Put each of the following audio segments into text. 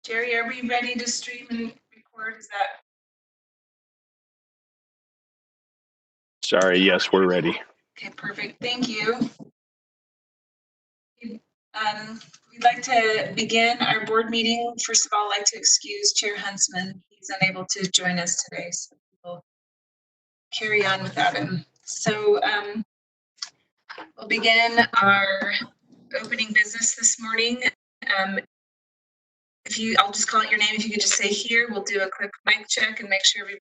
Jerry, are we ready to stream and record? Is that? Sorry, yes, we're ready. Okay, perfect. Thank you. We'd like to begin our board meeting. First of all, I'd like to excuse Chair Huntsman. He's unable to join us today, so we'll carry on without him. So we'll begin our opening business this morning. I'll just call out your name. If you could just say here, we'll do a quick mic check and make sure we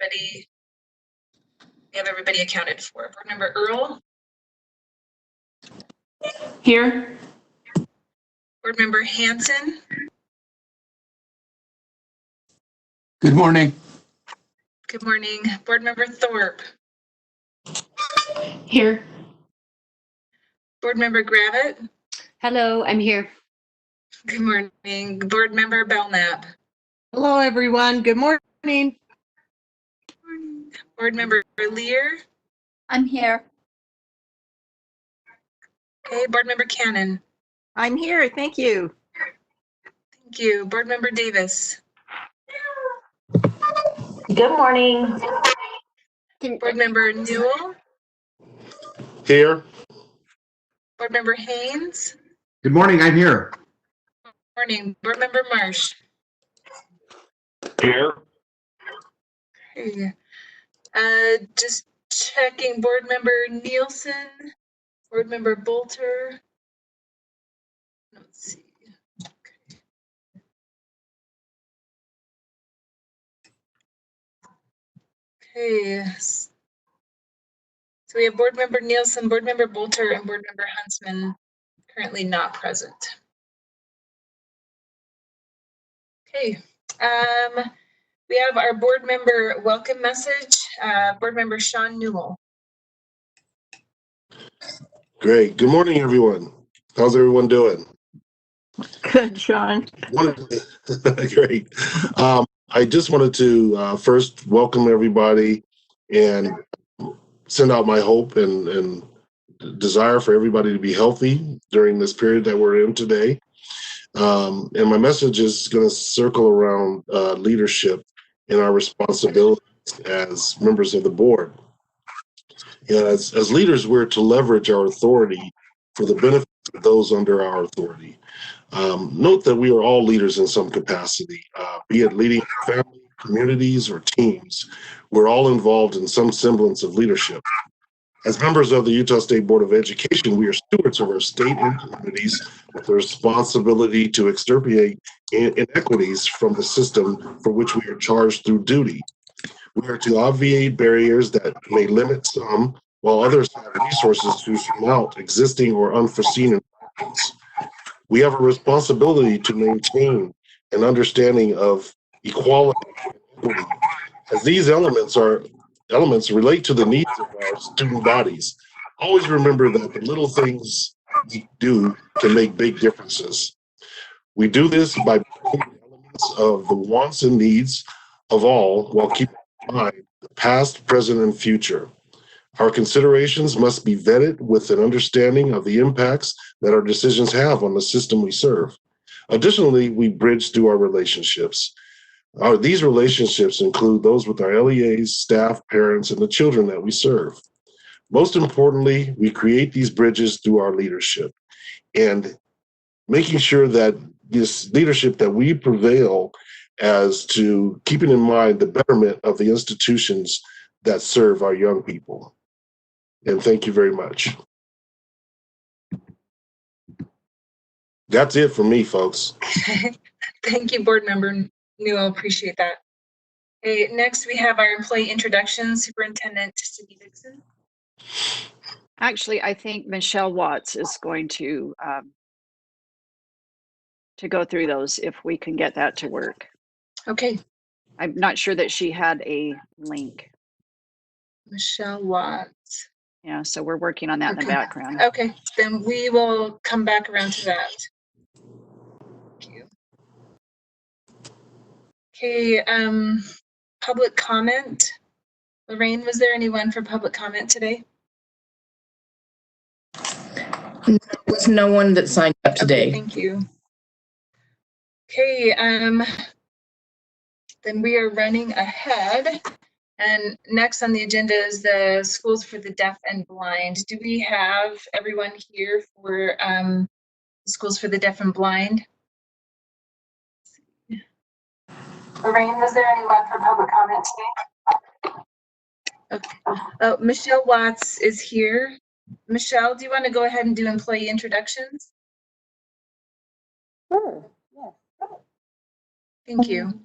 have everybody accounted for. Board Member Earl. Here. Board Member Hanson. Good morning. Good morning. Board Member Thorpe. Here. Board Member Gravitt. Hello, I'm here. Good morning. Board Member Belknap. Hello, everyone. Good morning. Board Member Lear. I'm here. Okay, Board Member Cannon. I'm here. Thank you. Thank you. Board Member Davis. Good morning. Board Member Newell. Here. Board Member Haynes. Good morning. I'm here. Morning. Board Member Marsh. Here. Okay. Just checking Board Member Nielsen. Board Member Bolter. Let's see. Okay. So we have Board Member Nielsen, Board Member Bolter, and Board Member Huntsman currently not present. Okay. We have our board member welcome message. Board Member Sean Newell. Great. Good morning, everyone. How's everyone doing? Good, Sean. Great. I just wanted to first welcome everybody and send out my hope and desire for everybody to be healthy during this period that we're in today. And my message is going to circle around leadership and our responsibilities as members of the board. As leaders, we're to leverage our authority for the benefit of those under our authority. Note that we are all leaders in some capacity, be it leading family, communities, or teams. We're all involved in some semblance of leadership. As members of the Utah State Board of Education, we are stewards of our state and communities with the responsibility to extirpate inequities from the system for which we are charged through duty. We are to obviate barriers that may limit some, while others have resources to surmount existing or unforeseen environments. We have a responsibility to maintain an understanding of equality and equity, as these elements relate to the needs of our student bodies. Always remember that the little things we do can make big differences. We do this by bringing the elements of the wants and needs of all while keeping in mind the past, present, and future. Our considerations must be vetted with an understanding of the impacts that our decisions have on the system we serve. Additionally, we bridge through our relationships. These relationships include those with our LEAs, staff, parents, and the children that we serve. Most importantly, we create these bridges through our leadership and making sure that this leadership that we prevail as to keeping in mind the betterment of the institutions that serve our young people. And thank you very much. That's it for me, folks. Thank you, Board Member Newell. Appreciate that. Okay, next we have our employee introduction, Superintendent Cindy Dixon. Actually, I think Michelle Watts is going to go through those if we can get that to work. Okay. I'm not sure that she had a link. Michelle Watts. Yeah, so we're working on that in the background. Okay, then we will come back around to that. Thank you. Okay, public comment. Lorraine, was there anyone for public comment today? There was no one that signed up today. Okay, thank you. Okay, then we are running ahead. And next on the agenda is the schools for the deaf and blind. Do we have everyone here for schools for the deaf and blind? Lorraine, was there any luck for public comment today? Okay. Oh, Michelle Watts is here. Michelle, do you want to go ahead and do employee introductions? Sure, yes. Thank you.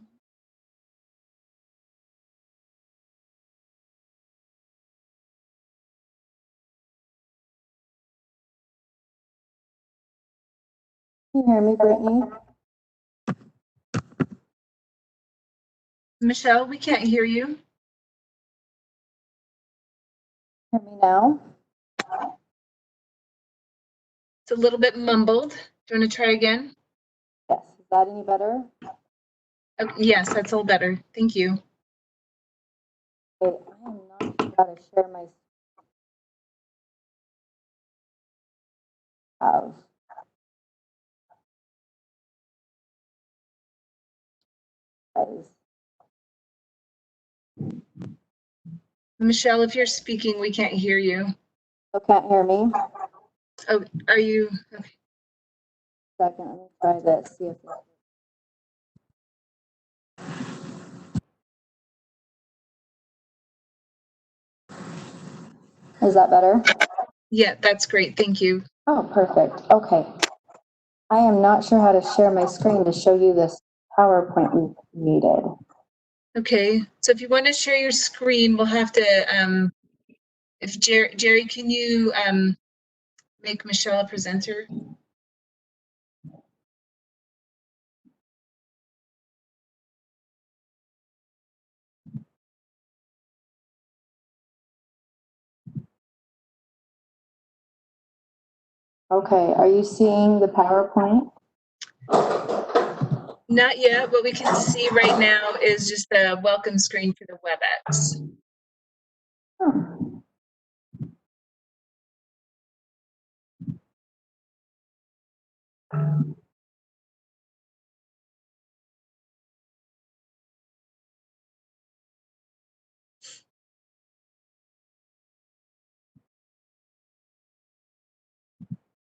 Can you hear me, Brittany? Michelle, we can't hear you. Hear me now? It's a little bit mumbled. Do you want to try again? Yes. Is that any better? Oh, yes, that's all better. Thank you. Okay, I am not sure how to share my have. Guys. Michelle, if you're speaking, we can't hear you. Oh, can't hear me? Oh, are you? Okay. Second, let me try this. See if this. Is that better? Yeah, that's great. Thank you. Oh, perfect. Okay. I am not sure how to share my screen to show you this PowerPoint we created. Okay, so if you want to share your screen, we'll have to, if Jerry, can you make Michelle a presenter? Okay, are you seeing the PowerPoint? Not yet. What we can see right now is just the welcome screen for the WebEx. Oh.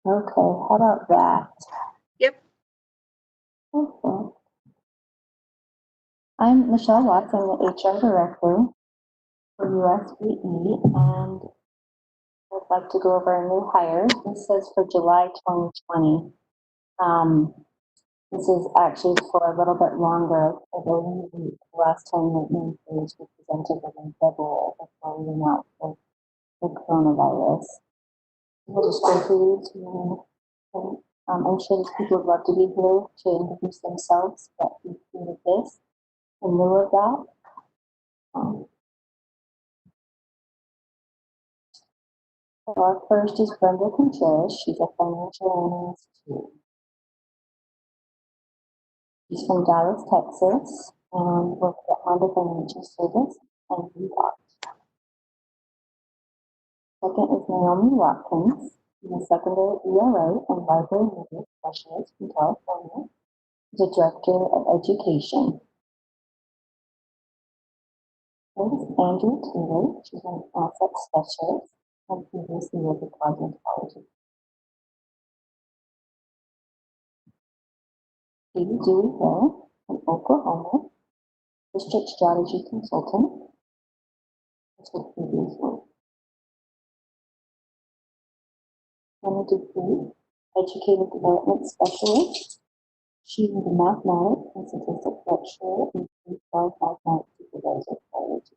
Okay, how about that? Yep. Okay. I'm Michelle Watts. I'm the HR director for USBE, and I'd like to go over our new hires. This says for July 2020. This is actually for a little bit longer. I believe the last time that new hires were presented was in February before we went out for the coronavirus. We'll just go through these. I'm sure these people would love to be here to introduce themselves, but we created this in lieu of that. So our first is Brenda Contreras. She's a financial analyst too. She's from Dallas, Texas, and works at Honda Financial Service and Reebok. Second is Naomi Watkins. She's a secondary ELA and library media specialist from California. She's a director of education. Third is Andrew Taylor. She's an asset specialist and previously worked at cosmetology. Katie Dewey Hill from Oklahoma, district strategy consultant. That's her previous work. Anna Dupuy, educator development specialist. She is a mathematics and statistics lecturer and K-12 mathematics supervisor prior to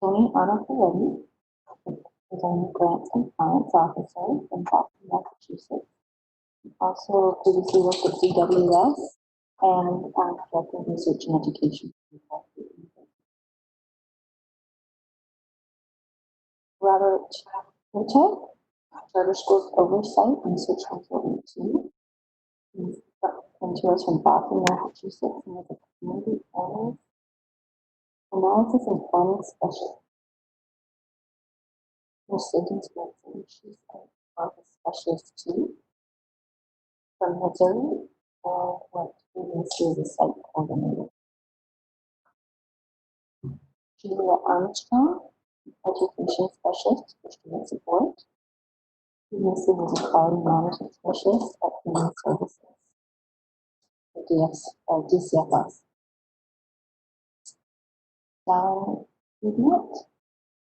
Tony Anaparetti, design grants and clients officer in Boston, Massachusetts. Also previously worked at CWS and director of research and education. Robert Whittek, charter schools oversight and research consultant too. He's come to us from Boston, Massachusetts, and is a community analysis and planning specialist. Mercedes Wilson, she's an office Specialist 2 from Missouri, and went previously as a site coordinator. Julia Armstrong, Education Specialist for Student Support. Previously was a Quality Management Specialist at Human Services, DCFS. John Goodnett,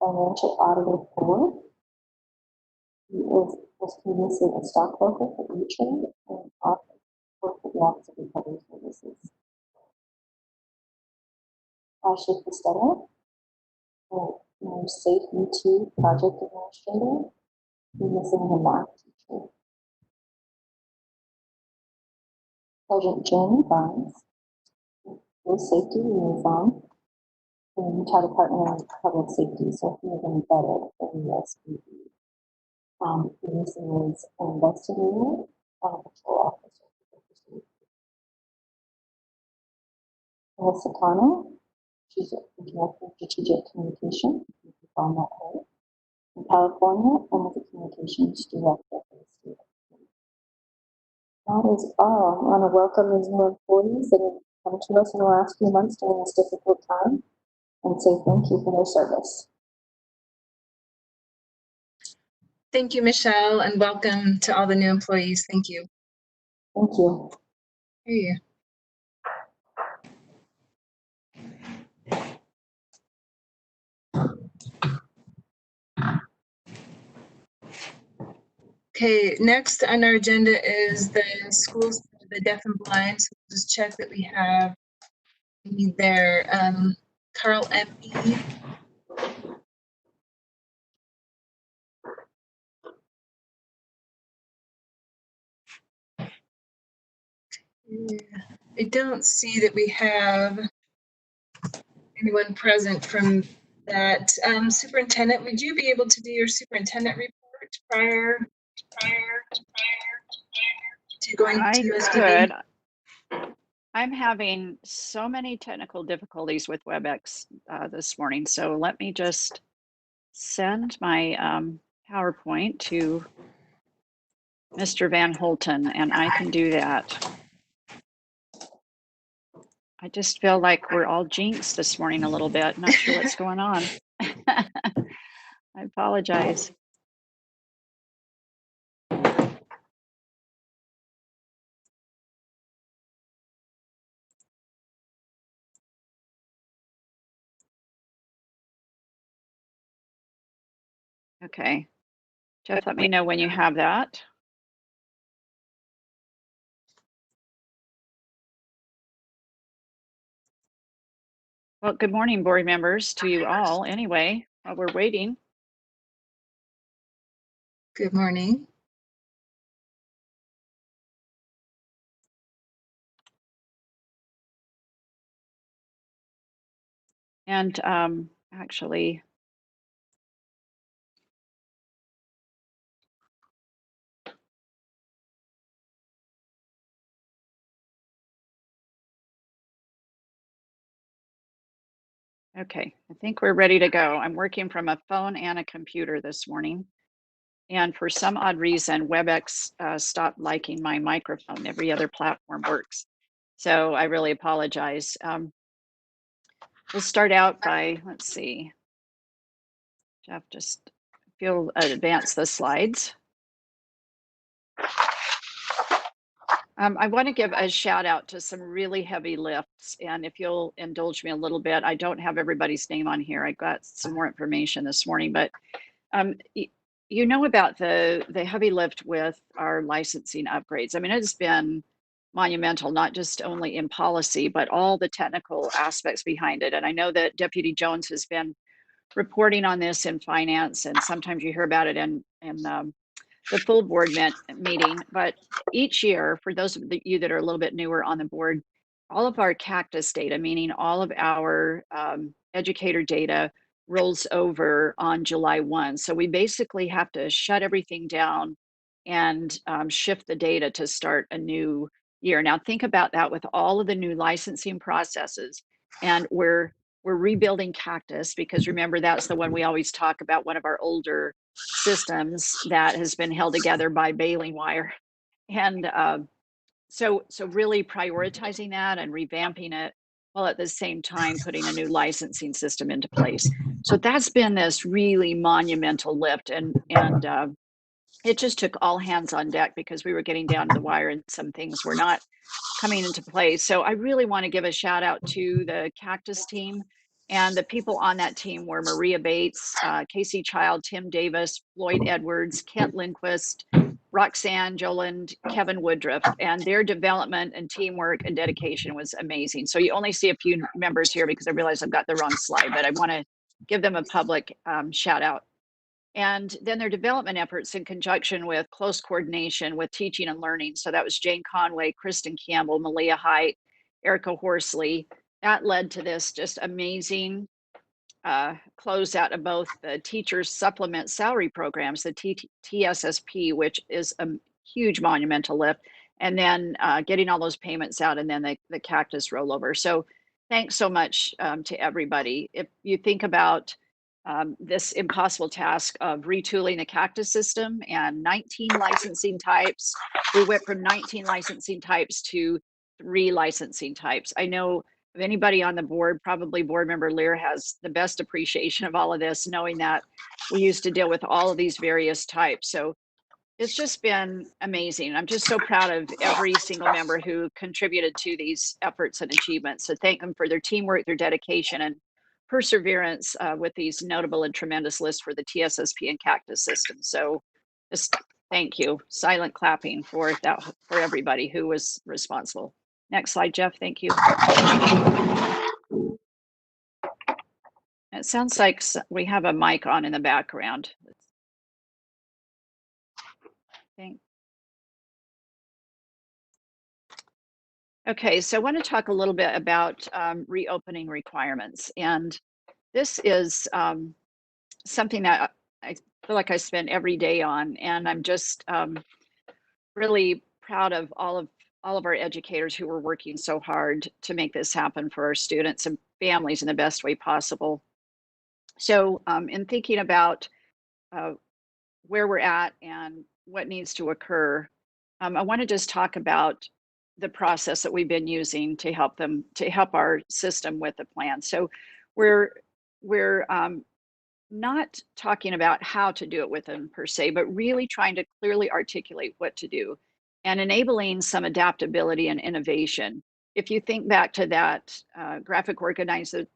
Financial Auditor 4. He was previously a stockbroker for E-Trade and worked for the Office of Recovery Services. Ashley Costello, Safe U2 Project Administrator, previously a math teacher. Sergeant Jeremy Barnes, Road Safety Liaison in the Utah Department of Public Safety, so he is embedded in the USPD. Previously was an investigator and a patrol officer. Melissa Connell, she's a Director of Strategic Communication, you can find that her, in California, and was a Communications Director for the state. That is all. I want to welcome these new employees that have come to us in the last few months during this difficult time and say thank you for their service. Thank you, Michelle, and welcome to all the new employees. Thank you. Thank you. Hear you. Okay, next on our agenda is the schools for the deaf and blind. So we'll just check that we have their Carl MP. I don't see that we have anyone present from that. Superintendent, would you be able to do your superintendent report prior to going to SBB? Could. I'm having so many technical difficulties with WebEx this morning, so let me just send my PowerPoint to Mr. Van Holten, and I can do that. I just feel like we're all jinxed this morning a little bit. Not sure what's going on. I apologize. Okay. Jeff, let me know when you have that. Well, good morning, board members, to you all anyway, while we're waiting. Good morning. And actually, okay, I think we're ready to go. I'm working from a phone and a computer this morning. And for some odd reason, WebEx stopped liking my microphone. Every other platform works. So I really apologize. We'll start out by, let's see, Jeff, just if you'll advance the slides. I want to give a shout out to some really heavy lifts. And if you'll indulge me a little bit, I don't have everybody's name on here. I got some more information this morning, but you know about the heavy lift with our licensing upgrades. I mean, it's been monumental, not just only in policy, but all the technical aspects behind it. And I know that Deputy Jones has been reporting on this in finance, and sometimes you hear about it in the full board meeting. But each year, for those of you that are a little bit newer on the board, all of our cactus data, meaning all of our educator data, rolls over on July 1. So we basically have to shut everything down and shift the data to start a new year. Now think about that with all of the new licensing processes, and we're We're rebuilding Cactus because remember, that's the one we always talk about, one of our older systems that has been held together by baling wire. And so really prioritizing that and revamping it while at the same time putting a new licensing system into place. So that's been this really monumental lift, and it just took all hands on deck because we were getting down to the wire and some things were not coming into place. So I really want to give a shout out to the Cactus team. And the people on that team were Maria Bates, Casey Child, Tim Davis, Floyd Edwards, Kent Lindquist, Roxanne Joland, Kevin Woodruff, and their development and teamwork and dedication was amazing. So you only see a few members here because I realize I've got the wrong slide, but I want to give them a public shout out. And then their development efforts in conjunction with close coordination with teaching and learning. So that was Jane Conway, Kristen Campbell, Malia Height, Erica Horsley. That led to this just amazing closeout of both the teachers supplement salary programs, the TSSP, which is a huge monumental lift, and then getting all those payments out, and then the Cactus rollover. So thanks so much to everybody. If you think about this impossible task of retooling the Cactus system and 19 licensing types, we went from 19 licensing types to 3 licensing types. I know if anybody on the board, probably board member Lear, has the best appreciation of all of this, knowing that we used to deal with all of these various types. So it's just been amazing. I'm just so proud of every single member who contributed to these efforts and achievements. So thank them for their teamwork, their dedication, and perseverance with these notable and tremendous lists for the TSSP and Cactus system. So just thank you. Silent clapping for that, for everybody who was responsible. Next slide, Jeff. Thank you. It sounds like we have a mic on in the background. Okay, so I want to talk a little bit about reopening requirements. And this is something that I feel like I spend every day on, and I'm just really proud of all of our educators who were working so hard to make this happen for our students and families in the best way possible. So in thinking about where we're at and what needs to occur, I want to just talk about the process that we've been using to help our system with the plan. So we're not talking about how to do it with them per se, but really trying to clearly articulate what to do and enabling some adaptability and innovation. If you think back to that graphic organizer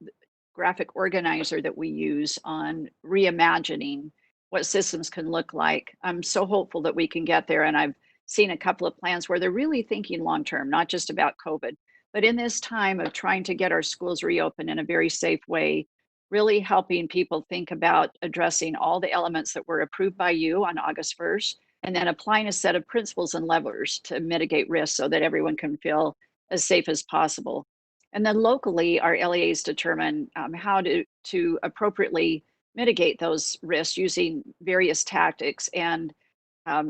that we use on reimagining what systems can look like, I'm so hopeful that we can get there. And I've seen a couple of plans where they're really thinking long term, not just about COVID, but in this time of trying to get our schools reopened in a very safe way, really helping people think about addressing all the elements that were approved by you on August 1st, and then applying a set of principles and levers to mitigate risk so that everyone can feel as safe as possible. And then locally, our LEAs determine how to appropriately mitigate those risks using various tactics and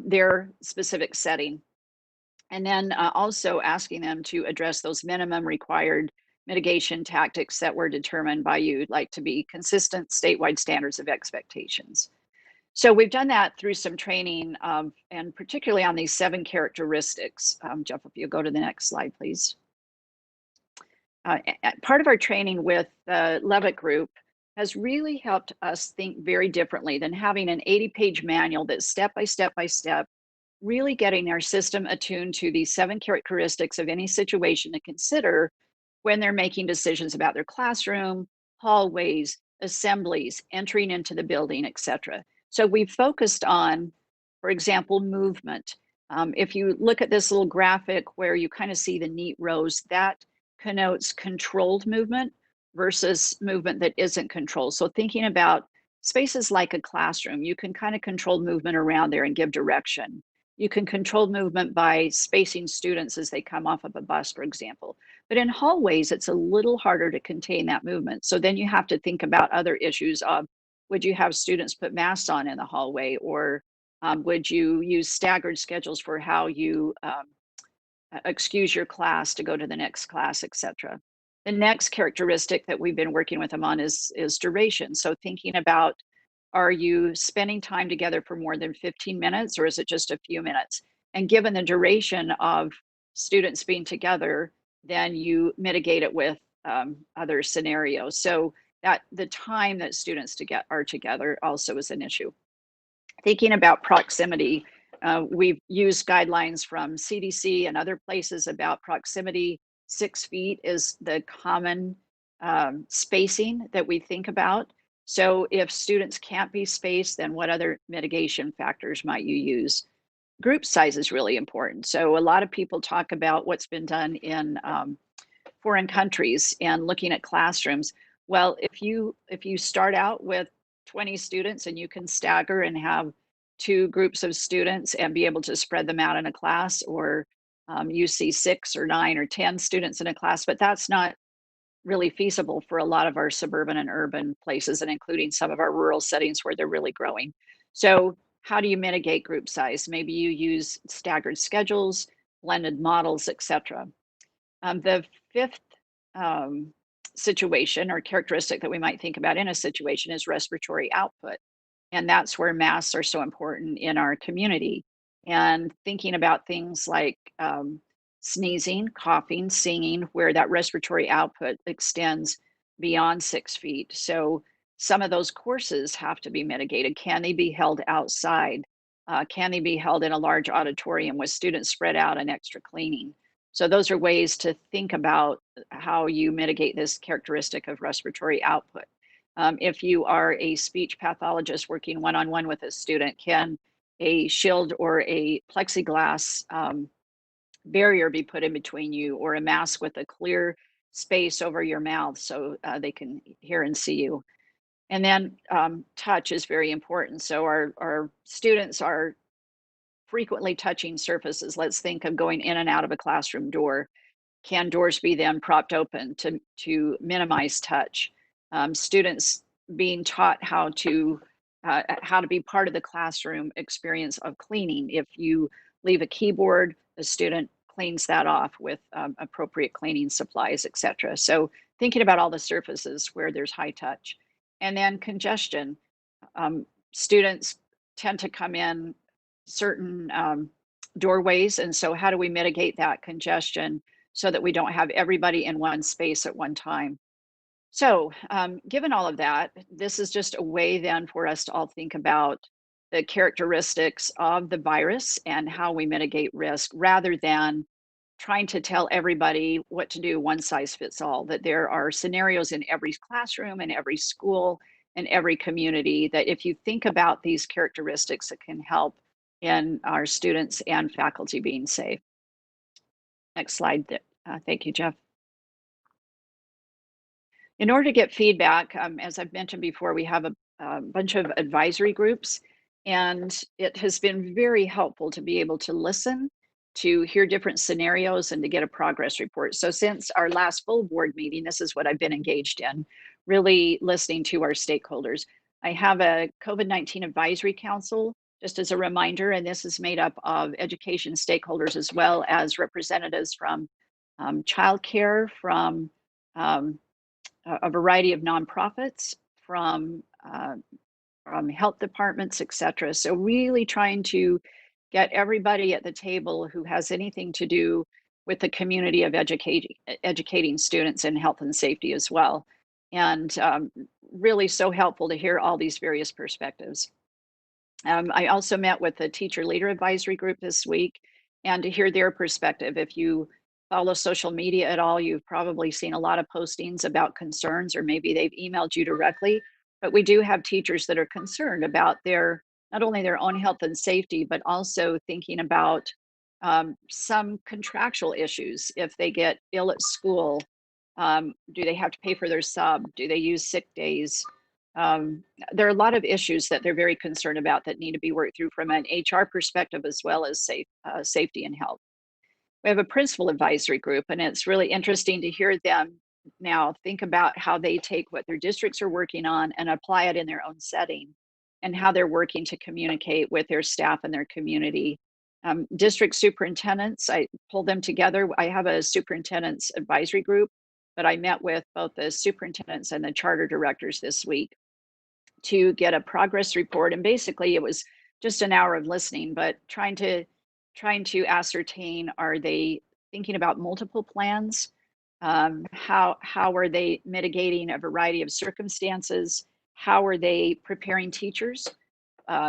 their specific setting. And then also asking them to address those minimum required mitigation tactics that were determined by you, like to be consistent statewide standards of expectations. So we've done that through some training and particularly on these 7 characteristics. Jeff, if you go to the next slide, please. Part of our training with the Levitt Group has really helped us think very differently than having an 80-page manual that's step by step, really getting our system attuned to these 7 characteristics of any situation to consider when they're making decisions about their classroom, hallways, assemblies, entering into the building, etc. So we've focused on, for example, movement. If you look at this little graphic where you kind of see the neat rows, that connotes controlled movement versus movement that isn't controlled. So thinking about spaces like a classroom, you can kind of control movement around there and give direction. You can control movement by spacing students as they come off of a bus, for example. But in hallways, it's a little harder to contain that movement. So then you have to think about other issues of, would you have students put masks on in the hallway, or would you use staggered schedules for how you excuse your class to go to the next class, etc. The next characteristic that we've been working with them on is duration. So thinking about, are you spending time together for more than 15 minutes or is it just a few minutes? And given the duration of students being together, then you mitigate it with other scenarios. So that the time that students are together also is an issue. Thinking about proximity, we've used guidelines from CDC and other places about proximity. 6 feet is the common spacing that we think about. So if students can't be spaced, then what other mitigation factors might you use? Group size is really important. So a lot of people talk about what's been done in foreign countries and looking at classrooms. Well, if you start out with 20 students and you can stagger and have two groups of students and be able to spread them out in a class, or you see 6 or 9 or 10 students in a class, but that's not really feasible for a lot of our suburban and urban places, and including some of our rural settings where they're really growing. So how do you mitigate group size? Maybe you use staggered schedules, blended models, etc. The fifth um, situation or characteristic that we might think about in a situation is respiratory output. And that's where masks are so important in our community. And thinking about things like sneezing, coughing, singing, where that respiratory output extends beyond 6 feet. So some of those courses have to be mitigated. Can they be held outside? Can they be held in a large auditorium with students spread out and extra cleaning? So those are ways to think about how you mitigate this characteristic of respiratory output. If you are a speech pathologist working one-on-one with a student, can a shield or a plexiglass barrier be put in between you, or a mask with a clear space over your mouth so they can hear and see you? And then touch is very important. So our students are frequently touching surfaces. Let's think of going in and out of a classroom door. Can doors be then propped open to minimize touch? Students being taught how to be part of the classroom experience of cleaning. If you leave a keyboard, the student cleans that off with appropriate cleaning supplies, etc. So thinking about all the surfaces where there's high touch. And then congestion. Students tend to come in certain doorways, and so how do we mitigate that congestion so that we don't have everybody in one space at one time? So given all of that, this is just a way then for us to all think about the characteristics of the virus and how we mitigate risk, rather than trying to tell everybody what to do, one size fits all. That there are scenarios in every classroom, in every school, in every community, that if you think about these characteristics, it can help in our students and faculty being safe. Next slide. Thank you, Jeff. In order to get feedback, as I've mentioned before, we have a bunch of advisory groups, and it has been very helpful to be able to listen, to hear different scenarios, and to get a progress report. So since our last full board meeting, this is what I've been engaged in, really listening to our stakeholders. I have a COVID-19 advisory council, just as a reminder, and this is made up of education stakeholders as well as representatives from childcare, from a variety of nonprofits, from health departments, etc. So really trying to get everybody at the table who has anything to do with the community of educating students in health and safety as well. And really so helpful to hear all these various perspectives. I also met with the teacher leader advisory group this week, and to hear their perspective. If you follow social media at all, you've probably seen a lot of postings about concerns, or maybe they've emailed you directly. But we do have teachers that are concerned about not only their own health and safety, but also thinking about some contractual issues. If they get ill at school, do they have to pay for their sub? Do they use sick days? There are a lot of issues that they're very concerned about that need to be worked through from an HR perspective, as well as safety and health. We have a principal advisory group, and it's really interesting to hear them now think about how they take what their districts are working on and apply it in their own setting, and how they're working to communicate with their staff and their community. District superintendents, I pulled them together. I have a superintendent's advisory group, but I met with both the superintendents and the charter directors this week to get a progress report. And basically it was just an hour of listening, but trying to ascertain, are they thinking about multiple plans? How are they mitigating a variety of circumstances? How are they preparing teachers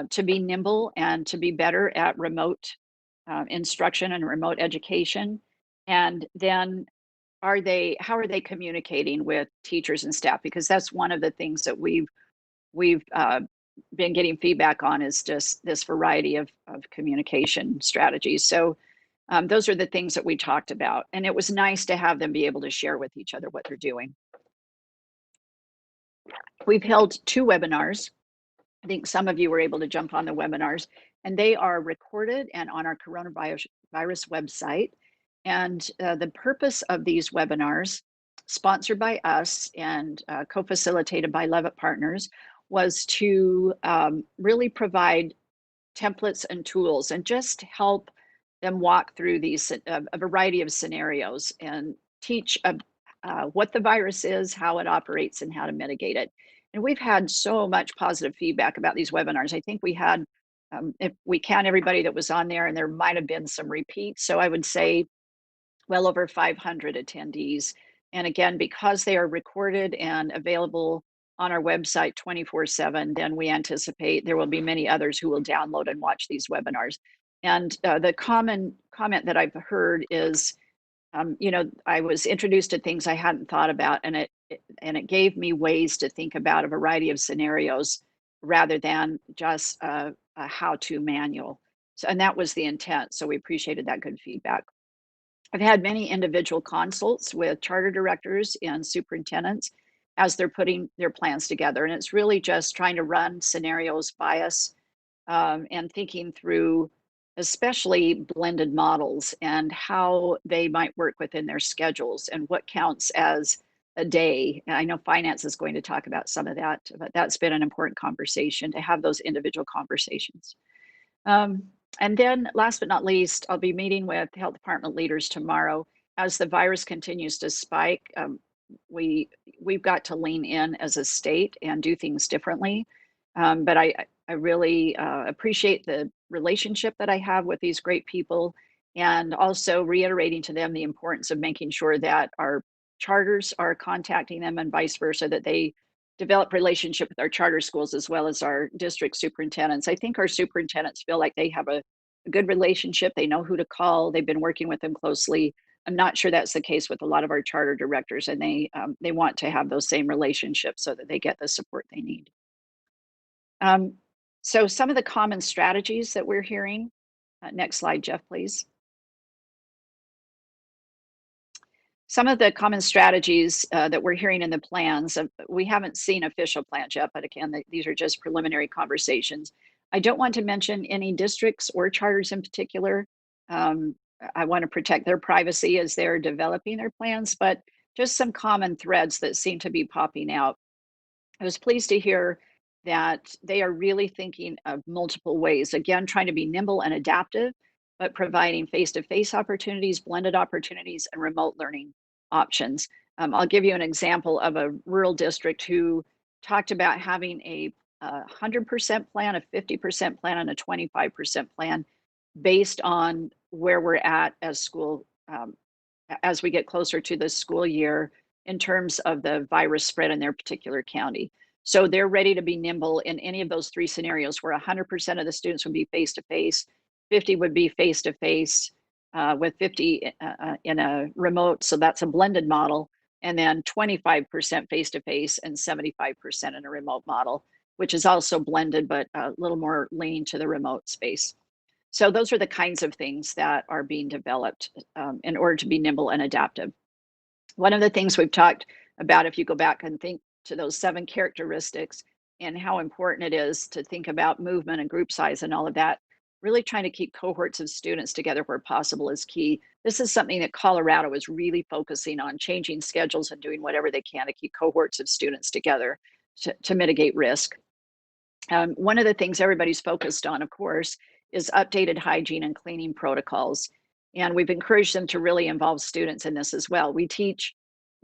to be nimble and to be better at remote instruction and remote education? And then how are they communicating with teachers and staff? Because that's one of the things that we've been getting feedback on, is just this variety of communication strategies. So those are the things that we talked about. And it was nice to have them be able to share with each other what they're doing. We've held 2 webinars. I think some of you were able to jump on the webinars, and they are recorded and on our coronavirus website. And the purpose of these webinars, sponsored by us and co-facilitated by Levitt Partners, was to really provide templates and tools and just help them walk through these a variety of scenarios and teach what the virus is, how it operates, and how to mitigate it. And we've had so much positive feedback about these webinars. I think we had, if we count everybody that was on there, and there might have been some repeats, so I would say well over 500 attendees. And again, because they are recorded and available on our website 24/7, then we anticipate there will be many others who will download and watch these webinars. And the common comment that I've heard is, I was introduced to things I hadn't thought about, and it gave me ways to think about a variety of scenarios rather than just a how-to manual. So, and that was the intent. So we appreciated that good feedback. I've had many individual consults with charter directors and superintendents as they're putting their plans together. And it's really just trying to run scenarios by us, and thinking through especially blended models and how they might work within their schedules and what counts as a day. And I know finance is going to talk about some of that, but that's been an important conversation, to have those individual conversations. And then last but not least, I'll be meeting with health department leaders tomorrow. As the virus continues to spike, we've got to lean in as a state and do things differently. But I really appreciate the relationship that I have with these great people, and also reiterating to them the importance of making sure that our charters are contacting them and vice versa, that they develop relationship with our charter schools as well as our district superintendents. I think our superintendents feel like they have a good relationship. They know who to call. They've been working with them closely. I'm not sure that's the case with a lot of our charter directors, and they want to have those same relationships so that they get the support they need. So some of the common strategies that we're hearing, next slide, Jeff, please. Some of the common strategies that we're hearing in the plans, we haven't seen official plans yet, but again, these are just preliminary conversations. I don't want to mention any districts or charters in particular. I want to protect their privacy as they're developing their plans, but just some common threads that seem to be popping out. I was pleased to hear that they are really thinking of multiple ways, again, trying to be nimble and adaptive, but providing face-to-face opportunities, blended opportunities, and remote learning options. I'll give you an example of a rural district who talked about having a 100% plan, a 50% plan, and a 25% plan based on where we're at as school, as we get closer to the school year in terms of the virus spread in their particular county. So they're ready to be nimble in any of those 3 scenarios where 100% of the students would be face-to-face, 50 would be face-to-face, with 50 in a remote, so that's a blended model, and then 25% face-to-face and 75% in a remote model, which is also blended, but a little more leaning to the remote space. So those are the kinds of things that are being developed in order to be nimble and adaptive. One of the things we've talked about, if you go back and think to those 7 characteristics and how important it is to think about movement and group size and all of that, really trying to keep cohorts of students together where possible is key. This is something that Colorado is really focusing on, changing schedules and doing whatever they can to keep cohorts of students together to mitigate risk. One of the things everybody's focused on, of course, is updated hygiene and cleaning protocols. And we've encouraged them to really involve students in this as well. We teach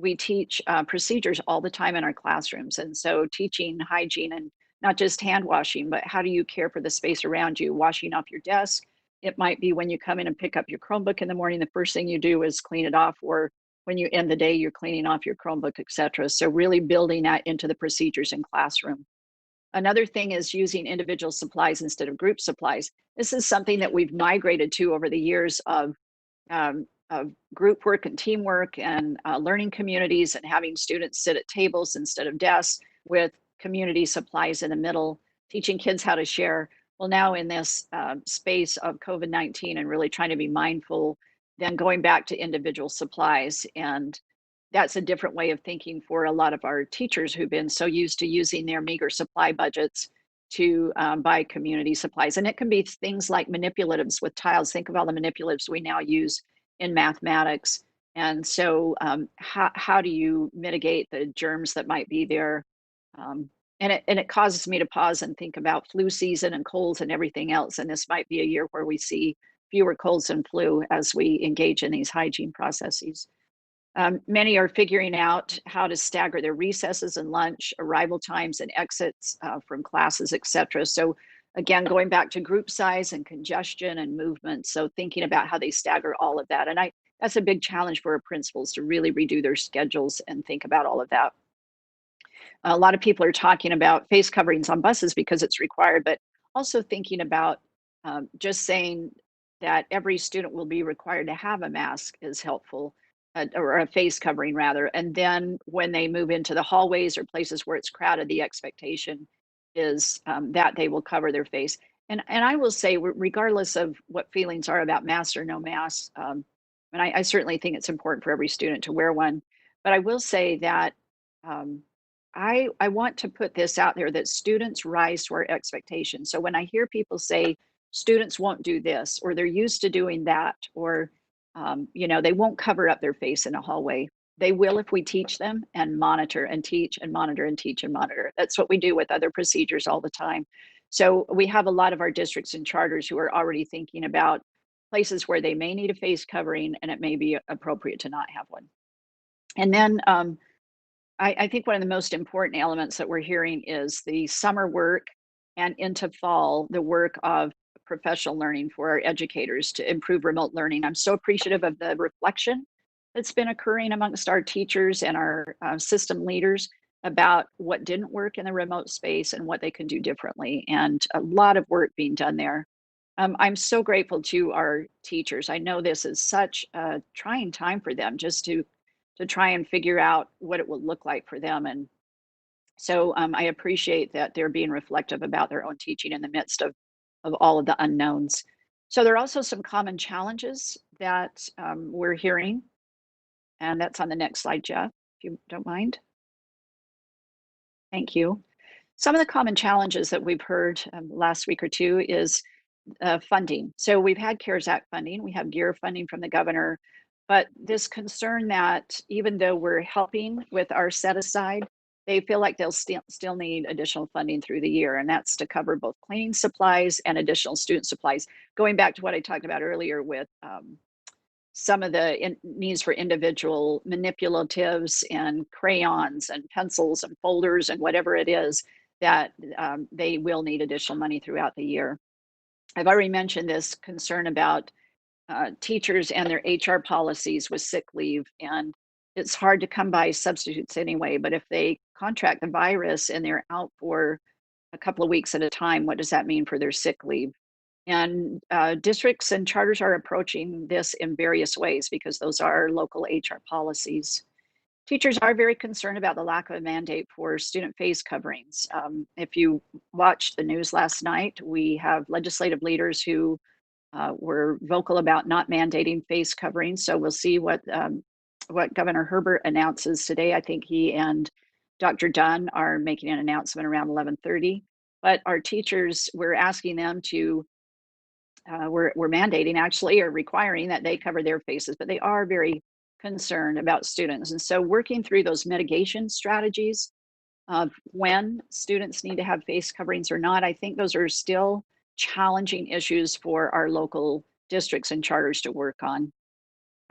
we teach procedures all the time in our classrooms. And so teaching hygiene and not just hand washing, but how do you care for the space around you, washing off your desk. It might be when you come in and pick up your Chromebook in the morning, the first thing you do is clean it off, or when you end the day, you're cleaning off your Chromebook, et cetera. So really building that into the procedures in classroom. Another thing is using individual supplies instead of group supplies. This is something that we've migrated to over the years of group work and teamwork and learning communities, and having students sit at tables instead of desks with community supplies in the middle, teaching kids how to share. Well, now in this space of COVID-19 and really trying to be mindful, then going back to individual supplies. And that's a different way of thinking for a lot of our teachers who've been so used to using their meager supply budgets to buy community supplies. And it can be things like manipulatives with tiles. Think of all the manipulatives we now use in mathematics. And so how do you mitigate the germs that might be there? And it causes me to pause and think about flu season and colds and everything else. And this might be a year where we see fewer colds and flu as we engage in these hygiene processes. Many are figuring out how to stagger their recesses and lunch, arrival times and exits from classes, et cetera. So again, going back to group size and congestion and movement. So thinking about how they stagger all of that. And that's a big challenge for our principals to really redo their schedules and think about all of that. A lot of people are talking about face coverings on buses because it's required, but also thinking about just saying that every student will be required to have a mask is helpful, or a face covering rather. And then when they move into the hallways or places where it's crowded, the expectation is that they will cover their face. And I will say, regardless of what feelings are about masks or no masks, and I certainly think it's important for every student to wear one, but I will say that um, I want to put this out there that students rise to our expectations. So when I hear people say students won't do this, or they're used to doing that, or they won't cover up their face in a hallway. They will if we teach them and monitor and teach and monitor and teach and monitor. That's what we do with other procedures all the time. So we have a lot of our districts and charters who are already thinking about places where they may need a face covering and it may be appropriate to not have one. And then I think one of the most important elements that we're hearing is the summer work and into fall, the work of professional learning for our educators to improve remote learning. I'm so appreciative of the reflection that's been occurring amongst our teachers and our system leaders about what didn't work in the remote space and what they can do differently. And a lot of work being done there. I'm so grateful to our teachers. I know this is such a trying time for them, just to try and figure out what it will look like for them. And so I appreciate that they're being reflective about their own teaching in the midst of all of the unknowns. So there are also some common challenges that we're hearing, and that's on the next slide, Jeff, if you don't mind. Thank you. Some of the common challenges that we've heard last week or two is funding. So we've had CARES Act funding, we have GEAR funding from the governor, but this concern that even though we're helping with our set aside, they feel like they'll still need additional funding through the year, and that's to cover both cleaning supplies and additional student supplies. Going back to what I talked about earlier with some of the needs for individual manipulatives and crayons and pencils and folders and whatever it is, that they will need additional money throughout the year. I've already mentioned this concern about teachers and their HR policies with sick leave, and it's hard to come by substitutes anyway, but if they contract the virus and they're out for a couple of weeks at a time, what does that mean for their sick leave? And districts and charters are approaching this in various ways because those are local HR policies. Teachers are very concerned about the lack of a mandate for student face coverings. If you watched the news last night, we have legislative leaders who were vocal about not mandating face coverings. So we'll see what Governor Herbert announces today. I think he and Dr. Dunn are making an announcement around 11:30. But our teachers, we're asking them to, we're mandating actually, or requiring that they cover their faces, but they are very concerned about students. And so working through those mitigation strategies of when students need to have face coverings or not, I think those are still challenging issues for our local districts and charters to work on.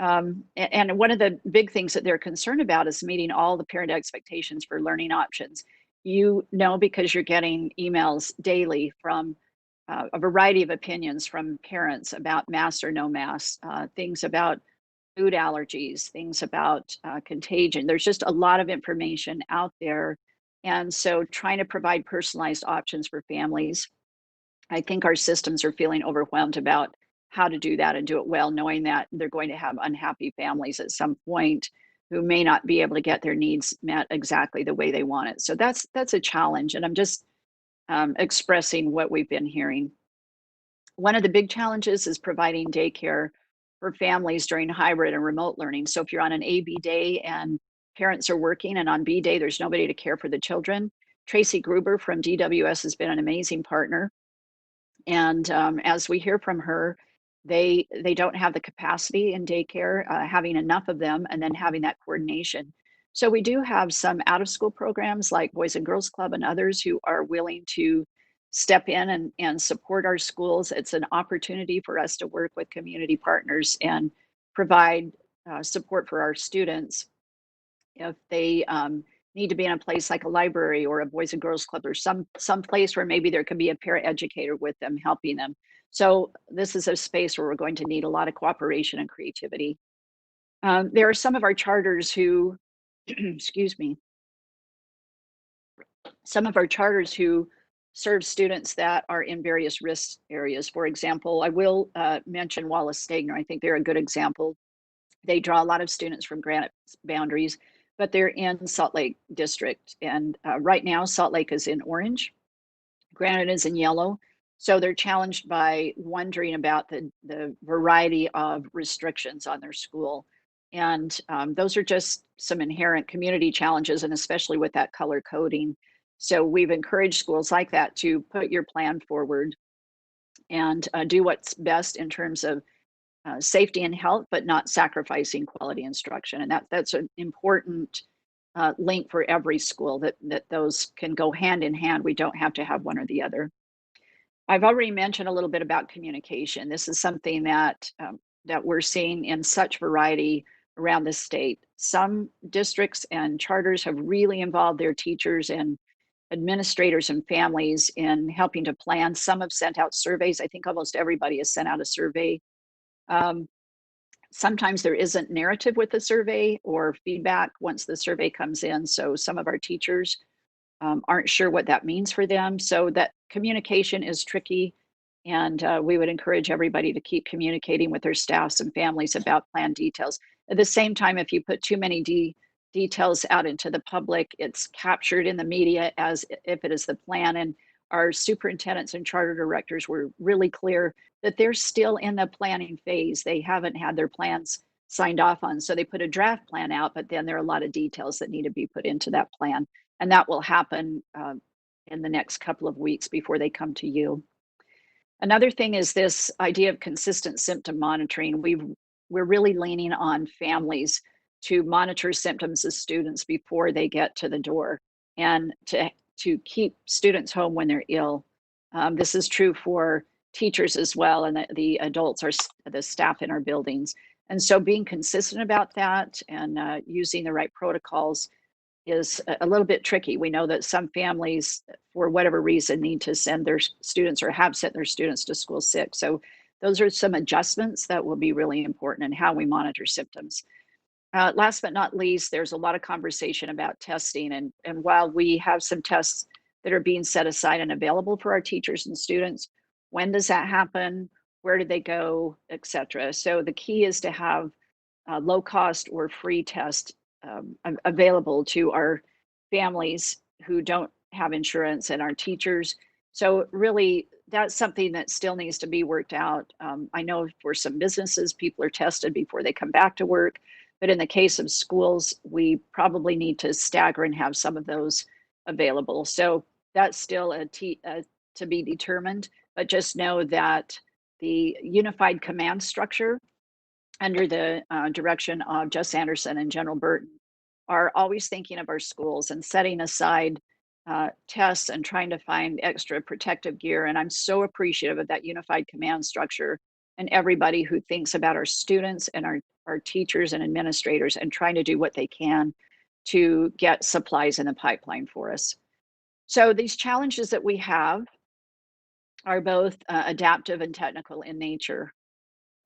And one of the big things that they're concerned about is meeting all the parent expectations for learning options. You know, because you're getting emails daily from a variety of opinions from parents about mask or no mask, things about food allergies, things about contagion. There's just a lot of information out there. And so trying to provide personalized options for families, I think our systems are feeling overwhelmed about how to do that and do it well, knowing that they're going to have unhappy families at some point who may not be able to get their needs met exactly the way they want it. So that's a challenge. And I'm just expressing what we've been hearing. One of the big challenges is providing daycare for families during hybrid and remote learning. So if you're on an AB day and parents are working and on B day, there's nobody to care for the children. Tracy Gruber from DWS has been an amazing partner. And as we hear from her, they don't have the capacity in daycare, having enough of them, and then having that coordination. So we do have some out of school programs like Boys and Girls Club and others who are willing to step in and support our schools. It's an opportunity for us to work with community partners and provide support for our students if they need to be in a place like a library or a Boys and Girls Club or some place where maybe there could be a paraeducator with them helping them. So this is a space where we're going to need a lot of cooperation and creativity. There are some of our charters who, excuse me, some of our charters who serve students that are in various risk areas. For example, I will mention Wallace Stegner. I think they're a good example. They draw a lot of students from Granite boundaries, but they're in Salt Lake District. And right now, Salt Lake is in orange, Granite is in yellow. So they're challenged by wondering about the variety of restrictions on their school. And those are just some inherent community challenges, and especially with that color coding. So we've encouraged schools like that to put your plan forward and do what's best in terms of safety and health, but not sacrificing quality instruction. And that's an important link for every school, that those can go hand in hand. We don't have to have one or the other. I've already mentioned a little bit about communication. This is something that that we're seeing in such variety around the state. Some districts and charters have really involved their teachers and administrators and families in helping to plan. Some have sent out surveys. I think almost everybody has sent out a survey. Sometimes there isn't narrative with the survey or feedback once the survey comes in. So some of our teachers aren't sure what that means for them. So that communication is tricky. And we would encourage everybody to keep communicating with their staffs and families about plan details. At the same time, if you put too many details out into the public, it's captured in the media as if it is the plan. And our superintendents and charter directors were really clear that they're still in the planning phase. They haven't had their plans signed off on. So they put a draft plan out, but then there are a lot of details that need to be put into that plan. And that will happen in the next couple of weeks before they come to you. Another thing is this idea of consistent symptom monitoring. We're really leaning on families to monitor symptoms of students before they get to the door, and to keep students home when they're ill. This is true for teachers as well, and the adults are the staff in our buildings. And so being consistent about that and using the right protocols is a little bit tricky. We know that some families, for whatever reason, need to send their students or have sent their students to school sick. So those are some adjustments that will be really important in how we monitor symptoms. Last but not least, there's a lot of conversation about testing. And while we have some tests that are being set aside and available for our teachers and students, when does that happen? Where do they go, et cetera? So the key is to have low cost or free tests available to our families who don't have insurance and our teachers. So really, that's something that still needs to be worked out. I know for some businesses, people are tested before they come back to work. But in the case of schools, we probably need to stagger and have some of those available. So that's still to be determined. But just know that the unified command structure under the direction of Jess Anderson and General Burton are always thinking of our schools and setting aside tests and trying to find extra protective gear. And I'm so appreciative of that unified command structure and everybody who thinks about our students and our our teachers and administrators and trying to do what they can to get supplies in the pipeline for us. So these challenges that we have are both adaptive and technical in nature.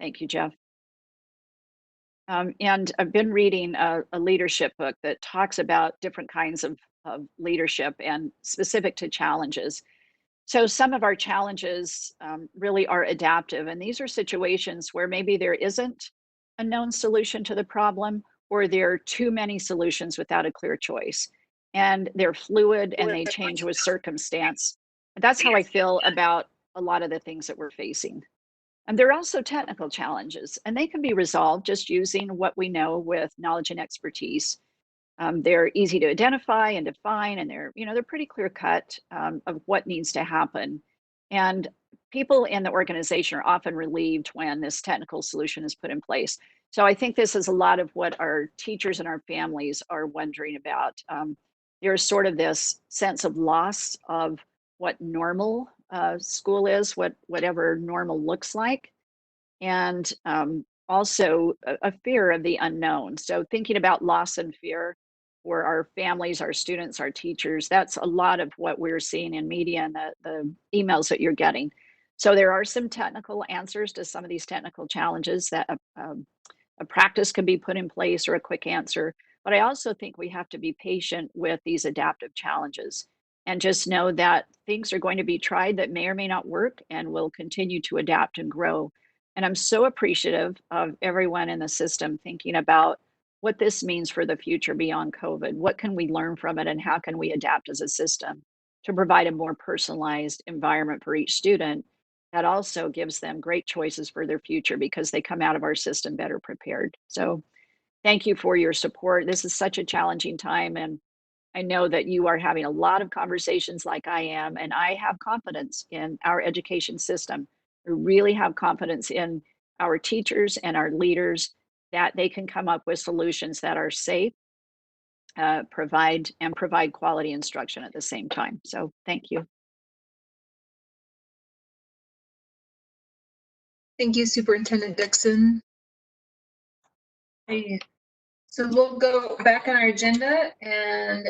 Thank you, Jeff. And I've been reading a leadership book that talks about different kinds of leadership and specific to challenges. So some of our challenges really are adaptive, and these are situations where maybe there isn't a known solution to the problem, or there are too many solutions without a clear choice. And they're fluid and they change with circumstance. That's how I feel about a lot of the things that we're facing. And there are also technical challenges, and they can be resolved just using what we know with knowledge and expertise. They're easy to identify and define, and they're pretty clear cut of what needs to happen. And people in the organization are often relieved when this technical solution is put in place. So I think this is a lot of what our teachers and our families are wondering about. There's sort of this sense of loss of what normal school is, whatever normal looks like, and also a fear of the unknown. So thinking about loss and fear for our families, our students, our teachers, that's a lot of what we're seeing in media and the emails that you're getting. So there are some technical answers to some of these technical challenges that a practice can be put in place or a quick answer. But I also think we have to be patient with these adaptive challenges and just know that things are going to be tried that may or may not work, and will continue to adapt and grow. And I'm so appreciative of everyone in the system thinking about what this means for the future beyond COVID. What can we learn from it, and how can we adapt as a system to provide a more personalized environment for each student that also gives them great choices for their future, because they come out of our system better prepared. So thank you for your support. This is such a challenging time, and I know that you are having a lot of conversations like I am, and I have confidence in our education system. I really have confidence in our teachers and our leaders that they can come up with solutions that are safe, provide quality instruction at the same time. So thank you. Thank you, Superintendent Dixon. Okay. So we'll go back on our agenda and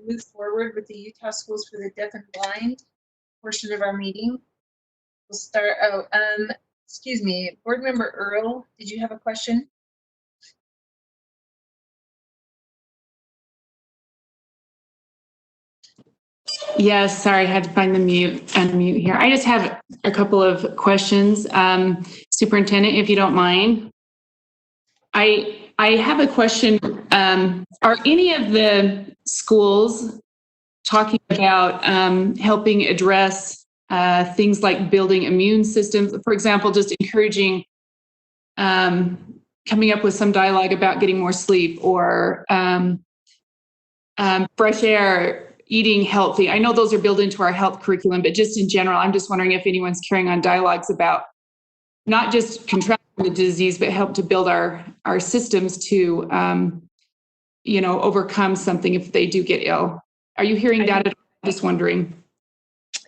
move forward with the Utah Schools for the Deaf and Blind portion of our meeting. We'll start, excuse me, Board Member Earl, did you have a question? Yes, sorry, I had to find the unmute here. I just have a couple of questions. Superintendent, if you don't mind. I have a question. Are any of the schools talking about helping address things like building immune systems? For example, just encouraging coming up with some dialogue about getting more sleep, or fresh air, eating healthy. I know those are built into our health curriculum, but just in general, I'm just wondering if anyone's carrying on dialogues about not just contracting the disease, but help to build our systems to, overcome something if they do get ill. Are you hearing that? I'm just wondering.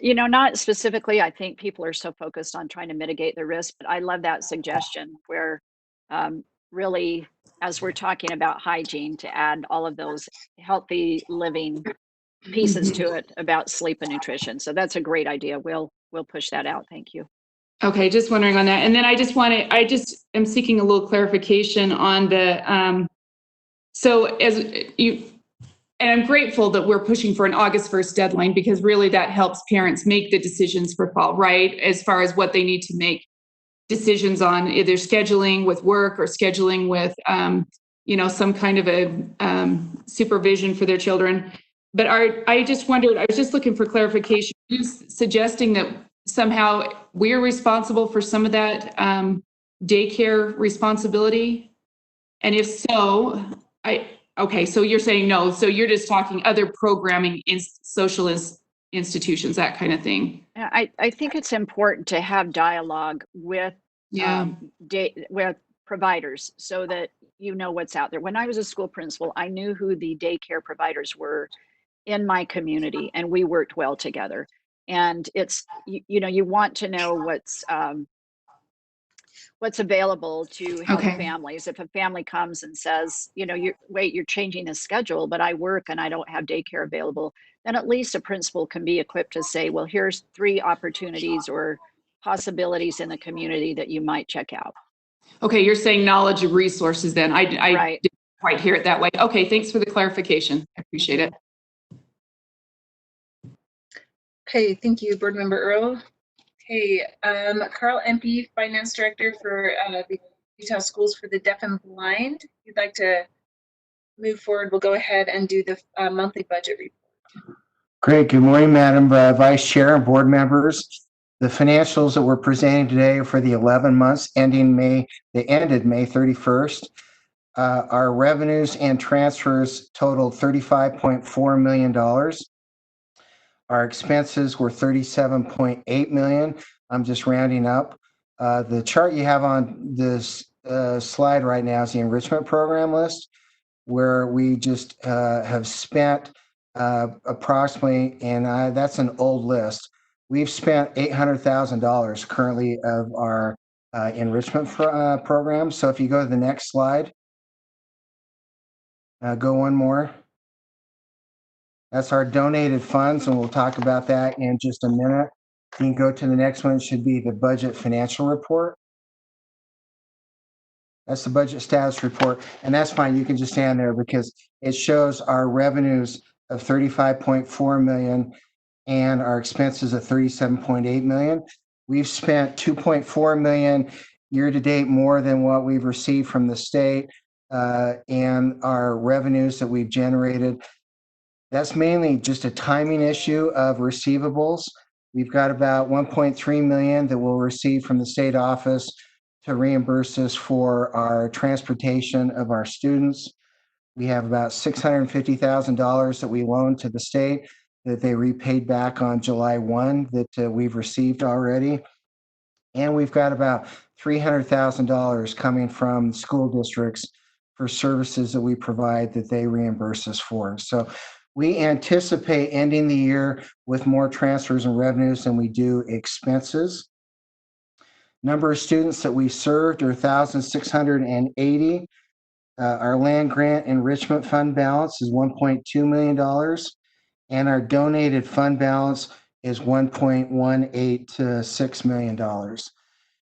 Not specifically. I think people are so focused on trying to mitigate the risk, but I love that suggestion where really, as we're talking about hygiene, to add all of those healthy living pieces to it about sleep and nutrition. So that's a great idea. We'll push that out. Thank you. Okay, just wondering on that. And then I just am seeking a little clarification on the, so as you, and I'm grateful that we're pushing for an August 1st deadline, because really that helps parents make the decisions for fall, right? As far as what they need to make decisions on, either scheduling with work or scheduling with, some kind of a supervision for their children. But I just wondered, I was just looking for clarification. Are you suggesting that somehow we're responsible for some of that daycare responsibility? And if so, okay, so you're saying no. So you're just talking other programming in social institutions, that kind of thing. I think it's important to have dialogue with with providers so that you know what's out there. When I was a school principal, I knew who the daycare providers were in my community, and we worked well together. And it's, you want to know what's what's available to help Okay. families. If a family comes and says, you know, you're changing the schedule, but I work and I don't have daycare available, then at least a principal can be equipped to say, well, here's 3 opportunities or possibilities in the community that you might check out. Okay, you're saying knowledge of resources then. I Right. didn't quite hear it that way. Okay, thanks for the clarification. I appreciate it. Okay, thank you, Board Member Earl. Okay, Carl MP, Finance Director for the Utah Schools for the Deaf and Blind. If you'd like to move forward, we'll go ahead and do the monthly budget report. Great. Good morning, Madam Vice Chair and board members. The financials that we're presenting today are for the 11 months ended May 31st. Our revenues and transfers totaled $35.4 million. Our expenses were $37.8 million. I'm just rounding up. The chart you have on this slide right now is the enrichment program list, where we just have spent approximately, and that's an old list. We've spent $800,000 currently of our enrichment program. So if you go to the next slide, go one more. That's our donated funds, and we'll talk about that in just a minute. You can go to the next one. It should be the budget financial report. That's the budget status report, and that's fine. You can just stand there because it shows our revenues of $35.4 million and our expenses of $37.8 million. We've spent $2.4 million year to date more than what we've received from the state, and our revenues that we've generated. That's mainly just a timing issue of receivables. We've got about $1.3 million that we'll receive from the state office to reimburse us for our transportation of our students. We have about $650,000 that we loaned to the state that they repaid back on July 1 that we've received already. And we've got about $300,000 coming from school districts for services that we provide that they reimburse us for. So we anticipate ending the year with more transfers and revenues than we do expenses. Number of students that we served are 1,680. Our land grant enrichment fund balance is $1.2 million, and our donated fund balance is $1.186 million.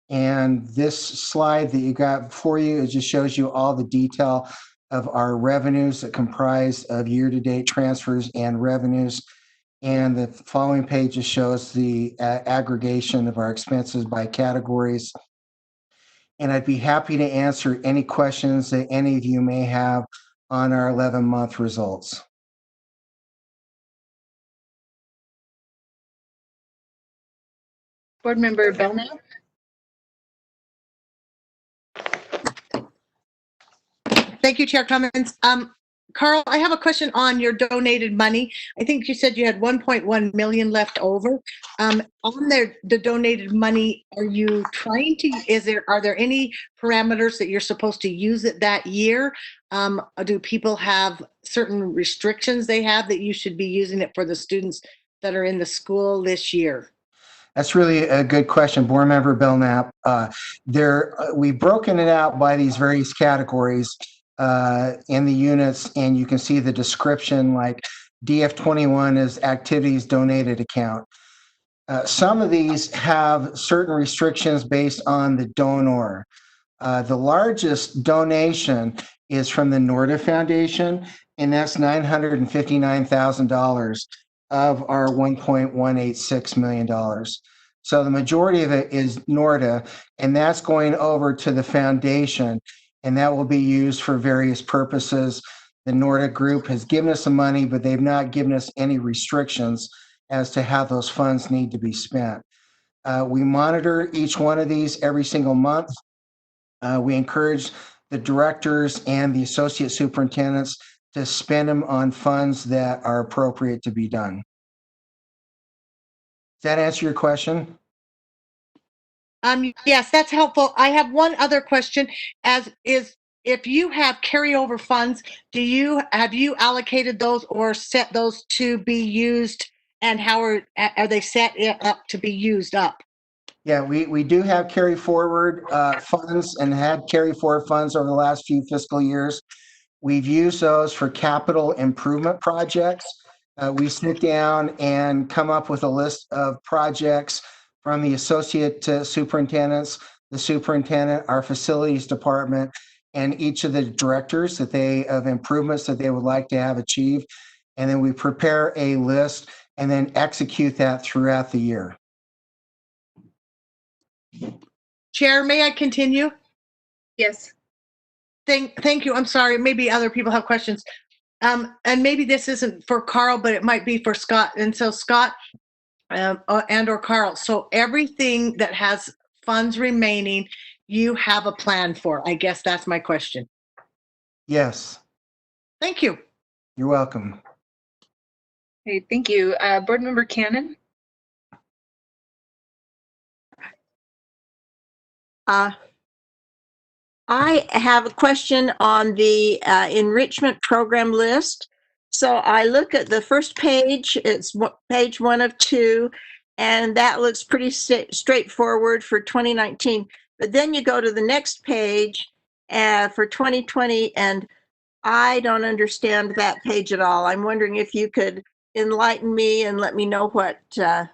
And this slide that you got before you, it just shows you all the detail of our revenues that comprise of year-to-date transfers and revenues. And the following page just shows the aggregation of our expenses by categories. And I'd be happy to answer any questions that any of you may have on our 11-month results. Board Member Belknap. Thank you, Chair Cummins. Carl, I have a question on your donated money. I think you said you had 1.1 million left over. On the donated money, are you trying to, are there any parameters that you're supposed to use it that year? Do people have certain restrictions they have that you should be using it for the students that are in the school this year? That's really a good question, Board Member Belknap. We've broken it out by these various categories in the units, and you can see the description, like DF21 is activities donated account. Some of these have certain restrictions based on the donor. The largest donation is from the NORDA Foundation, and that's $959,000 of our $1.186 million. So the majority of it is NORDA, and that's going over to the foundation, and that will be used for various purposes. The NORDA group has given us some money, but they've not given us any restrictions as to how those funds need to be spent. We monitor each one of these every single month. We encourage the directors and the associate superintendents to spend them on funds that are appropriate to be done. Does that answer your question? Yes, that's helpful. I have one other question, if you have carryover funds, have you allocated those or set those to be used, and how are they set up to be used up? Yeah, we do have carry forward funds and had carry forward funds over the last few fiscal years. We've used those for capital improvement projects. We sit down and come up with a list of projects from the associate superintendents, the superintendent, our facilities department, and each of the directors of improvements that they would like to have achieved. And then we prepare a list and then execute that throughout the year. Chair, may I continue? Yes. Thank you. I'm sorry. Maybe other people have questions. And maybe this isn't for Carl, but it might be for Scott. And so Scott and or Carl, so everything that has funds remaining, you have a plan for. I guess that's my question. Yes, Thank you. you're welcome. Okay, thank you. Board Member Cannon? I have a question on the enrichment program list. So I look at the first page, it's page 1 of 2, and that looks pretty straightforward for 2019. But then you go to the next page for 2020, and I don't understand that page at all. I'm wondering if you could enlighten me and let me know what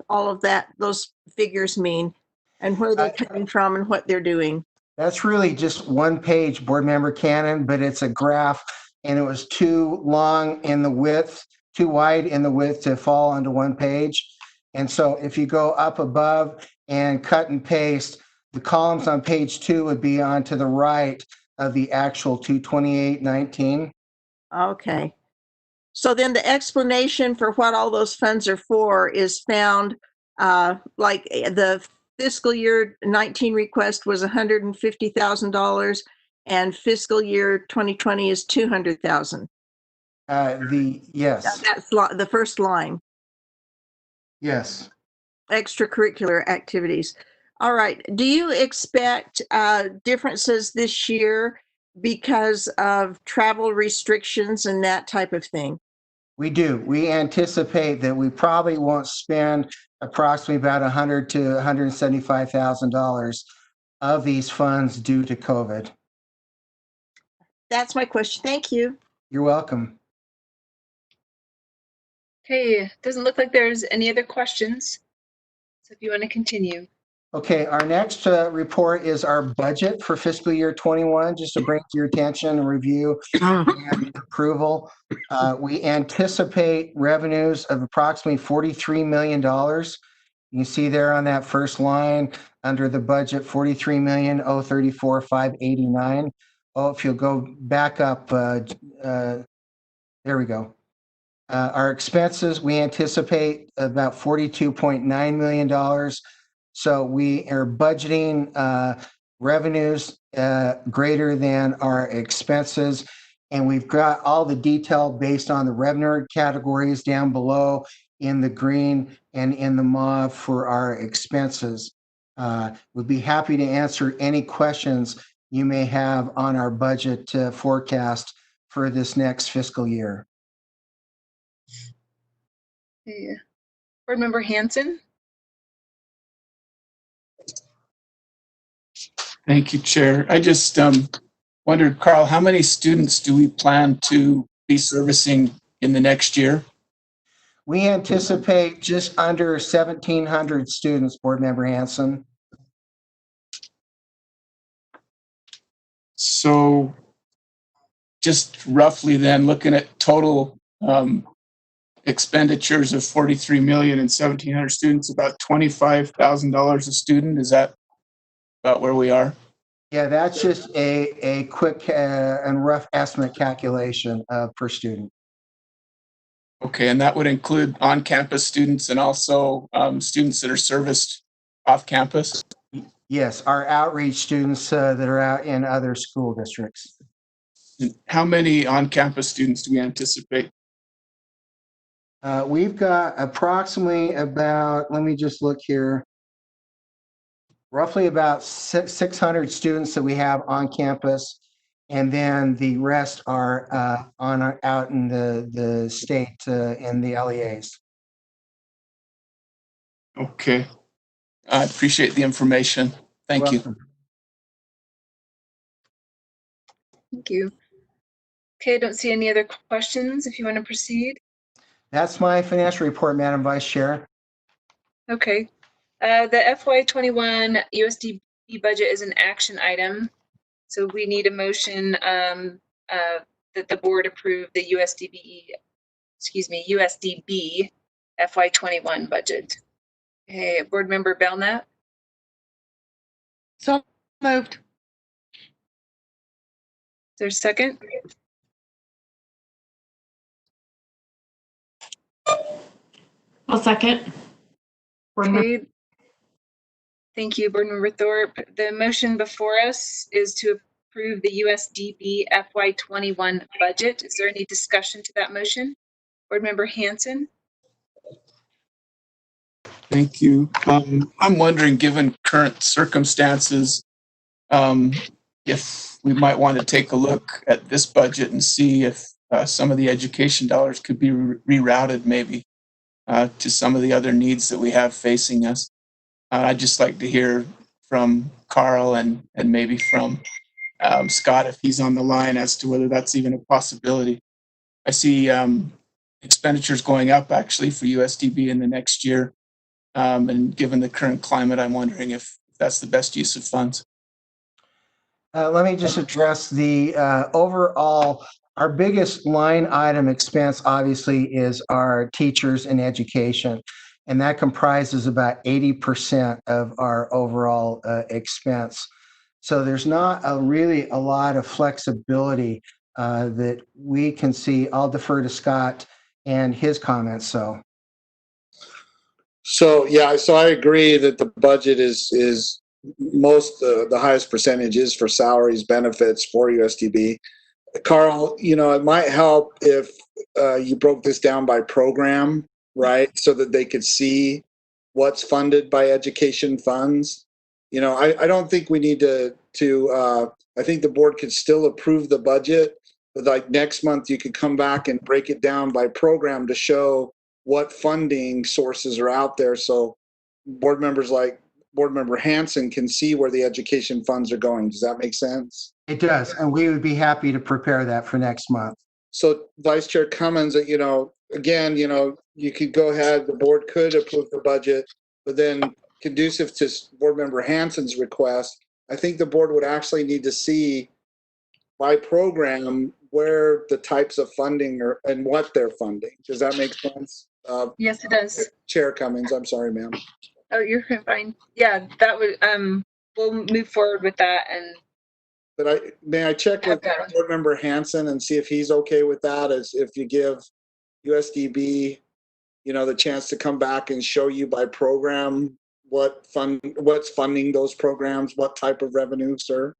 all of those figures mean and where they're coming from and what they're doing. That's really just one page, Board Member Cannon, but it's a graph and it was too long in the width, too wide in the width to fall onto one page. And so if you go up above and cut and paste, the columns on page 2 would be on to the right of the actual 228.19. Okay. So then the explanation for what all those funds are for is found, like the fiscal year 19 request was $150,000 and fiscal year 2020 is 200,000. Yes. That's the first line, Yes. extracurricular activities. All right. Do you expect differences this year because of travel restrictions and that type of thing? We do. We anticipate that we probably won't spend approximately about $100,000 to $175,000 of these funds due to COVID. That's my question. Thank you. You're welcome. Okay, doesn't look like there's any other questions. So if you want to continue. Okay, our next report is our budget for fiscal year 21, just to bring to your attention and review and approval. We anticipate revenues of approximately $43 million. You see there on that first line under the budget, 43,034,589. Oh, if you'll go back up, there we go. Our expenses, we anticipate about $42.9 million. So we are budgeting revenues greater than our expenses. And we've got all the detail based on the revenue categories down below in the green and in the mauve for our expenses. We'd be happy to answer any questions you may have on our budget forecast for this next fiscal year. Okay. Board Member Hanson? Thank you, Chair. I just wondered, Carl, how many students do we plan to be servicing in the next year? We anticipate just under 1,700 students, Board Member Hanson. So just roughly then, looking at total expenditures of 43 million and 1,700 students, about $25,000 a student. Is that about where we are? Yeah, that's just a quick and rough estimate calculation per student. Okay, and that would include on-campus students and also students that are serviced off-campus? Yes, our outreach students that are out in other school districts. How many on-campus students do we anticipate? We've got approximately about, let me just look here, roughly about 600 students that we have on campus. And then the rest are out in the state in the LEAs. Okay. I appreciate the information. Thank you. Welcome. Thank you. Okay, I don't see any other questions if you want to proceed. That's my financial report, Madam Vice Chair. Okay. The FY21 USDB budget is an action item. So we need a motion that the board approve the USDB FY21 budget. Okay, Board Member Belknap, So moved. is there a second? I'll second. Okay. Thank you, Board Member Thorpe. The motion before us is to approve the USDB FY21 budget. Is there any discussion to that motion? Board Member Hanson? Thank you. I'm wondering, given current circumstances, if we might want to take a look at this budget and see if some of the education dollars could be rerouted maybe to some of the other needs that we have facing us. I'd just like to hear from Carl and maybe from Scott, if he's on the line, as to whether that's even a possibility. I see expenditures going up actually for USDB in the next year. And given the current climate, I'm wondering if that's the best use of funds. Let me just address the overall, our biggest line item expense obviously is our teachers in education. And that comprises about 80% of our overall expense. So there's not really a lot of flexibility that we can see. I'll defer to Scott and his comments. So yeah, so I agree that the budget is most the highest percentage is for salaries, benefits for USDB. Carl, it might help if you broke this down by program, right? So that they could see what's funded by education funds. I don't think we need to I think the board could still approve the budget, but like next month you could come back and break it down by program to show what funding sources are out there. So board members like Board Member Hanson can see where the education funds are going. Does that make sense? it does, and we would be happy to prepare that for next month. So Vice Chair Cummins, again, you could go ahead, the board could approve the budget, but then conducive to Board Member Hanson's request, I think the board would actually need to see by program where the types of funding are and what they're funding. Does that make sense? Yes, it does. Chair Cummins, I'm sorry, ma'am. Oh, you're fine. Yeah, that would, we'll move forward with that. And But may I check with Board Member Hanson and see if he's okay with that, as if you give USDB, the chance to come back and show you by program what's funding those programs, what type of revenue, sir?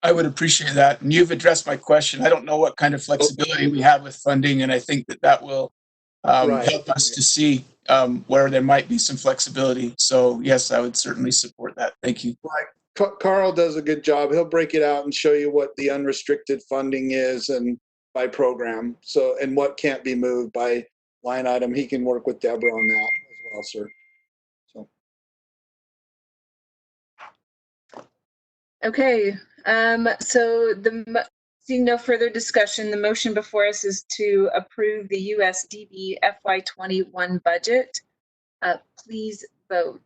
I would appreciate that. And you've addressed my question. I don't know what kind of flexibility we have with funding, and I think that will help us to see where there might be some flexibility. So yes, I would certainly support that. Thank you. Right. Carl does a good job. He'll break it out and show you what the unrestricted funding is and by program. So, and what can't be moved by line item. He can work with Deborah on that as well, sir. okay, so seeing no further discussion, the motion before us is to approve the USDB FY21 budget. Please vote.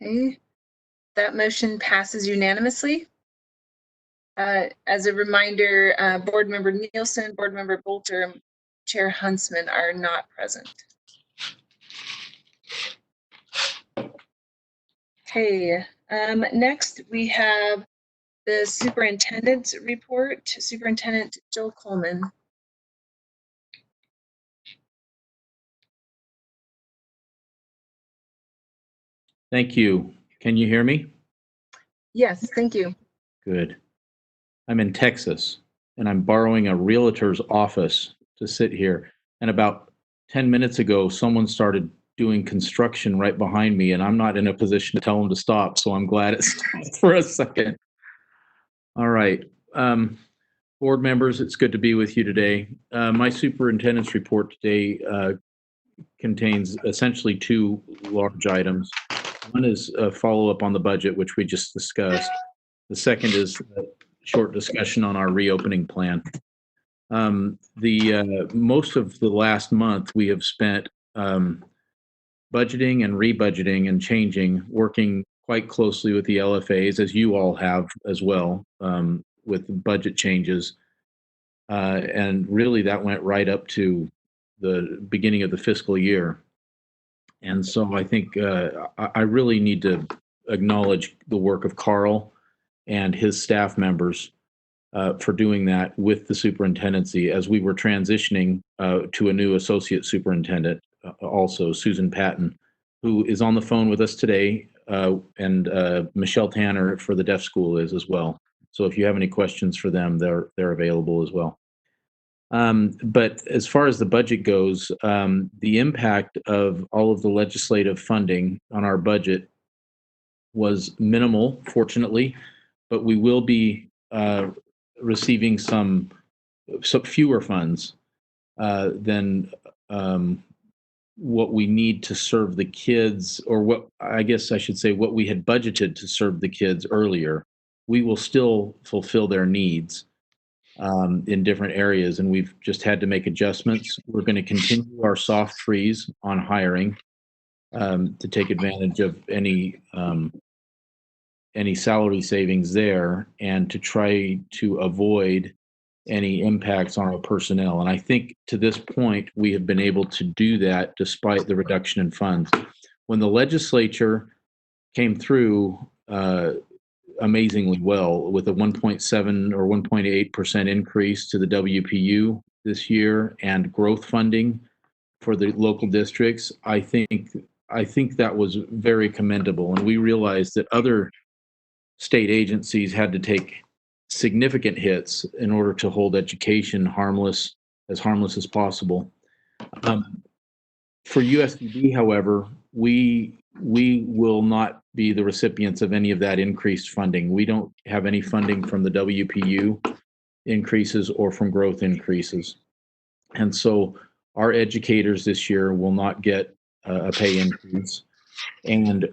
Okay, that motion passes unanimously. As a reminder, Board Member Nielsen, Board Member Bolter, and Chair Huntsman are not present. Okay, next we have the superintendent's report. Superintendent Joel Coleman. Thank you. Can you hear me? Yes, thank you. Good. I'm in Texas, and I'm borrowing a realtor's office to sit here. And about 10 minutes ago, someone started doing construction right behind me, and I'm not in a position to tell them to stop, so I'm glad it stopped for a second. All right. Board members, it's good to be with you today. My superintendent's report today contains essentially two large items. One is a follow-up on the budget, which we just discussed. The second is a short discussion on our reopening plan. Most of the last month we have spent budgeting and rebudgeting and changing, working quite closely with the LFAs, as you all have as well, with budget changes. And really that went right up to the beginning of the fiscal year. And so I think I really need to acknowledge the work of Carl and his staff members for doing that with the superintendency as we were transitioning to a new associate superintendent, also Susan Patton, who is on the phone with us today, and Michelle Tanner for the deaf school is as well. So if you have any questions for them, they're available as well. But as far as the budget goes, the impact of all of the legislative funding on our budget was minimal, fortunately, but we will be receiving some fewer funds than what we need to serve the kids, or what I guess I should say, what we had budgeted to serve the kids earlier. We will still fulfill their needs in different areas, and we've just had to make adjustments. We're going to continue our soft freeze on hiring to take advantage of any salary savings there, and to try to avoid any impacts on our personnel. And I think to this point, we have been able to do that despite the reduction in funds. When the legislature came through amazingly well with a 1.7 or 1.8% increase to the WPU this year and growth funding for the local districts, I think that was very commendable. And we realized that other state agencies had to take significant hits in order to hold education harmless as possible. For USDB, however, we will not be the recipients of any of that increased funding. We don't have any funding from the WPU increases or from growth increases. And so our educators this year will not get a pay increase. And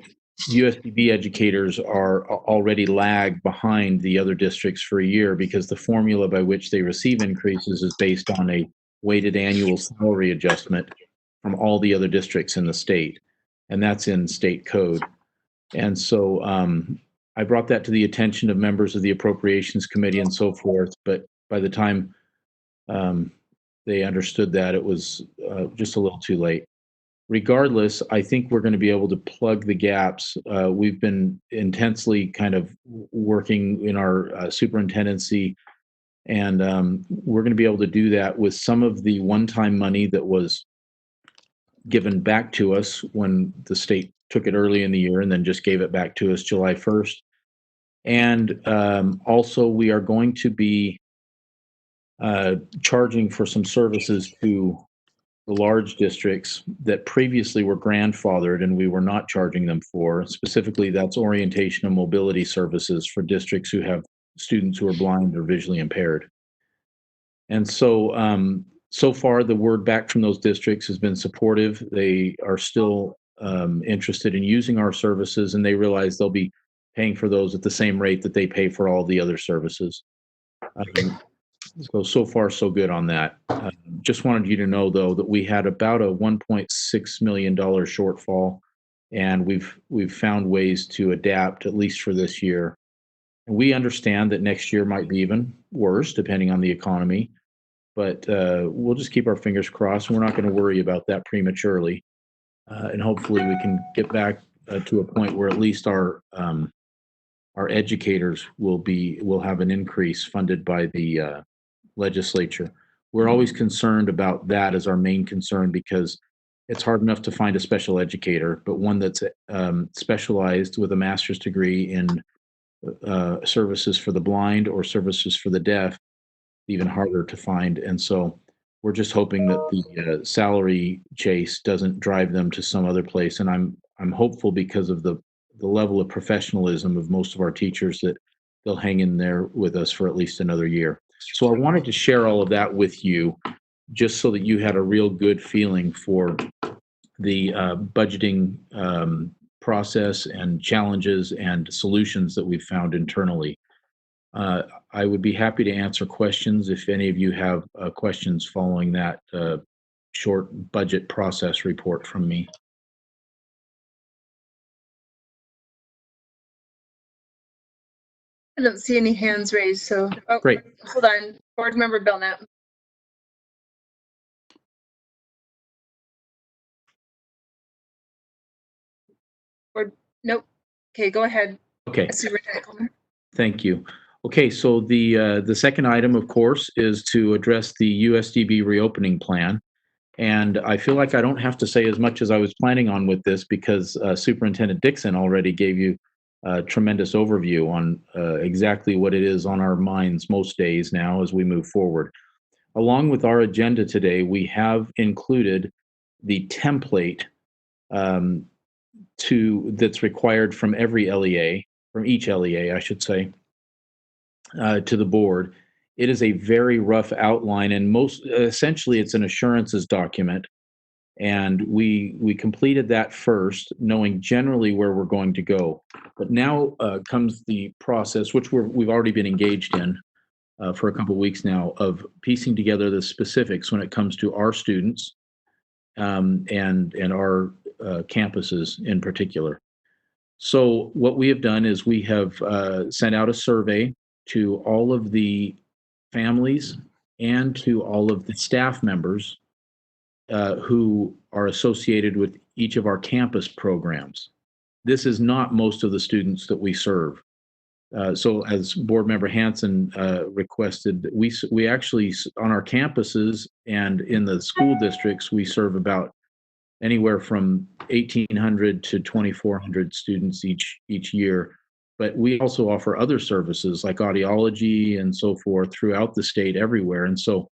USDB educators are already lag behind the other districts for a year because the formula by which they receive increases is based on a weighted annual salary adjustment from all the other districts in the state. And that's in state code. And so I brought that to the attention of members of the Appropriations Committee and so forth. But by the time they understood that, it was just a little too late. Regardless, I think we're going to be able to plug the gaps. We've been intensely kind of working in our superintendency, and we're going to be able to do that with some of the one-time money that was given back to us when the state took it early in the year and then just gave it back to us July 1st. And also we are going to be charging for some services to the large districts that previously were grandfathered and we were not charging them for. Specifically, that's orientation and mobility services for districts who have students who are blind or visually impaired. And so, so far, the word back from those districts has been supportive. They are still interested in using our services, and they realize they'll be paying for those at the same rate that they pay for all the other services. So far, so good on that. Just wanted you to know, though, that we had about a $1.6 million shortfall, and we've found ways to adapt, at least for this year. And we understand that next year might be even worse, depending on the economy. But we'll just keep our fingers crossed. We're not going to worry about that prematurely. And hopefully we can get back to a point where at least our educators will have an increase funded by the legislature. We're always concerned about that as our main concern because it's hard enough to find a special educator, but one that's specialized with a master's degree in services for the blind or services for the deaf, even harder to find. And so we're just hoping that the salary chase doesn't drive them to some other place. And I'm hopeful because of the level of professionalism of most of our teachers that they'll hang in there with us for at least another year. So I wanted to share all of that with you, just so that you had a real good feeling for the budgeting process and challenges and solutions that we've found internally. I would be happy to answer questions if any of you have questions following that short budget process report from me. I don't see any hands raised, so. Oh, Great. hold on. Board Member Belknap. Or, nope. Okay, go ahead. Okay. Superintendent Coleman. Thank you. Okay, so the second item, of course, is to address the USDB reopening plan. And I feel like I don't have to say as much as I was planning on with this, because Superintendent Dixon already gave you a tremendous overview on exactly what it is on our minds most days now as we move forward. Along with our agenda today, we have included the template that's required from every LEA, from each LEA, I should say, to the board. It is a very rough outline, and essentially it's an assurances document. And we completed that first, knowing generally where we're going to go. But now comes the process, which we've already been engaged in for a couple of weeks now, of piecing together the specifics when it comes to our students and our campuses in particular. So what we have done is we have sent out a survey to all of the families and to all of the staff members who are associated with each of our campus programs. This is not most of the students that we serve. So as Board Member Hanson requested, we actually, on our campuses and in the school districts, we serve about anywhere from 1,800 to 2,400 students each year. But we also offer other services like audiology and so forth throughout the state, everywhere. And so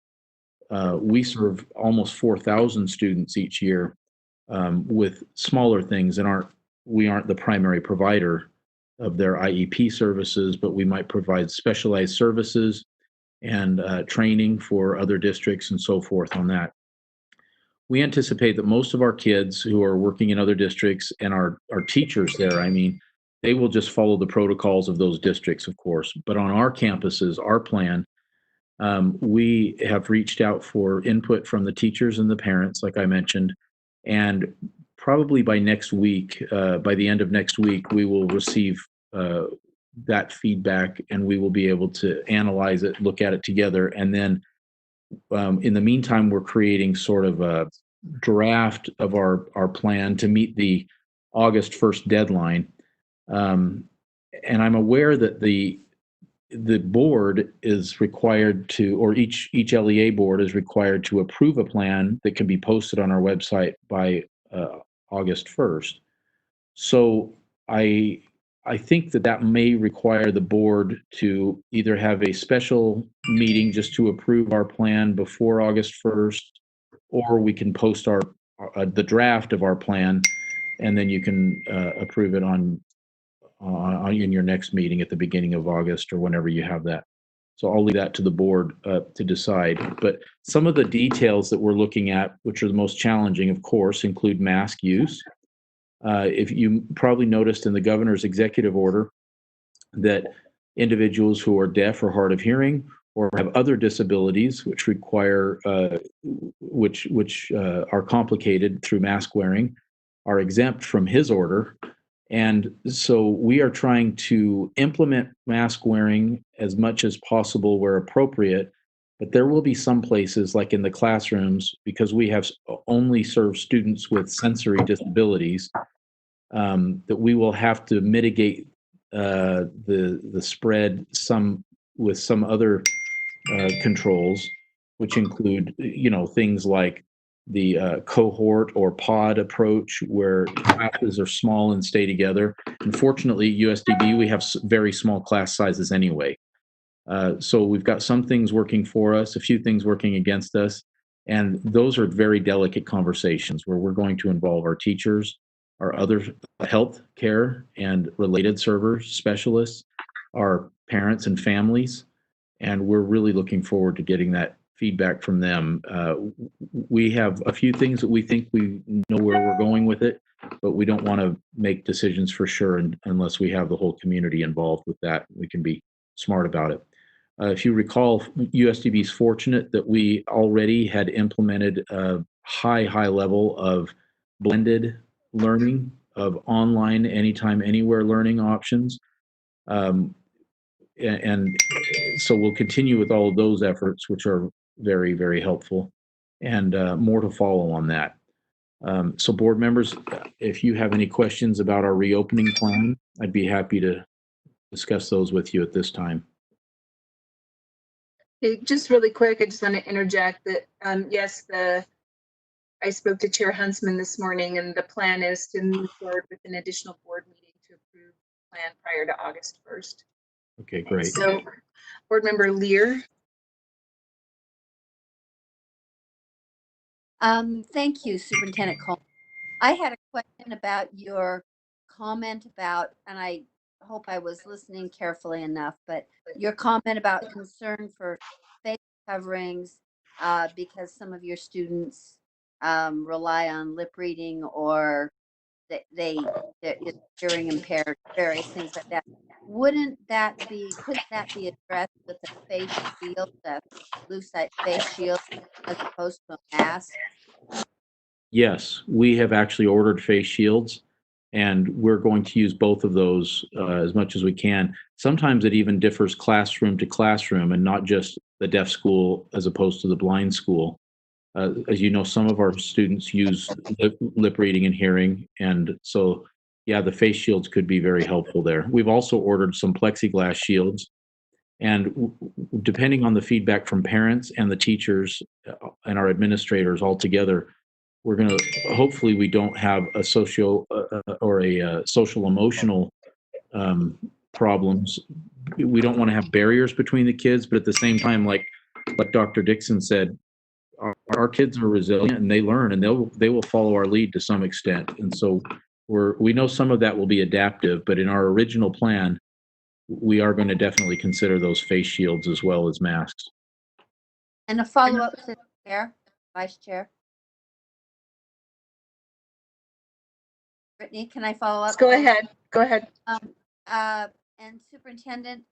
we serve almost 4,000 students each year with smaller things, and we aren't the primary provider of their IEP services, but we might provide specialized services and training for other districts and so forth on that. We anticipate that most of our kids who are working in other districts and our teachers there, I mean, they will just follow the protocols of those districts, of course. But on our campuses, our plan, we have reached out for input from the teachers and the parents, like I mentioned, and probably by next week, by the end of next week, we will receive that feedback, and we will be able to analyze it, look at it together, and then in the meantime, we're creating sort of a draft of our plan to meet the August 1st deadline. And I'm aware that the board is required to, or each LEA board is required to approve a plan that can be posted on our website by August 1st. So I think that may require the board to either have a special meeting just to approve our plan before August 1st, or we can post the draft of our plan, and then you can approve it in your next meeting at the beginning of August or whenever you have that. So I'll leave that to the board to decide. But some of the details that we're looking at, which are the most challenging, of course, include mask use. If you probably noticed in the governor's executive order that individuals who are deaf or hard of hearing or have other disabilities which require which are complicated through mask wearing are exempt from his order. And so we are trying to implement mask wearing as much as possible where appropriate. But there will be some places, like in the classrooms, because we have only served students with sensory disabilities, that we will have to mitigate the spread with some other controls, which include things like the cohort or pod approach, where classes are small and stay together. Unfortunately, USDB, we have very small class sizes anyway. So we've got some things working for us, a few things working against us. And those are very delicate conversations where we're going to involve our teachers, our other health care and related server specialists, our parents and families, and we're really looking forward to getting that feedback from them. We have a few things that we think we know where we're going with it, but we don't want to make decisions for sure unless we have the whole community involved with that. We can be smart about it. If you recall, USDB is fortunate that we already had implemented a high level of blended learning, of online, anytime, anywhere learning options. And so we'll continue with all of those efforts, which are very helpful, and more to follow on that. So board members, if you have any questions about our reopening plan, I'd be happy to discuss those with you at this time. Hey, just really quick, I just want to interject that, yes, I spoke to Chair Huntsman this morning, and the plan is to move forward with an additional board meeting to approve the plan prior to August 1st. Okay, great. So, Board Member Lear. Thank you, Superintendent Coleman. I had a question about your comment about, and I hope I was listening carefully enough, but your comment about concern for face coverings because some of your students rely on lip reading, or they're hearing impaired, various things like that. Couldn't that be addressed with a face shield, a lucite face shield, as opposed to a mask? Yes, we have actually ordered face shields, and we're going to use both of those as much as we can. Sometimes it even differs classroom to classroom, and not just the deaf school as opposed to the blind school. As you know, some of our students use lip reading and hearing, and so yeah, the face shields could be very helpful there. We've also ordered some plexiglass shields, and depending on the feedback from parents and the teachers and our administrators all together, we're going to, hopefully we don't have a social emotional problems. We don't want to have barriers between the kids, but at the same time, like Dr. Dixon said, our kids are resilient and they learn, and they will follow our lead to some extent. And so we know some of that will be adaptive, but in our original plan, we are going to definitely consider those face shields as well as masks. And a follow-up to the chair, vice chair. Brittany, can I follow up? Go ahead. Go ahead. And Superintendent,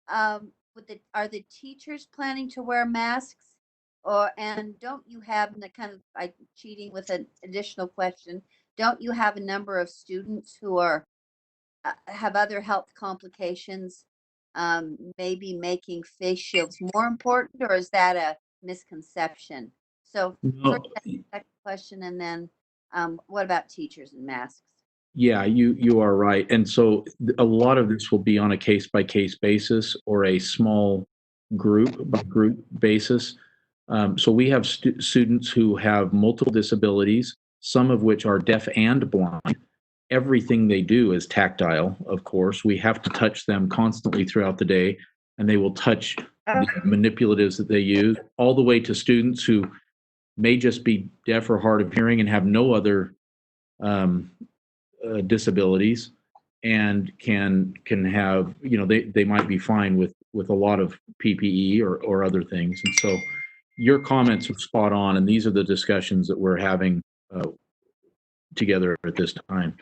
are the teachers planning to wear masks? And don't you have, and kind of cheating with an additional question, don't you have a number of students who are have other health complications, maybe making face shields more important, or is that a misconception? So No. first, second question, and then what about teachers and masks? Yeah, you are right. And so a lot of this will be on a case-by-case basis or a small group basis. So we have students who have multiple disabilities, some of which are deaf and blind. Everything they do is tactile, of course. We have to touch them constantly throughout the day, and they will touch the manipulatives that they use, all the way to students who may just be deaf or hard of hearing and have no other disabilities, and can have, they might be fine with a lot of PPE or other things. And so your comments are spot on, and these are the discussions that we're having together at this time.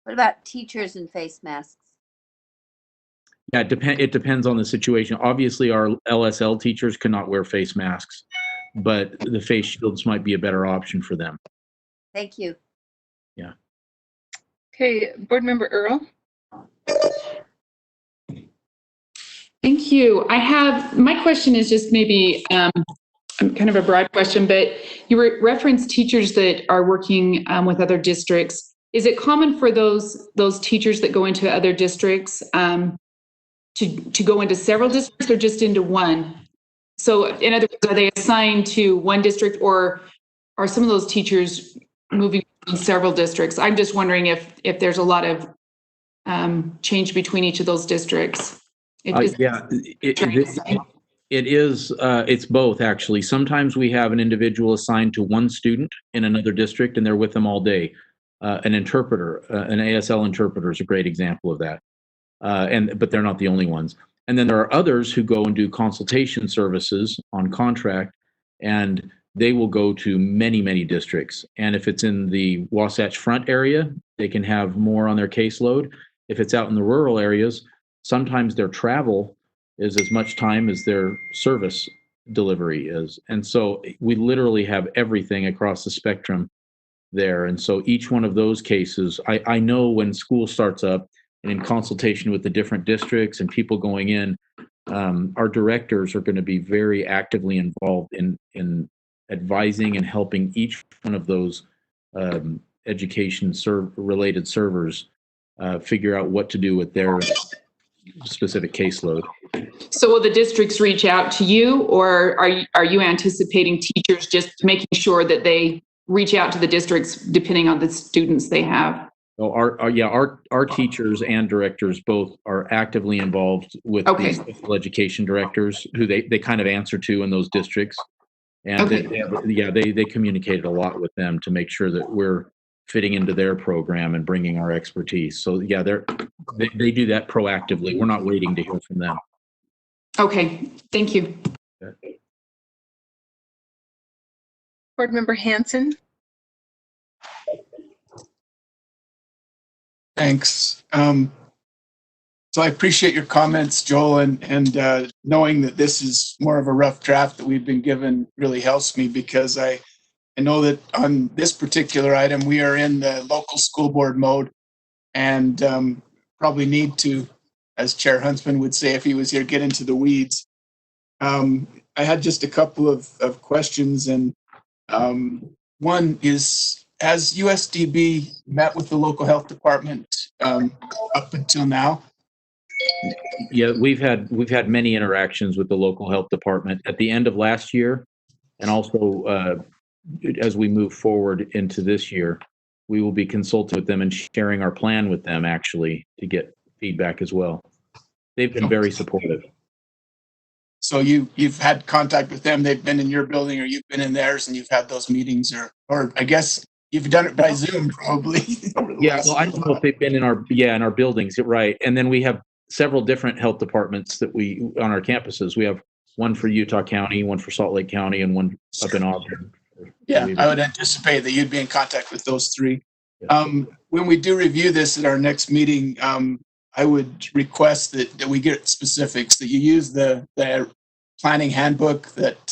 What about teachers and face masks? Yeah, it depends on the situation. Obviously, our LSL teachers cannot wear face masks, but the face shields might be a better option for them. Thank you. Yeah. Okay, Board Member Earl. Thank you. My question is just maybe kind of a broad question, but you referenced teachers that are working with other districts. Is it common for those teachers that go into other districts to go into several districts or just into one? So in other words, are they assigned to one district, or are some of those teachers moving in several districts? I'm just wondering if there's a lot of change between each of those districts. It's both, actually. Sometimes we have an individual assigned to one student in another district, and they're with them all day. An interpreter, an ASL interpreter is a great example of that. but they're not the only ones. And then there are others who go and do consultation services on contract, and they will go to many, many districts. And if it's in the Wasatch Front area, they can have more on their caseload. If it's out in the rural areas, sometimes their travel is as much time as their service delivery is. And so we literally have everything across the spectrum there. And so each one of those cases, I know when school starts up and in consultation with the different districts and people going in, our directors are going to be very actively involved in advising and helping each one of those education related servers figure out what to do with their specific caseload. So will the districts reach out to you, or are you anticipating teachers just making sure that they reach out to the districts depending on the students they have? So our teachers and directors both are actively involved with the special education directors who they kind of answer to in those districts. And they communicated a lot with them to make sure that we're fitting into their program and bringing our expertise. So yeah, they do that proactively. We're not waiting to hear from them. Okay, thank you. Board Member Hanson. Thanks. So I appreciate your comments, Joel, and knowing that this is more of a rough draft that we've been given really helps me, because I know that on this particular item, we are in the local school board mode and probably need to, as Chair Huntsman would say if he was here, get into the weeds. I had just a couple of questions, and one is, has USDB met with the local health department up until now? Yeah, we've had many interactions with the local health department at the end of last year, and also as we move forward into this year, we will be consulting with them and sharing our plan with them, actually, to get feedback as well. They've been very supportive. So you've had contact with them. They've been in your building, or you've been in theirs, and you've had those meetings, or I guess you've done it by Zoom, probably. Yeah, well, I don't know if they've been in our buildings, right? And then we have several different health departments that we on our campuses. We have one for Utah County, one for Salt Lake County, and one up in Auburn. Yeah, I would anticipate that you'd be in contact with those three. When we do review this at our next meeting, I would request that we get specifics, that you use the planning handbook that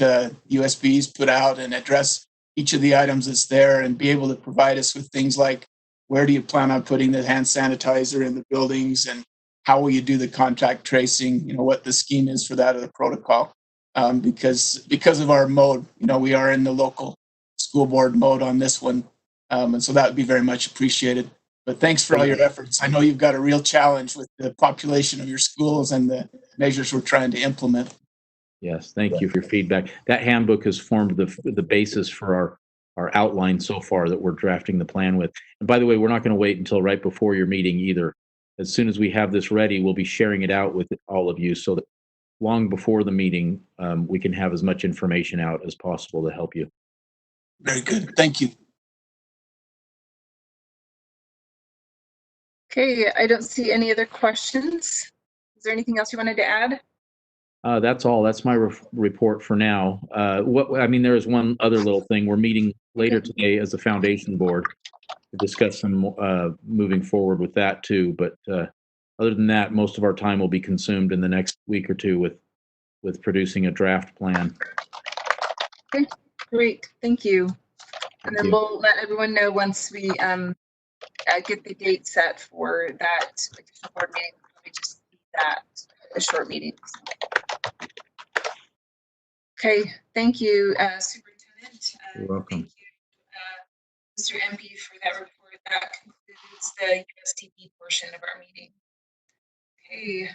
USB's put out and address each of the items that's there, and be able to provide us with things like, where do you plan on putting the hand sanitizer in the buildings, and how will you do the contact tracing, what the scheme is for that, or the protocol. Because of our mode, we are in the local school board mode on this one. And so that would be very much appreciated. But thanks for all your efforts. I know you've got a real challenge with the population of your schools and the measures we're trying to implement. Yes, thank you for your feedback. That handbook has formed the basis for our outline so far that we're drafting the plan with. And by the way, we're not going to wait until right before your meeting either. As soon as we have this ready, we'll be sharing it out with all of you, so that long before the meeting, we can have as much information out as possible to help you. Very good. Thank you. Okay, I don't see any other questions. Is there anything else you wanted to add? That's all. That's my report for now. There is one other little thing. We're meeting later today as a foundation board to discuss some moving forward with that too. But other than that, most of our time will be consumed in the next week or two with producing a draft plan. Okay, great. Thank you. And then we'll let everyone know once we get the date set for that additional board meeting. We just need that a short meeting. Okay, thank you, Superintendent. You're welcome. Thank you, Mr. MP, for that report. That concludes the USDB portion of our meeting. Okay,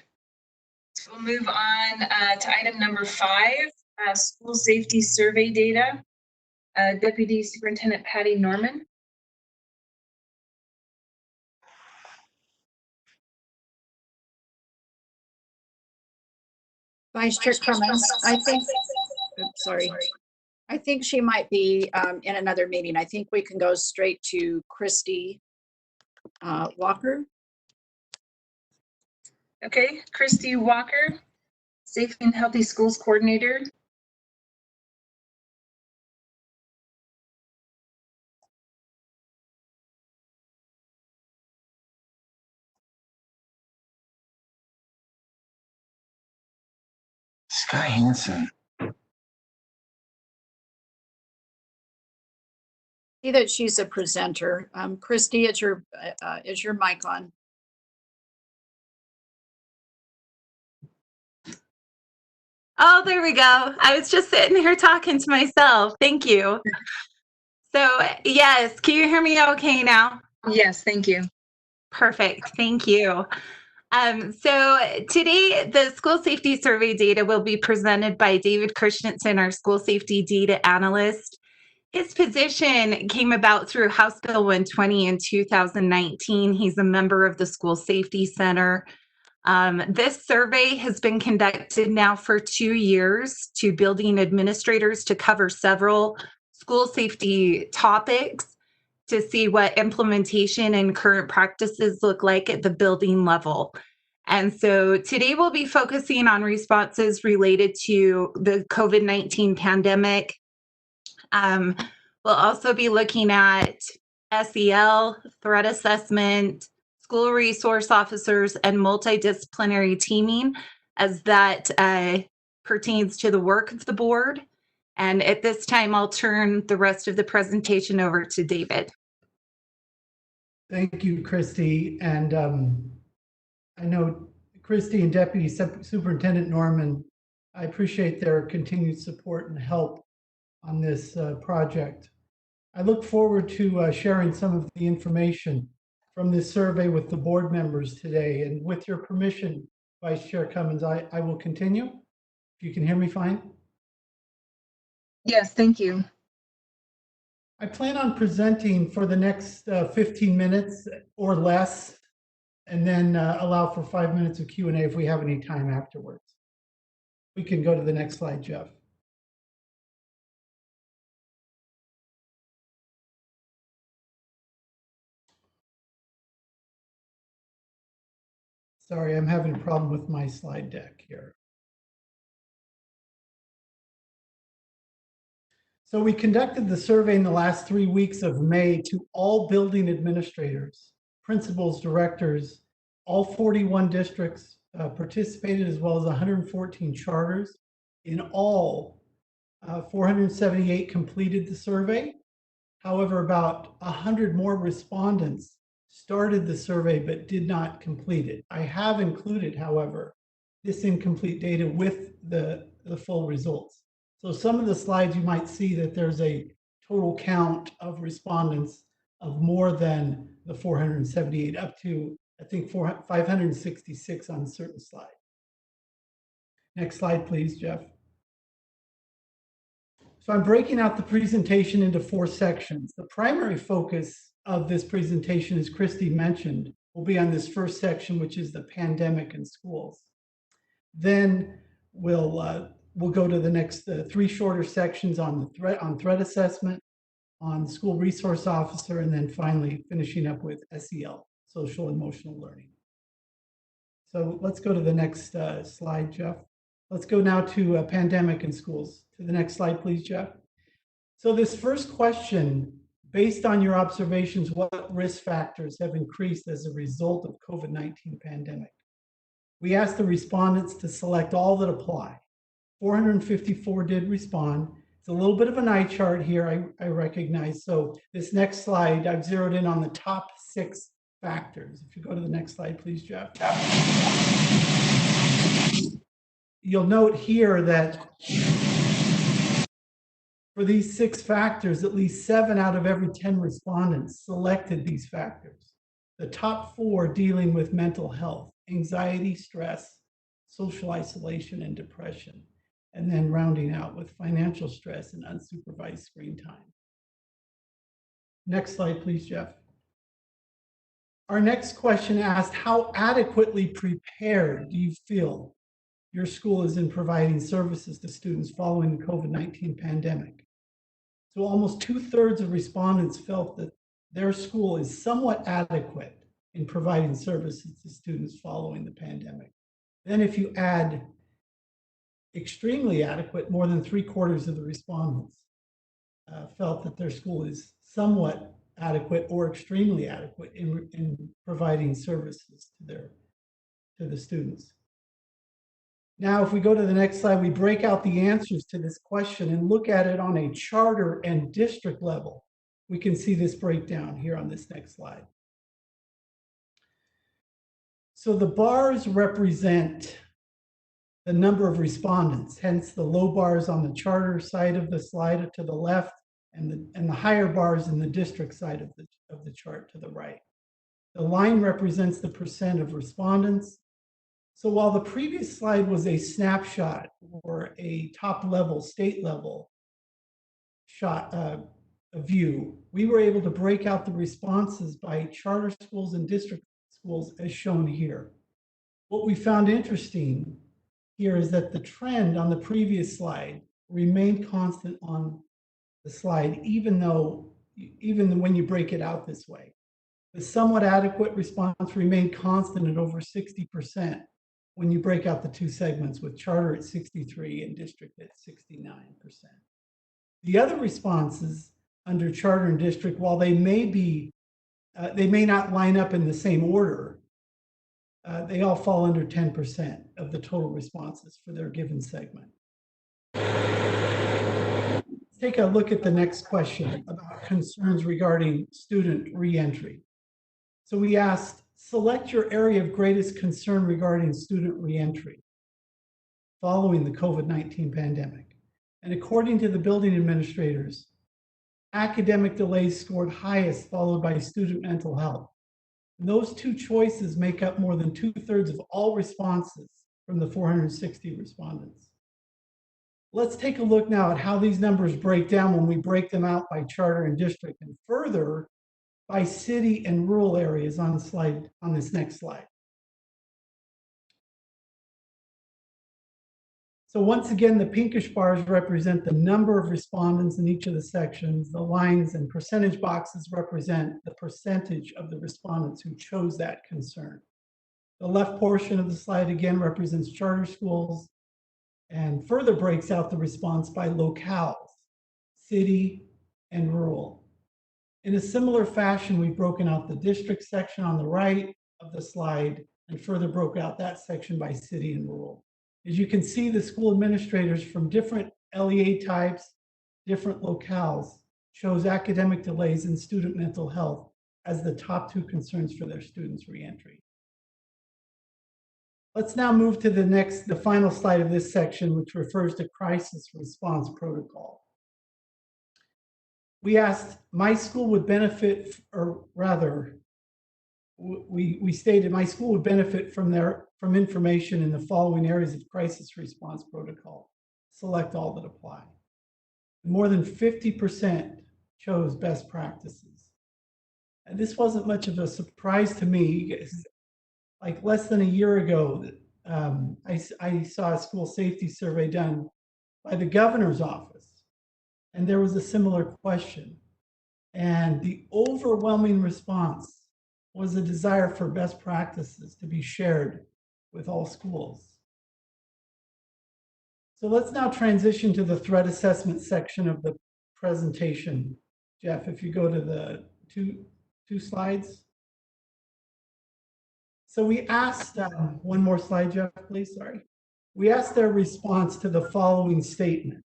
so we'll move on to item number 5, school safety survey data. Deputy Superintendent Patty Norman. Vice Chair Cummins, I think she might be in another meeting. I think we can go straight to Christy Walker. Okay, Christy Walker, Safe and Healthy Schools Coordinator. Scott Hansen. See that she's a presenter. Christy, is your mic on? Oh, there we go. I was just sitting here talking to myself. Thank you. So, yes, can you hear me okay now? Yes, thank you. Perfect. Thank you. So today, the school safety survey data will be presented by David Christensen, our school safety data analyst. His position came about through House Bill 120 in 2019. He's a member of the School Safety Center. This survey has been conducted now for 2 years to building administrators to cover several school safety topics to see what implementation and current practices look like at the building level. And so today we'll be focusing on responses related to the COVID-19 pandemic. We'll also be looking at SEL, threat assessment, school resource officers, and multidisciplinary teaming as that pertains to the work of the board. And at this time, I'll turn the rest of the presentation over to David. Thank you, Christy. And I know Christy and Deputy Superintendent Norman, I appreciate their continued support and help on this project. I look forward to sharing some of the information from this survey with the board members today. And with your permission, Vice Chair Cummins, I will continue. If you can hear me fine. Yes, thank you. I plan on presenting for the next 15 minutes or less, and then allow for 5 minutes of Q&A if we have any time afterwards. We can go to the next slide, Jeff. Sorry, I'm having a problem with my slide deck here. So we conducted the survey in the last 3 weeks of May to all building administrators, principals, directors. All 41 districts participated, as well as 114 charters. In all, 478 completed the survey. However, about 100 more respondents started the survey but did not complete it. I have included, however, this incomplete data with the full results. So some of the slides you might see that there's a total count of respondents of more than the 478, up to, I think, 566 on a certain slide. Next slide, please, Jeff. So I'm breaking out the presentation into 4 sections. The primary focus of this presentation, as Christy mentioned, will be on this first section, which is the pandemic in schools. Then we'll go to the next 3 shorter sections on threat assessment, on school resource officer, and then finally finishing up with SEL, social emotional learning. So let's go to the next slide, Jeff. Let's go now to pandemic in schools. To the next slide, please, Jeff. So this first question, based on your observations, what risk factors have increased as a result of COVID-19 pandemic? We asked the respondents to select all that apply. 454 did respond. It's a little bit of an eye chart here, I recognize. So this next slide, I've zeroed in on the top 6 factors. If you go to the next slide, please, Jeff. You'll note here that for these 6 factors, at least 7 out of every 10 respondents selected these factors. The top 4 dealing with mental health, anxiety, stress, social isolation, and depression. And then rounding out with financial stress and unsupervised screen time. Next slide, please, Jeff. Our next question asked, how adequately prepared do you feel your school is in providing services to students following the COVID-19 pandemic? So almost 2/3 of respondents felt that their school is somewhat adequate in providing services to students following the pandemic. Then if you add extremely adequate, more than 3/4 of the respondents felt that their school is somewhat adequate or extremely adequate in providing services to the students. Now, if we go to the next slide, we break out the answers to this question and look at it on a charter and district level. We can see this breakdown here on this next slide. So the bars represent the number of respondents, hence the low bars on the charter side of the slide to the left and the higher bars in the district side of the chart to the right. The line represents the percent of respondents. So while the previous slide was a snapshot or a top level, state level shot a view, we were able to break out the responses by charter schools and district schools as shown here. What we found interesting here is that the trend on the previous slide remained constant on the slide, even when you break it out this way. The somewhat adequate response remained constant at over 60% when you break out the two segments, with charter at 63 and district at 69%. The other responses under charter and district, while they may not line up in the same order, they all fall under 10% of the total responses for their given segment. Let's take a look at the next question about concerns regarding student reentry. So we asked, select your area of greatest concern regarding student reentry following the COVID-19 pandemic. And according to the building administrators, academic delays scored highest, followed by student mental health. And those two choices make up more than 2/3 of all responses from the 460 respondents. Let's take a look now at how these numbers break down when we break them out by charter and district, and further by city and rural areas on this next slide. So once again, the pinkish bars represent the number of respondents in each of the sections. The lines and percentage boxes represent the percentage of the respondents who chose that concern. The left portion of the slide again represents charter schools and further breaks out the response by locales, city and rural. In a similar fashion, we've broken out the district section on the right of the slide and further broke out that section by city and rural. As you can see, the school administrators from different LEA types, different locales, chose academic delays and student mental health as the top two concerns for their students' reentry. Let's now move to the final slide of this section, which refers to crisis response protocol. We asked, my school would benefit, or rather, we stated my school would benefit from information in the following areas of crisis response protocol. Select all that apply. More than 50% chose best practices. And this wasn't much of a surprise to me. Like less than a year ago, I saw a school safety survey done by the governor's office, and there was a similar question. And the overwhelming response was a desire for best practices to be shared with all schools. So let's now transition to the threat assessment section of the presentation. Jeff, if you go to the two slides. So we asked, one more slide, Jeff, please, sorry. We asked their response to the following statement.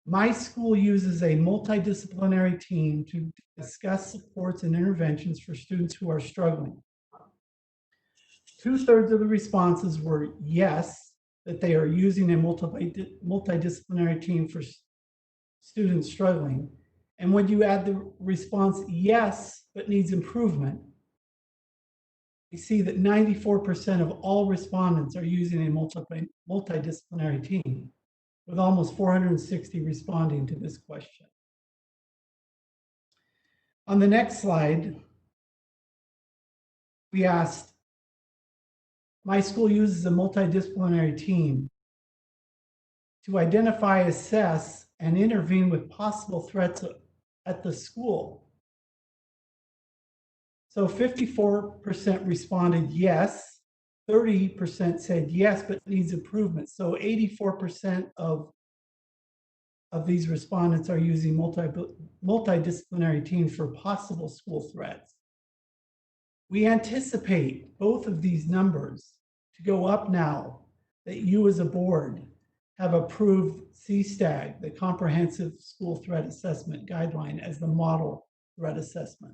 My school uses a multidisciplinary team to discuss supports and interventions for students who are struggling. 2/3 of the responses were yes, that they are using a multidisciplinary team for students struggling. And when you add the response yes, but needs improvement, you see that 94% of all respondents are using a multidisciplinary team, with almost 460 responding to this question. On the next slide, we asked, my school uses a multidisciplinary team to identify, assess, and intervene with possible threats at the school. So 54% responded yes, 30% said yes, but needs improvement. So 84% of these respondents are using multidisciplinary teams for possible school threats. We anticipate both of these numbers to go up now that you as a board have approved CSTAG, the Comprehensive School Threat Assessment Guideline, as the model threat assessment.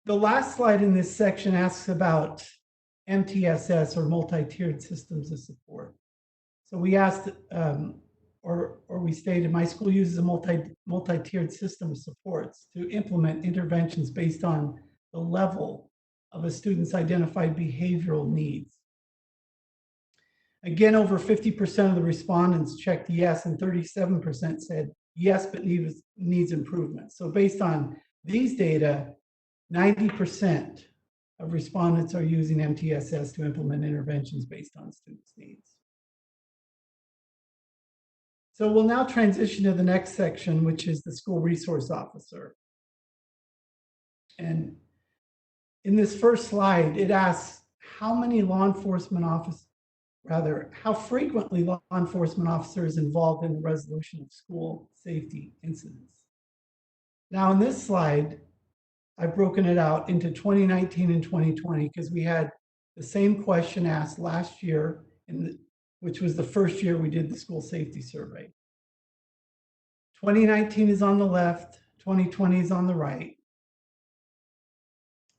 The last slide in this section asks about MTSS, or multi-tiered systems of support. So we asked, or we stated, my school uses a multi-tiered system of supports to implement interventions based on the level of a student's identified behavioral needs. Again, over 50% of the respondents checked yes, and 37% said yes, but needs improvement. So based on these data, 90% of respondents are using MTSS to implement interventions based on students' needs. So we'll now transition to the next section, which is the school resource officer. And in this first slide, it asks how frequently law enforcement officers involved in the resolution of school safety incidents. Now in this slide, I've broken it out into 2019 and 2020 because we had the same question asked last year, which was the first year we did the school safety survey. 2019 is on the left, 2020 is on the right.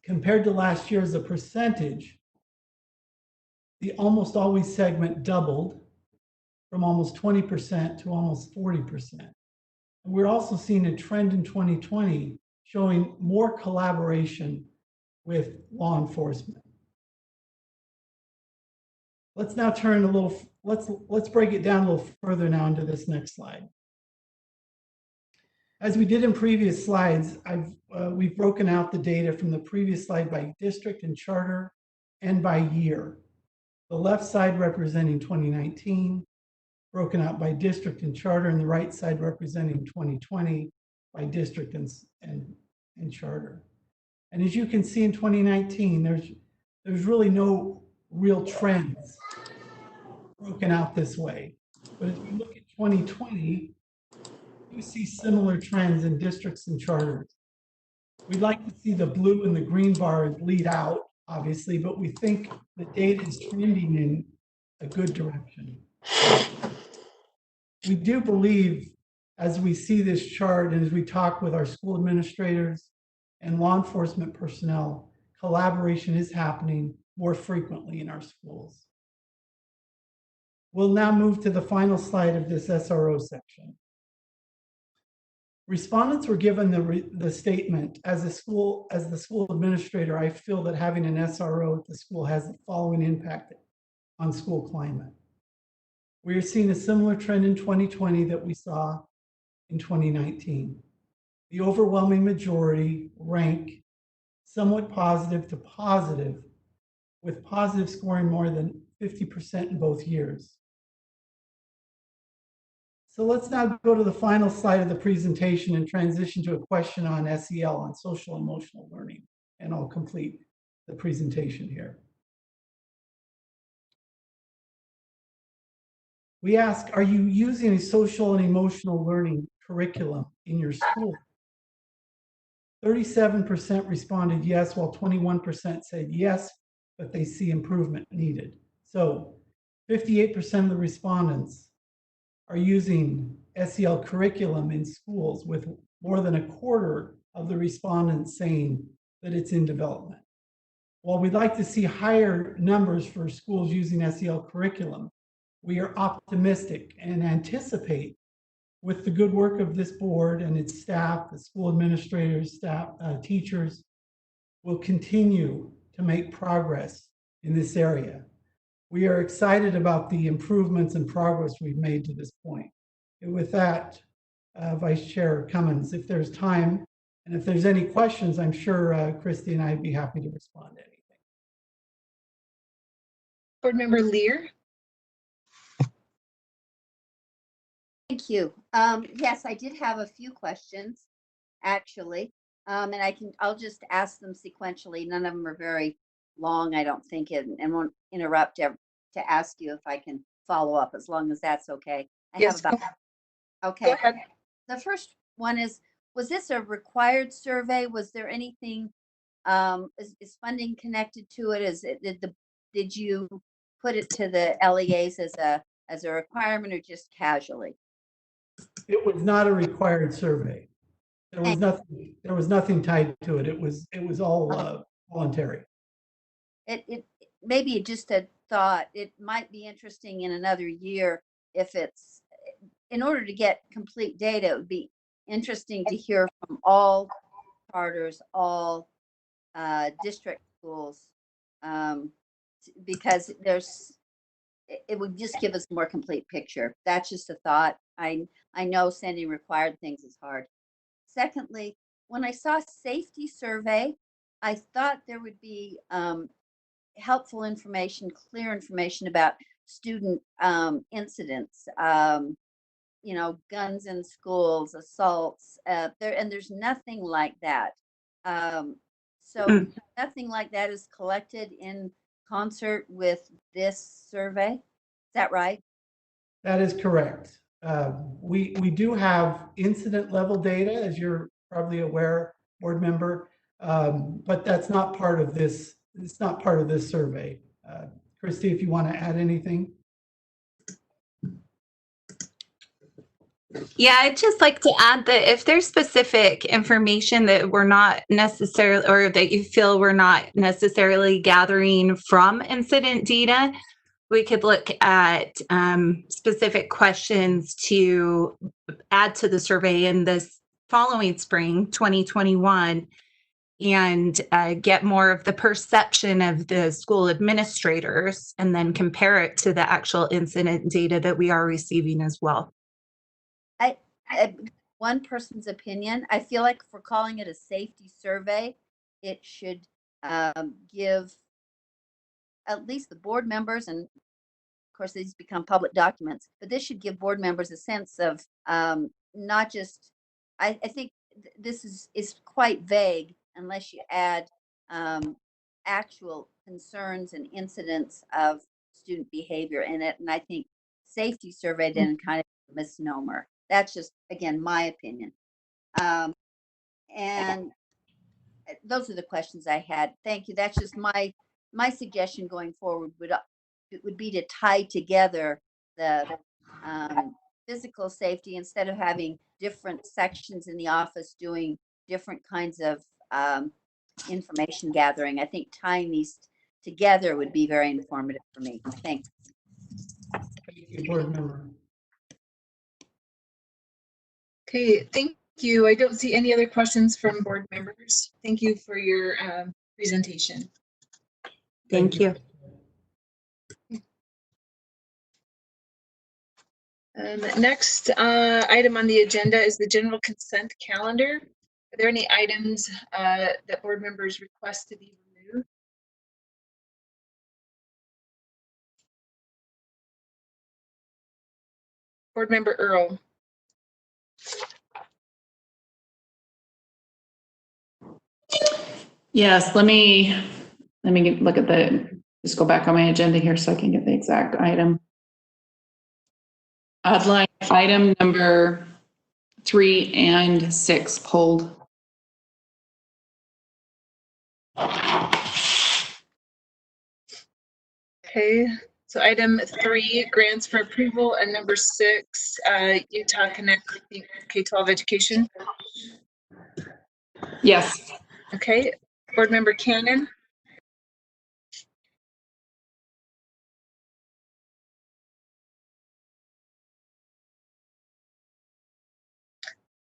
Compared to last year as a percentage, the almost always segment doubled from almost 20% to almost 40%. And we're also seeing a trend in 2020 showing more collaboration with law enforcement. Let's now turn a little, let's break it down a little further now into this next slide. As we did in previous slides, we've broken out the data from the previous slide by district and charter and by year. The left side representing 2019, broken out by district and charter, and the right side representing 2020 by district and charter. And as you can see in 2019, there's really no real trends broken out this way. But as we look at 2020, you see similar trends in districts and charters. We'd like to see the blue and the green bars lead out, obviously, but we think the data is trending in a good direction. We do believe, as we see this chart and as we talk with our school administrators and law enforcement personnel, collaboration is happening more frequently in our schools. We'll now move to the final slide of this SRO section. Respondents were given the statement, as the school administrator, I feel that having an SRO at the school has the following impact on school climate. We are seeing a similar trend in 2020 that we saw in 2019. The overwhelming majority rank somewhat positive to positive, with positive scoring more than 50% in both years. So let's now go to the final slide of the presentation and transition to a question on SEL, on social emotional learning, and I'll complete the presentation here. We ask, are you using a social and emotional learning curriculum in your school? 37% responded yes, while 21% said yes, but they see improvement needed. So 58% of the respondents are using SEL curriculum in schools, with more than a quarter of the respondents saying that it's in development. While we'd like to see higher numbers for schools using SEL curriculum, we are optimistic and anticipate, with the good work of this board and its staff, the school administrators, staff, teachers, will continue to make progress in this area. We are excited about the improvements and progress we've made to this point. And with that, Vice Chair Cummins, if there's time, and if there's any questions, I'm sure Christy and I'd be happy to respond to anything. Board Member Lear. Thank you. Yes, I did have a few questions, actually. And I'll just ask them sequentially. None of them are very long, I don't think, and won't interrupt to ask you if I can follow up, as long as that's okay. I have about, okay. Go ahead. The first one is, was this a required survey? Was there anything, is funding connected to it? Did you put it to the LEAs as a requirement, or just casually? It was not a required survey. There was nothing tied to it. It was all voluntary. It maybe just a thought, it might be interesting in another year if it's, in order to get complete data, it would be interesting to hear from all charters, all district schools, because it would just give us a more complete picture. That's just a thought. I know sending required things is hard. Secondly, when I saw safety survey, I thought there would be helpful information, clear information about student incidents, guns in schools, assaults, there's nothing like that. So nothing like that is collected in concert with this survey. Is that right? That is correct. We do have incident level data, as you're probably aware, board member, but that's not part of this. It's not part of this survey. Christy, if you want to add anything. Yeah, I'd just like to add that if there's specific information that we're not necessarily, or that you feel we're not necessarily gathering from incident data, we could look at specific questions to add to the survey in this following spring, 2021, and get more of the perception of the school administrators, and then compare it to the actual incident data that we are receiving as well. One person's opinion, I feel like if we're calling it a safety survey, it should give at least the board members, and of course these become public documents, but this should give board members a sense of not just, I think this is quite vague unless you add actual concerns and incidents of student behavior in it. And I think safety survey then kind of a misnomer. That's just, again, my opinion. And those are the questions I had. Thank you. That's just my suggestion going forward would be to tie together the physical safety, instead of having different sections in the office doing different kinds of information gathering. I think tying these together would be very informative for me. Thanks. Thank you, board member. Okay, thank you. I don't see any other questions from board members. Thank you for your presentation. Thank you. Next item on the agenda is the general consent calendar. Are there any items that board members request to be removed? Board member Earl. Yes, let me look at just go back on my agenda here so I can get the exact item. I'd like item number 3 and 6 pulled. Okay, so item 3, grants for approval, and number 6, Utah Connect K-12 education. Yes. Okay, board member Cannon.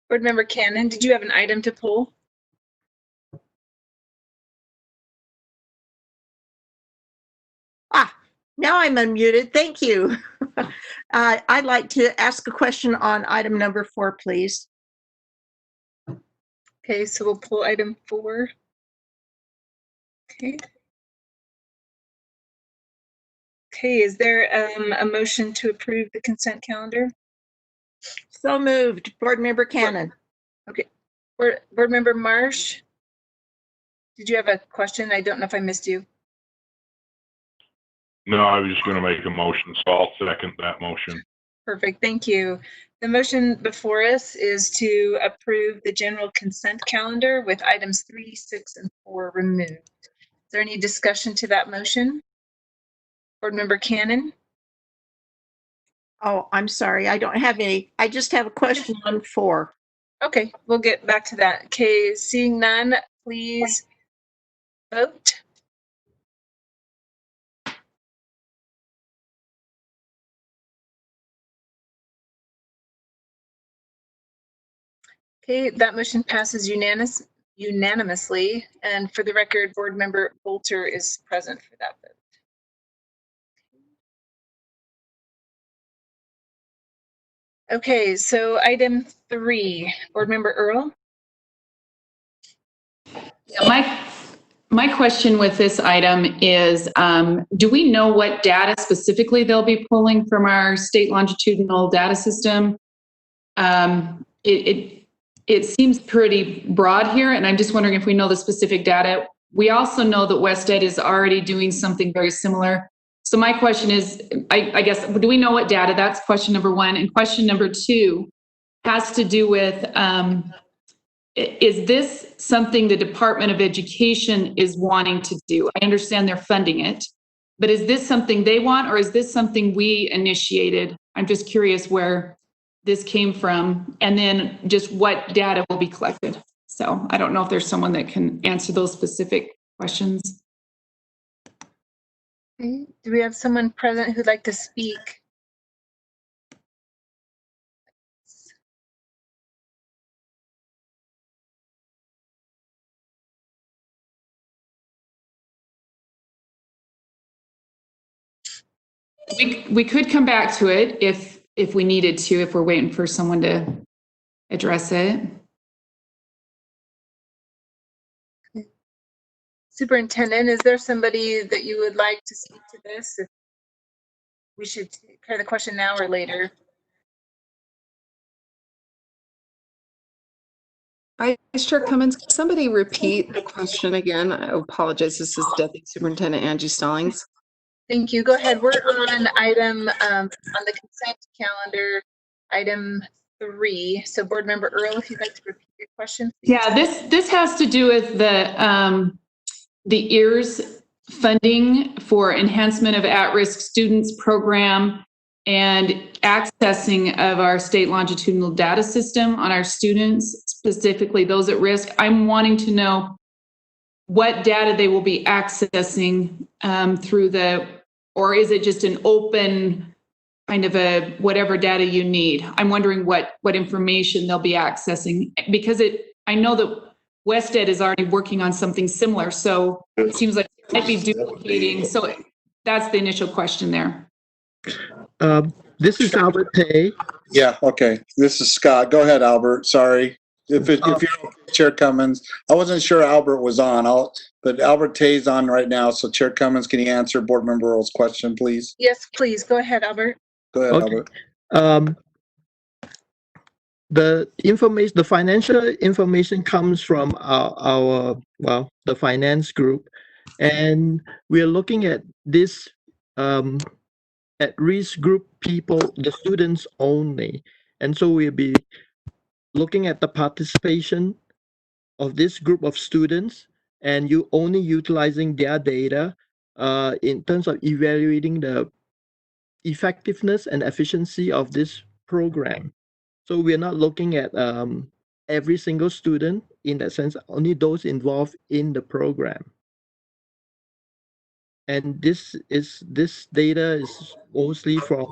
Board member Cannon, did you have an item to pull? Now I'm unmuted. Thank you. I'd like to ask a question on item number 4, please. Okay, so we'll pull item 4. Okay. Okay, is there a motion to approve the consent calendar? So moved. Board Member Cannon. Okay. Board Member Marsh, did you have a question? I don't know if I missed you. No, I was just going to make a motion, so I'll second that motion. Perfect, thank you. The motion before us is to approve the general consent calendar with items 3, 6, and 4 removed. Is there any discussion to that motion? Board Member Cannon? Oh, I'm sorry. I don't have any. I just have a question on 4. Okay, we'll get back to that. Okay, seeing none, please vote. Okay, that motion passes unanimously. And for the record, Board Member Bolter is present for that vote. Okay, so item 3, Board Member Earl. My question with this item is, do we know what data specifically they'll be pulling from our state longitudinal data system? It seems pretty broad here, and I'm just wondering if we know the specific data. We also know that WestEd is already doing something very similar. So my question is, I guess, do we know what data? That's question number 1. And question number 2 has to do with, is this something the Department of Education is wanting to do? I understand they're funding it, but is this something they want, or is this something we initiated? I'm just curious where this came from, and then just what data will be collected. So I don't know if there's someone that can answer those specific questions. Okay. Do we have someone present who'd like to speak? We could come back to it if we needed to, if we're waiting for someone to address it. Superintendent, is there somebody that you would like to speak to this? If we should try the question now or later? Vice Chair Cummins, can somebody repeat the question again? I apologize. This is Deputy Superintendent Angie Stallings. Thank you. Go ahead. We're on item on the consent calendar, item 3. So Board Member Earl, if you'd like to repeat your question. Please. Yeah, this has to do with the EARS funding for enhancement of at-risk students program and accessing of our state longitudinal data system on our students, specifically those at risk. I'm wanting to know what data they will be accessing through or is it just an open kind of a whatever data you need? I'm wondering what information they'll be accessing, because I know that WestEd is already working on something similar, so it seems like it might be duplicating. So that's the initial question there. This is Albert Tay. Yeah, okay. This is Scott. Go ahead, Albert. Sorry. If you're okay, Chair Cummins, I wasn't sure Albert was on, but Albert Tay's on right now. So Chair Cummins, can you answer Board Member Earl's question, please? Yes, please. Go ahead, Albert. Go ahead, Okay. Albert. The information, the financial information comes from the finance group, and we are looking at this at-risk group people, the students only, and so we'll be looking at the participation of this group of students, and you only utilizing their data in terms of evaluating the effectiveness and efficiency of this program. So we're not looking at every single student in that sense, only those involved in the program. And this data is mostly from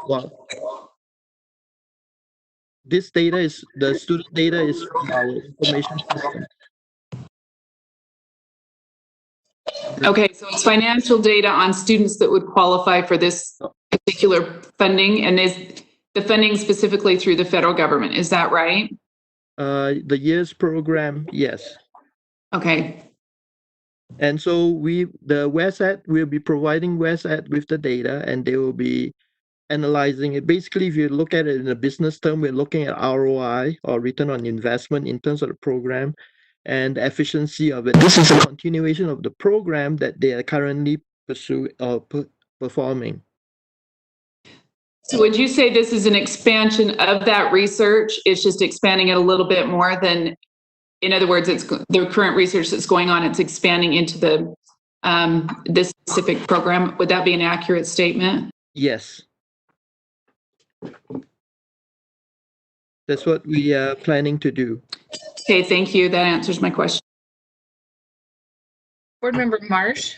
this data is the student data is from our information system. Okay, so it's financial data on students that would qualify for this particular funding, and is the funding specifically through the federal government, is that right? The year's program, yes. Okay. And so the WestEd will be providing WestEd with the data, and they will be analyzing it. Basically, if you look at it in a business term, we're looking at ROI or return on investment in terms of the program and the efficiency of it. This is a continuation of the program that they are currently performing. So would you say this is an expansion of that research? It's just expanding it a little bit more than, in other words, it's the current research that's going on, it's expanding into the this specific program. Would that be an accurate statement? Yes. That's what we are planning to do. Okay, thank you. That answers my question. Board Member Marsh,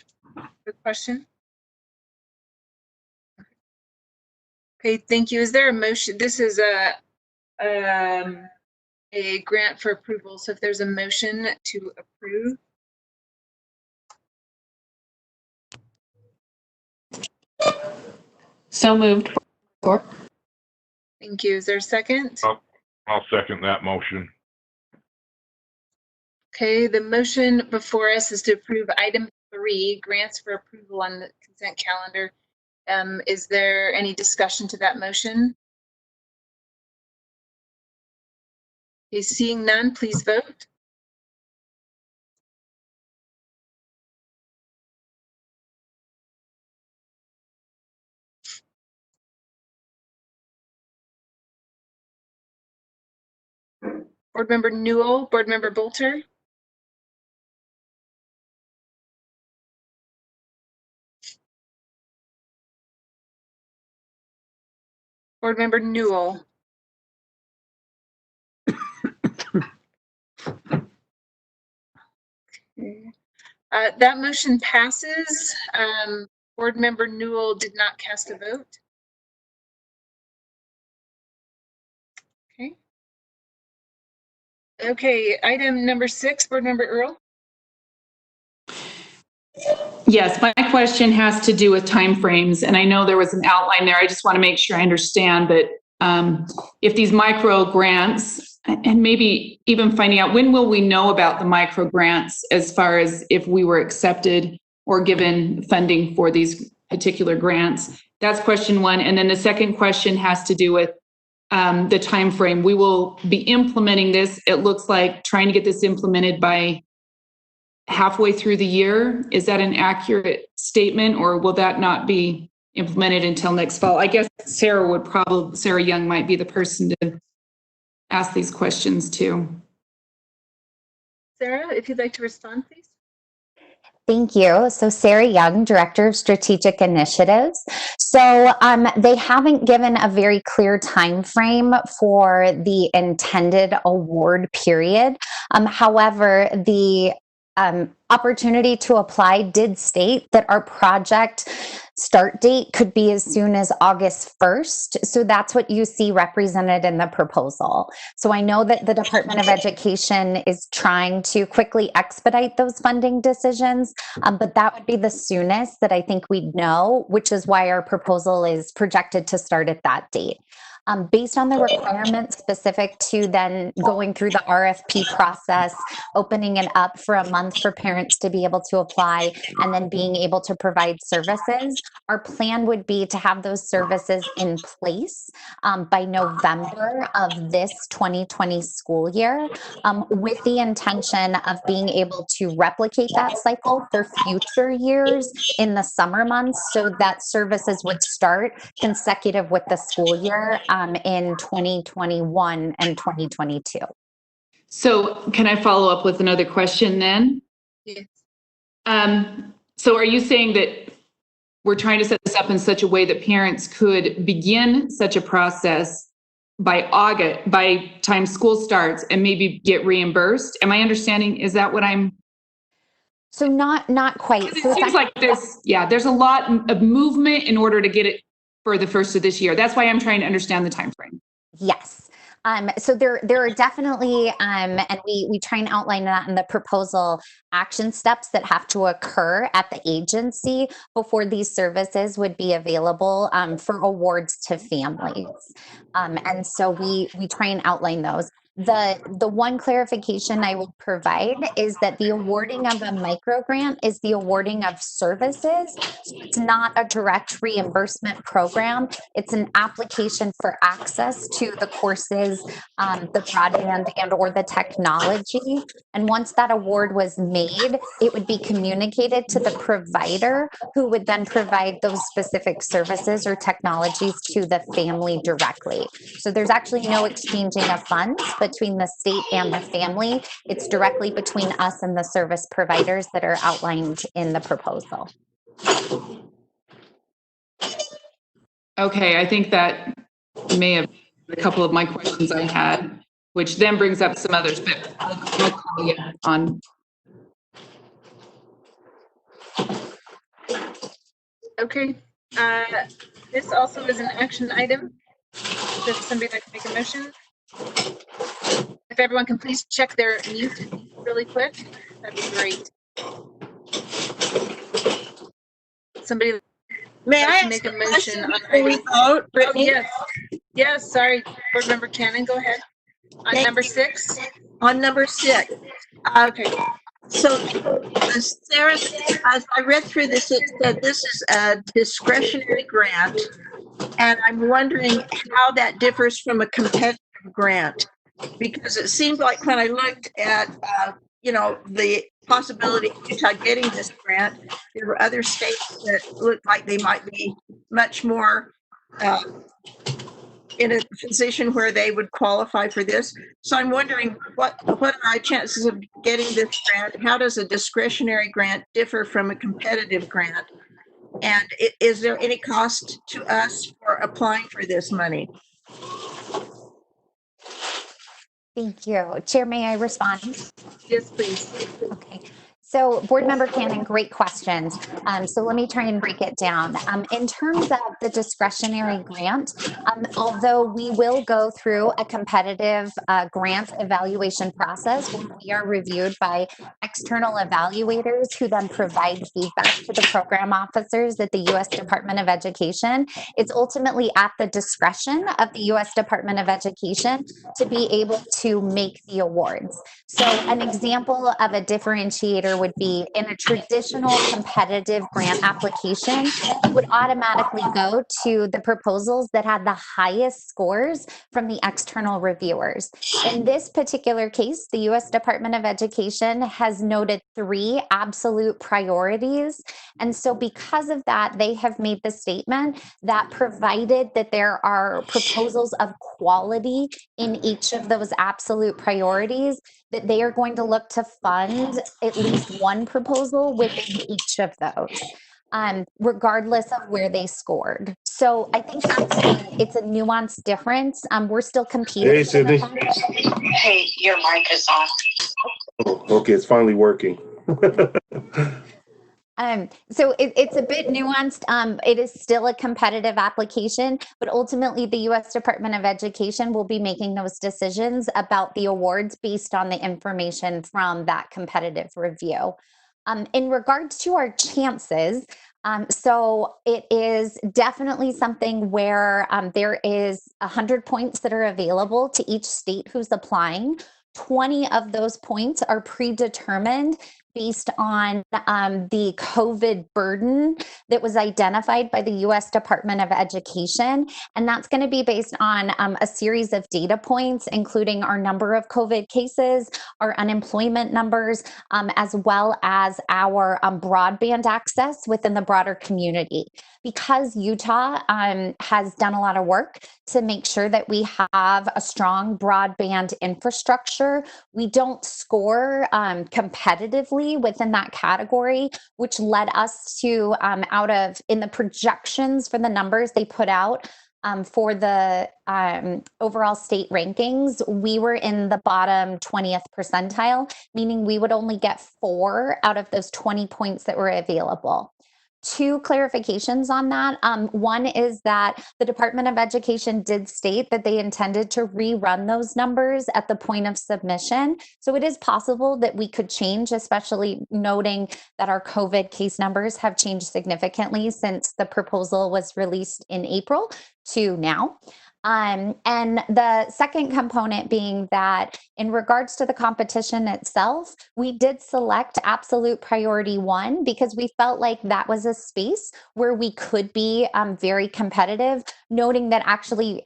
good question. Okay, thank you. Is there a motion? This is a grant for approval. So if there's a motion to approve. So moved. Thank you. Is there a second? I'll second that motion. Okay, the motion before us is to approve item 3, grants for approval on the consent calendar. Is there any discussion to that motion? Okay, seeing none, please vote. Board Member Newell, Board Member Bolter. Board Member Newell. Okay. That motion passes. Board Member Newell did not cast a vote. Okay. Okay, item number 6, Board Member Earl. Yes, my question has to do with timeframes, and I know there was an outline there. I just want to make sure I understand that if these micro grants, and maybe even finding out when will we know about the micro grants as far as if we were accepted or given funding for these particular grants. That's question 1. And then the second question has to do with the time frame. We will be implementing this. It looks like trying to get this implemented by halfway through the year. Is that an accurate statement, or will that not be implemented until next fall? I guess Sarah Young might be the person to ask these questions to. Sarah, if you'd like to respond, please. Thank you. So Sarah Young, Director of Strategic Initiatives. So they haven't given a very clear time frame for the intended award period. However, the opportunity to apply did state that our project start date could be as soon as August 1st. So that's what you see represented in the proposal. So I know that the Department of Education is trying to quickly expedite those funding decisions, but that would be the soonest that I think we'd know, which is why our proposal is projected to start at that date. Based on the requirements specific to then going through the RFP process, opening it up for a month for parents to be able to apply, and then being able to provide services, our plan would be to have those services in place by November of this 2020 school year, with the intention of being able to replicate that cycle for future years in the summer months, so that services would start consecutive with the school year in 2021 and 2022. So can I follow up with another question then? Yes. So are you saying that we're trying to set this up in such a way that parents could begin such a process by August, by time school starts, and maybe get reimbursed? Am I understanding? Is that what I'm? So not quite. It seems like there's a lot of movement in order to get it for the first of this year. That's why I'm trying to understand the time frame. Yes. So there are definitely, and we try and outline that in the proposal, action steps that have to occur at the agency before these services would be available for awards to families. And so we try and outline those. The one clarification I will provide is that the awarding of a micro grant is the awarding of services. So it's not a direct reimbursement program. It's an application for access to the courses, the broadband and or the technology. And once that award was made, it would be communicated to the provider, who would then provide those specific services or technologies to the family directly. So there's actually no exchanging of funds between the state and the family. It's directly between us and the service providers that are outlined in the proposal. Okay, I think that may have been a couple of my questions I had, which then brings up some others, but I'll call you on. Okay, this also is an action item. Does somebody like to make a motion? If everyone can please check their mute really quick, that'd be great. Somebody May like I to make a ask a motion question on before we item. vote, Oh, Brittany? yes. Yes, sorry, Board Member Cannon, go ahead. On Thank number you. 6. On number 6. Okay. So, Sarah, as I read through this, it said this is a discretionary grant, and I'm wondering how that differs from a competitive grant, because it seemed like when I looked at, the possibility of Utah getting this grant, there were other states that looked like they might be much more in a position where they would qualify for this. So I'm wondering what are my chances of getting this grant? How does a discretionary grant differ from a competitive grant? And is there any cost to us for applying for this money? Thank you. Chair, may I respond? Yes, please. Okay. So Board Member Cannon, great questions. So let me try and break it down. In terms of the discretionary grant, although we will go through a competitive grant evaluation process where we are reviewed by external evaluators who then provide feedback to the program officers at the U.S. Department of Education, it's ultimately at the discretion of the U.S. Department of Education to be able to make the awards. So an example of a differentiator would be in a traditional competitive grant application, you would automatically go to the proposals that had the highest scores from the external reviewers. In this particular case, the U.S. Department of Education has noted 3 absolute priorities. And so because of that, they have made the statement that provided that there are proposals of quality in each of those absolute priorities, that they are going to look to fund at least one proposal within each of those, regardless of where they scored. So I think it's a nuanced difference. We're still competing. Hey, Sydney. Hey, your mic is on. Oh, okay, it's finally working. So it's a bit nuanced. It is still a competitive application, but ultimately the U.S. Department of Education will be making those decisions about the awards based on the information from that competitive review. In regards to our chances, so it is definitely something where there is 100 points that are available to each state who's applying. 20 of those points are predetermined based on the COVID burden that was identified by the U.S. Department of Education. And that's going to be based on a series of data points, including our number of COVID cases, our unemployment numbers, as well as our broadband access within the broader community. Because Utah has done a lot of work to make sure that we have a strong broadband infrastructure, we don't score competitively within that category, which led us to in the projections for the numbers they put out for the overall state rankings, we were in the bottom 20th percentile, meaning we would only get 4 out of those 20 points that were available. 2 clarifications on that. One is that the Department of Education did state that they intended to rerun those numbers at the point of submission. So it is possible that we could change, especially noting that our COVID case numbers have changed significantly since the proposal was released in April to now. And the second component being that in regards to the competition itself, we did select absolute priority 1 because we felt like that was a space where we could be very competitive, noting that actually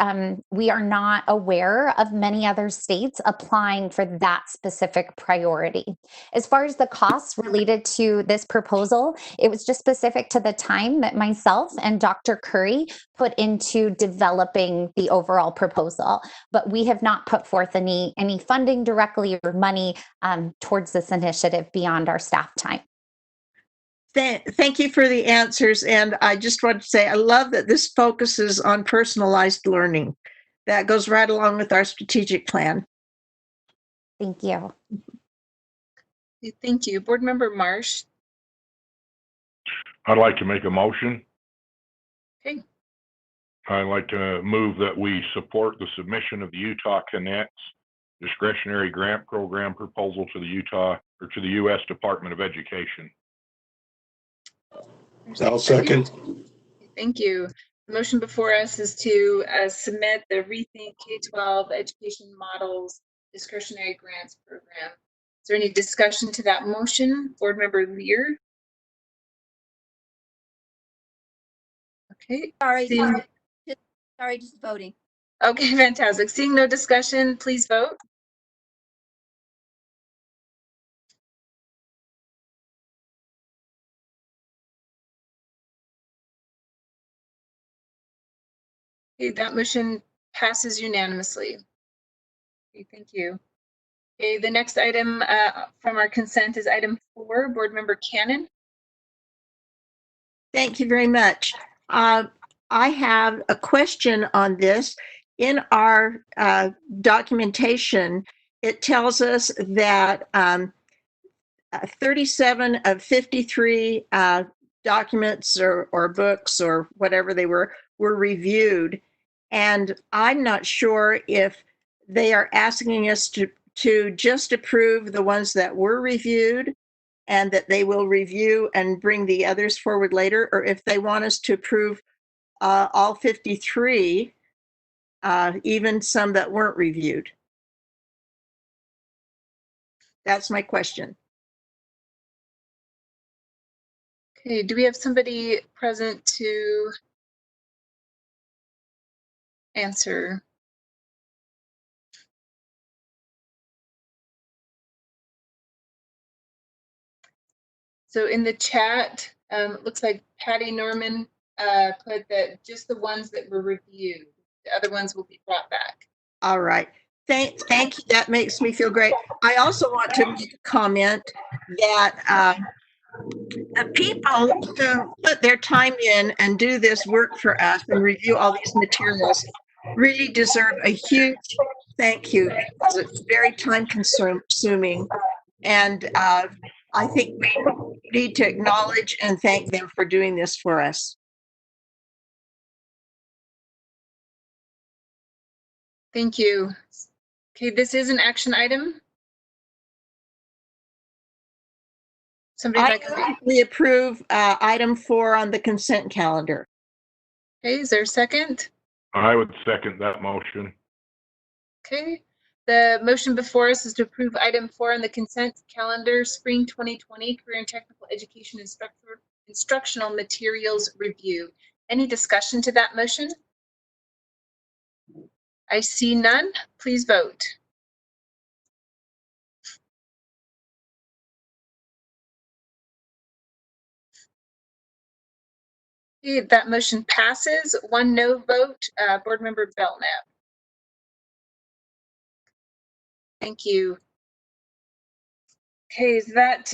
we are not aware of many other states applying for that specific priority. As far as the costs related to this proposal, it was just specific to the time that myself and Dr. Curry put into developing the overall proposal, but we have not put forth any funding directly or money towards this initiative beyond our staff time. Thank you for the answers. And I just want to say, I love that this focuses on personalized learning. That goes right along with our strategic plan. Thank you. Thank you. Board Member Marsh. I'd like to make a motion. Okay. I'd like to move that we support the submission of the Utah Connects discretionary grant program proposal to the U.S. Department of Education. I'll second. Thank you. The motion before us is to submit the Rethink K-12 Education Models Discretionary Grants Program. Is there any discussion to that motion? Board Member Lear? Okay. Sorry, just voting. Okay, fantastic. Seeing no discussion, please vote. Okay, that motion passes unanimously. Okay, thank you. Okay, the next item from our consent is item 4, Board Member Cannon. Thank you very much. I have a question on this. In our documentation, it tells us that 37 of 53 documents or books or whatever they were reviewed. And I'm not sure if they are asking us to just approve the ones that were reviewed and that they will review and bring the others forward later, or if they want us to approve all 53, even some that weren't reviewed. That's my question. Okay, do we have somebody present to answer? So in the chat, it looks like Patty Norman put that just the ones that were reviewed. The other ones will be brought back. All right. Thank you. That makes me feel great. I also want to make a comment that the people who put their time in and do this work for us and review all these materials really deserve a huge thank you, because it's very time consuming. And I think we need to acknowledge and thank them for doing this for us. Thank you. Okay, this is an action item. We approve item 4 on the consent calendar. Okay, is there a second? I would second that motion. Okay, the motion before us is to approve item 4 on the consent calendar, spring 2020 career and technical education instructional materials review. Any discussion to that motion? I see none. Please vote. Okay, that motion passes. 1 no vote. Board Member Belknap. Thank you. Okay, so that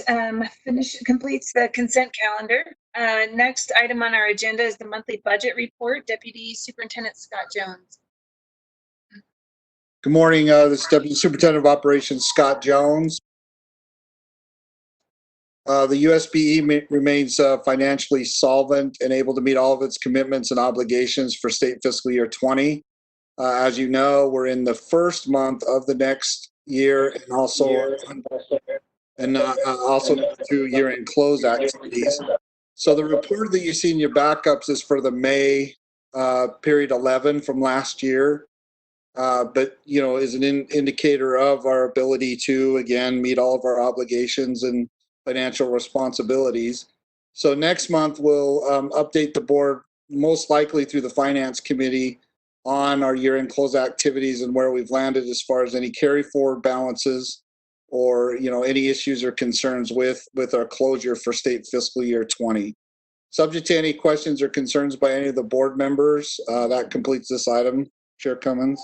completes the consent calendar. Next item on our agenda is the monthly budget report. Deputy Superintendent Scott Jones. Good morning. This is Deputy Superintendent of Operations Scott Jones. The USBE remains financially solvent and able to meet all of its commitments and obligations for state fiscal year 20. As you know, we're in the first month of the next year and also through year-end close activities. So the report that you see in your backups is for the May period 11 from last year. But, is an indicator of our ability to, again, meet all of our obligations and financial responsibilities. So next month, we'll update the board, most likely through the Finance Committee, on our year-end close activities and where we've landed as far as any carry forward balances or, any issues or concerns with our closure for state fiscal year 20. Subject to any questions or concerns by any of the board members, that completes this item. Chair Cummins.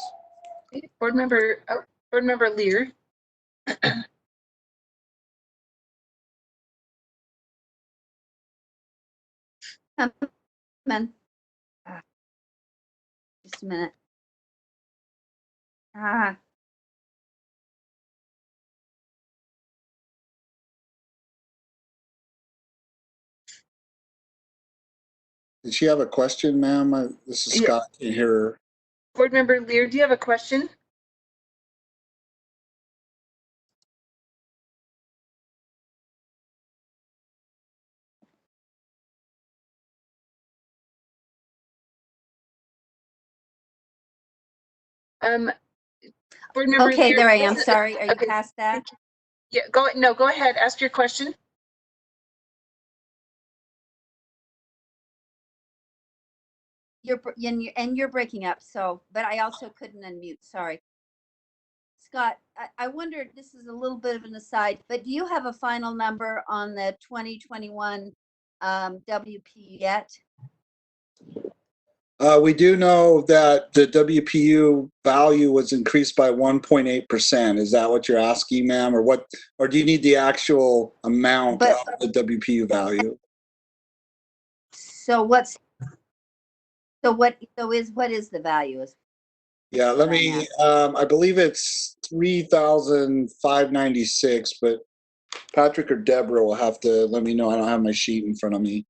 Board member Lear. Come on. Just a minute. Did she have a question, ma'am? This is Scott. Can't hear her. Board member Lear, do you have a question? Board member Okay, Lear, there I am. Sorry, are you past that? Yeah, go ahead. Ask your question. You're breaking up. So, but I also couldn't unmute. Sorry, Scott. I wondered. This is a little bit of an aside, but do you have a final number on the 2021 WP yet? We do know that the WPU value was increased by 1.8%. Is that what you're asking, ma'am, or what? Or do you need the actual amount of the WPU value? So what is the value? Yeah, let me. I believe it's 3,596, but Patrick or Deborah will have to let me know. I don't have my sheet in front of me.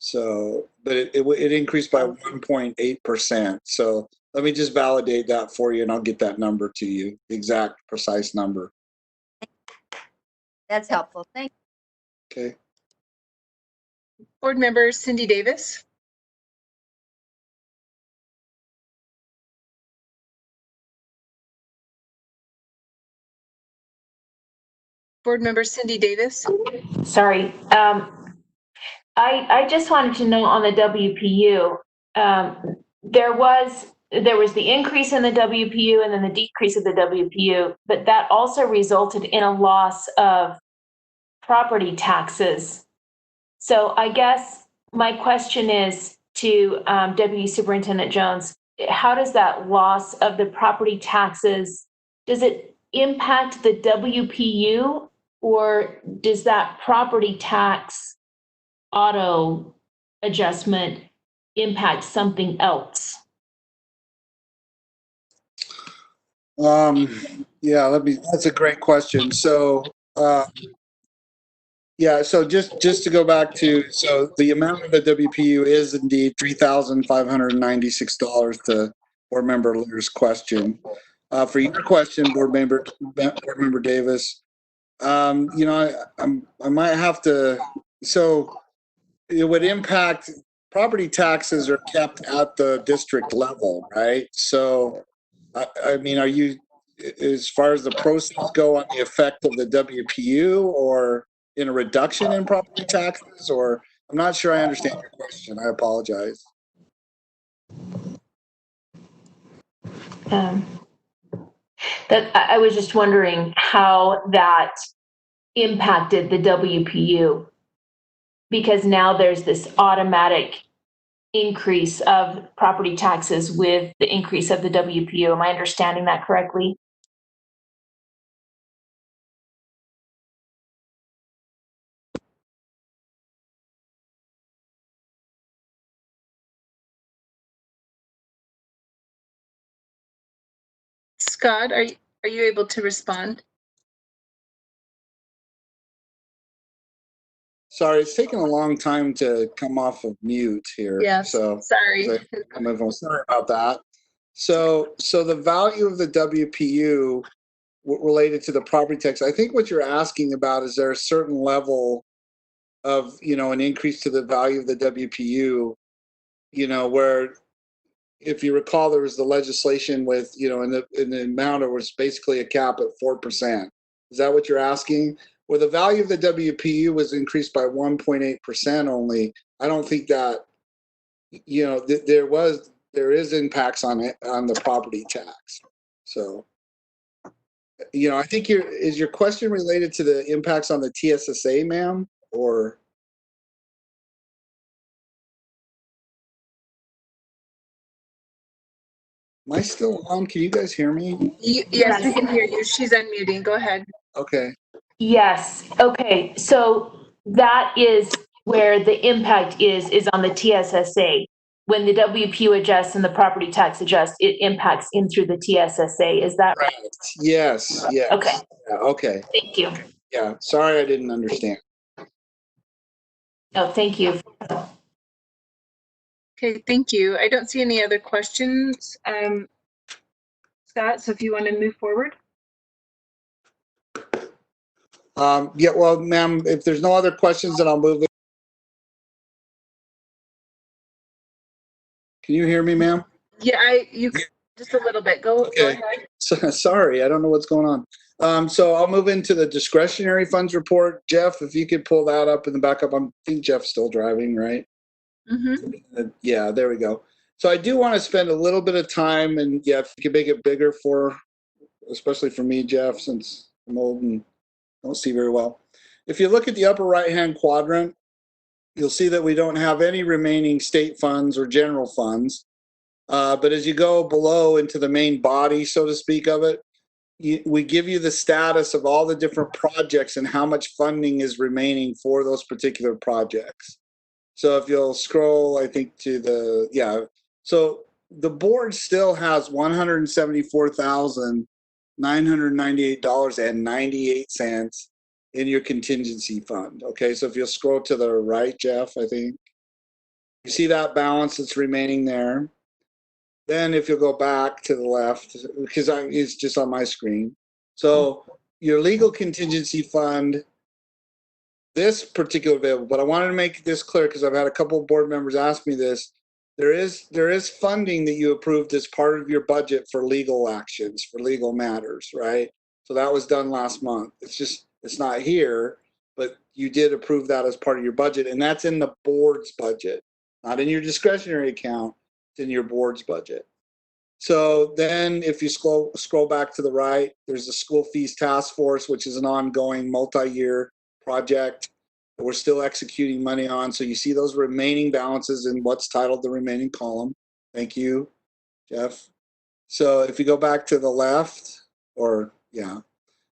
So, but it increased by 1.8%. So let me just validate that for you, and I'll get that number to you, the exact precise number. That's helpful. Thank you. Okay. Board member Cindy Davis. Board member Cindy Davis. Sorry. I just wanted to know on the WPU, there was the increase in the WPU and then the decrease of the WPU, but that also resulted in a loss of property taxes. So I guess my question is to Deputy Superintendent Jones, how does that loss of the property taxes, does it impact the WPU, or does that property tax auto adjustment impact something else? Yeah, that's a great question. So, yeah, so just to go back to, so the amount of the WPU is indeed $3,596 to Board Member Lear's question. For your question, Board Member Davis, I might have to, so it would impact, property taxes are kept at the district level, right? So, I mean, are you, as far as the proceeds go, on the effect of the WPU or in a reduction in property taxes, or I'm not sure I understand your question. I apologize. That I was just wondering how that impacted the WPU, because now there's this automatic increase of property taxes with the increase of the WPU. Am I understanding that correctly? Scott, are you able to respond? Sorry, it's taking a long time to come off of mute here. Yes, so sorry. Sorry about that. So the value of the WPU related to the property tax, I think what you're asking about is there a certain level of, an increase to the value of the WPU, where if you recall, there was the legislation with, you know, in the amount, it was basically a cap at 4%. Is that what you're asking? Where the value of the WPU was increased by 1.8% only, I don't think that, you know, there is impacts on it, on the property tax. So, you know, I think is your question related to the impacts on the TSSA, ma'am, or? Am I still on? Can you guys hear me? Yes, we can hear you. She's unmuting. Go ahead. Okay. Yes, okay, so that is where the impact is on the TSSA. When the WPU adjusts and the property tax adjusts, it impacts in through the TSSA, is that right? Yes, yes. Okay. Yeah, okay. Thank you. Yeah, sorry I didn't understand. No, thank you. Okay, thank you. I don't see any other questions. Scott, so if you want to move forward. Yeah, well, ma'am, if there's no other questions, then I'll move it. Can you hear me, ma'am? Yeah, you just a little bit. Go ahead. Sorry, I don't know what's going on. So I'll move into the discretionary funds report. Jeff, if you could pull that up in the backup. I think Jeff's still driving, right? Yeah, there we go. So I do want to spend a little bit of time, and yeah, if you could make it bigger especially for me, Jeff, since I'm old and don't see very well. If you look at the upper right-hand quadrant, you'll see that we don't have any remaining state funds or general funds. But as you go below into the main body, so to speak, of it, we give you the status of all the different projects and how much funding is remaining for those particular projects. So if you'll scroll, I think to so the board still has $174,998.98 in your contingency fund. Okay, so if you'll scroll to the right, Jeff, I think you see that balance that's remaining there. Then if you'll go back to the left, because it's just on my screen. So your legal contingency fund, this particular available, but I wanted to make this clear because I've had a couple of board members ask me this. There is funding that you approved as part of your budget for legal actions, for legal matters, right? So that was done last month. It's not here, but you did approve that as part of your budget, and that's in the board's budget, not in your discretionary account. It's in your board's budget. So then if you scroll back to the right, there's the school fees task force, which is an ongoing multi-year project that we're still executing money on. So you see those remaining balances in what's titled the remaining column. Thank you, Jeff. So if you go back to the left,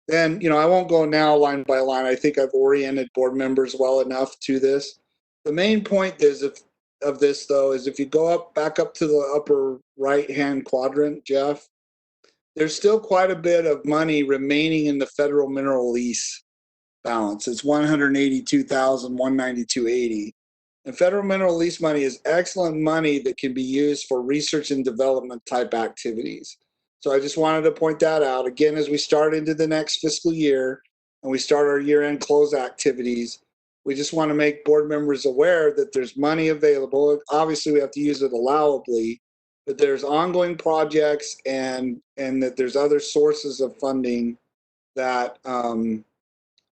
then, I won't go now line by line. I think I've oriented board members well enough to this. The main point of this, though, is if you go back up to the upper right-hand quadrant, Jeff, there's still quite a bit of money remaining in the federal mineral lease balance. It's $182,192.80. And federal mineral lease money is excellent money that can be used for research and development type activities. So I just wanted to point that out. Again, as we start into the next fiscal year and we start our year-end close activities, we just want to make board members aware that there's money available. Obviously, we have to use it allowably, but there's ongoing projects and that there's other sources of funding that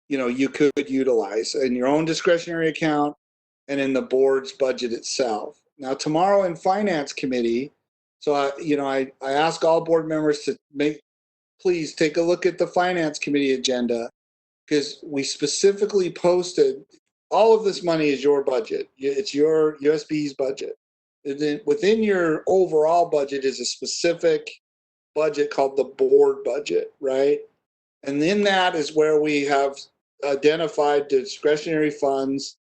you could utilize in your own discretionary account and in the board's budget itself. Now, tomorrow in Finance Committee, so I ask all board members to please take a look at the Finance Committee agenda, because we specifically posted all of this money is your budget. It's your USB's budget. Within your overall budget is a specific budget called the board budget, right? And in that is where we have identified discretionary funds,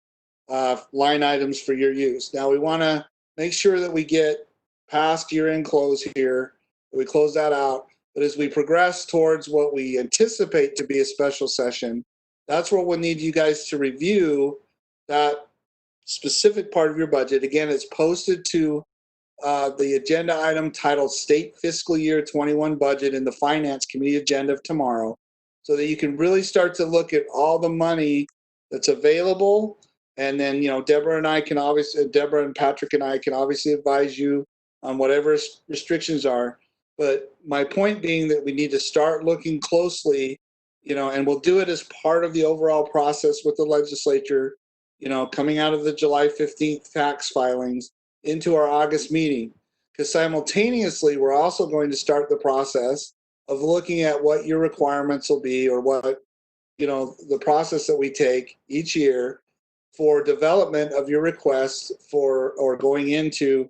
line items for your use. Now we want to make sure that we get past year-end close here, that we close that out. But as we progress towards what we anticipate to be a special session, that's where we'll need you guys to review that specific part of your budget. Again, it's posted to the agenda item titled State Fiscal Year 21 Budget in the Finance Committee agenda of tomorrow, so that you can really start to look at all the money that's available. And then, Deborah and Patrick and I can obviously advise you on whatever restrictions are. But my point being that we need to start looking closely, and we'll do it as part of the overall process with the legislature, coming out of the July 15th tax filings into our August meeting. Because simultaneously, we're also going to start the process of looking at what your requirements will be, or what, the process that we take each year for development of your requests for, or going into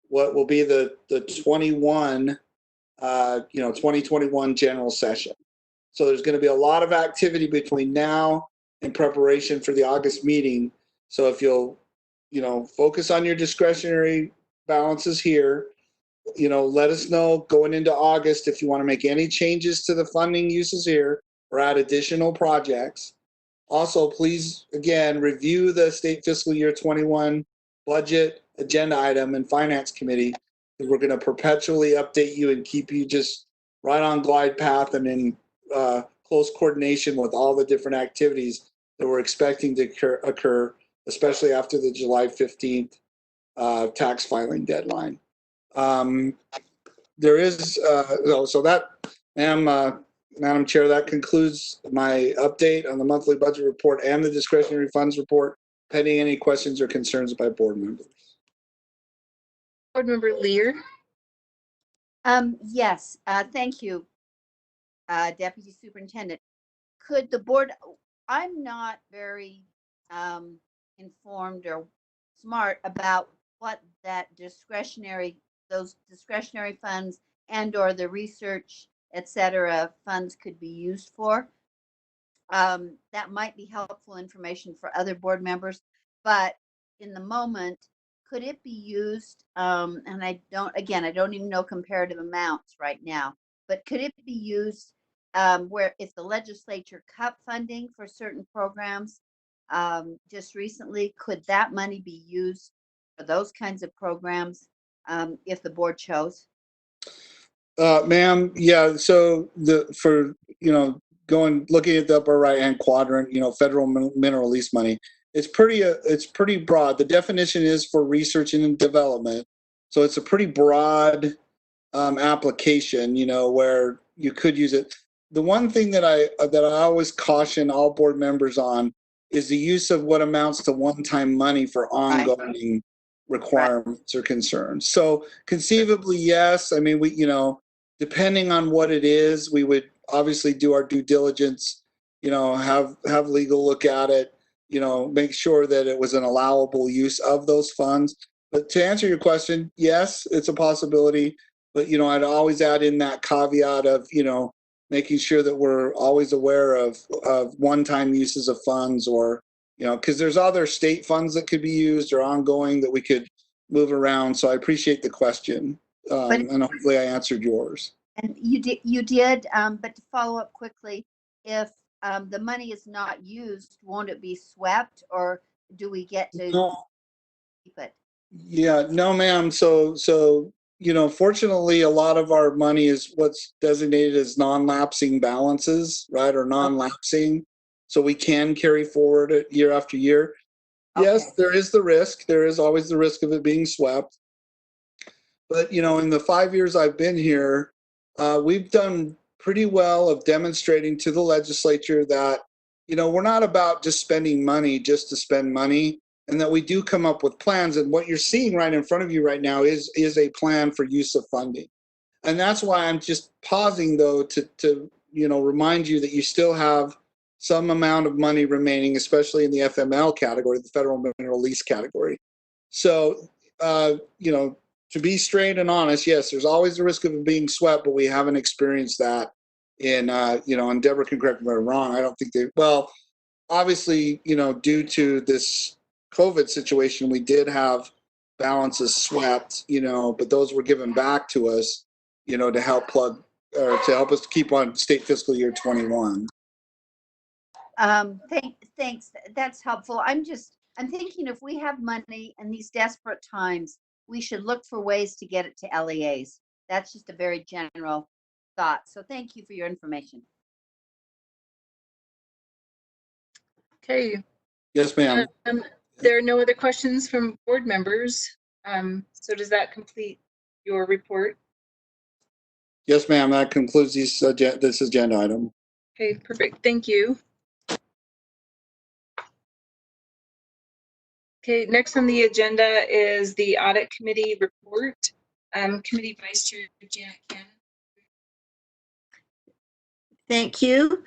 what will be the 2021 general session. So there's going to be a lot of activity between now and preparation for the August meeting. So if you'll, focus on your discretionary balances here, let us know going into August if you want to make any changes to the funding uses here or add additional projects. Also, please, again, review the state fiscal year 21 budget agenda item in Finance Committee. We're going to perpetually update you and keep you just right on glide path and in close coordination with all the different activities that we're expecting to occur, especially after the July 15th tax filing deadline. There is, so that, Madam Chair, that concludes my update on the monthly budget report and the discretionary funds report, pending any questions or concerns by board members. Board Member Lear. Yes, thank you, Deputy Superintendent. Could the board, I'm not very informed or smart about what those discretionary funds and or the research, et cetera, funds could be used for. That might be helpful information for other board members, but in the moment, could it be used, and I don't even know comparative amounts right now, but could it be used where if the legislature cut funding for certain programs just recently, could that money be used for those kinds of programs if the board chose? Ma'am, yeah, so looking at the upper right-hand quadrant, federal mineral lease money, it's pretty broad. The definition is for research and development. So it's a pretty broad application, where you could use it. The one thing that I always caution all board members on is the use of what amounts to one-time money for ongoing requirements or concerns. So conceivably, yes. I mean, depending on what it is, we would obviously do our due diligence, have legal look at it, make sure that it was an allowable use of those funds. But to answer your question, yes, it's a possibility. But, I'd always add in that caveat of, making sure that we're always aware of one-time uses of funds, or, because there's other state funds that could be used or ongoing that we could move around. So I appreciate the question. And hopefully I answered yours. And you did, but to follow up quickly, if the money is not used, won't it be swept, or do we get to keep it? Yeah, no, ma'am. So, fortunately, a lot of our money is what's designated as non-lapsing balances, right? Or non-lapsing. So we can carry forward it year after year. Okay. Yes, there is the risk. There is always the risk of it being swept. But, in the 5 years I've been here, we've done pretty well of demonstrating to the legislature that, we're not about just spending money just to spend money, and that we do come up with plans. And what you're seeing right in front of you right now is a plan for use of funding. And that's why I'm just pausing, though, to remind you that you still have some amount of money remaining, especially in the FML category, the federal mineral lease category. So, to be straight and honest, yes, there's always the risk of it being swept, but we haven't experienced that in, and Deborah can correct me if I'm wrong. I don't think obviously, due to this COVID situation, we did have balances swept, but those were given back to us, to help plug, or to help us to keep on state fiscal year 21. Thanks. That's helpful. I'm thinking if we have money in these desperate times, we should look for ways to get it to LEAs. That's just a very general thought. So thank you for your information. Okay. Yes, ma'am. There are no other questions from board members. So does that complete your report? Yes, ma'am. That concludes this agenda item. Okay, perfect. Thank you. Okay, next on the agenda is the Audit Committee report. Committee Vice Chair Janet Cannon. Thank you.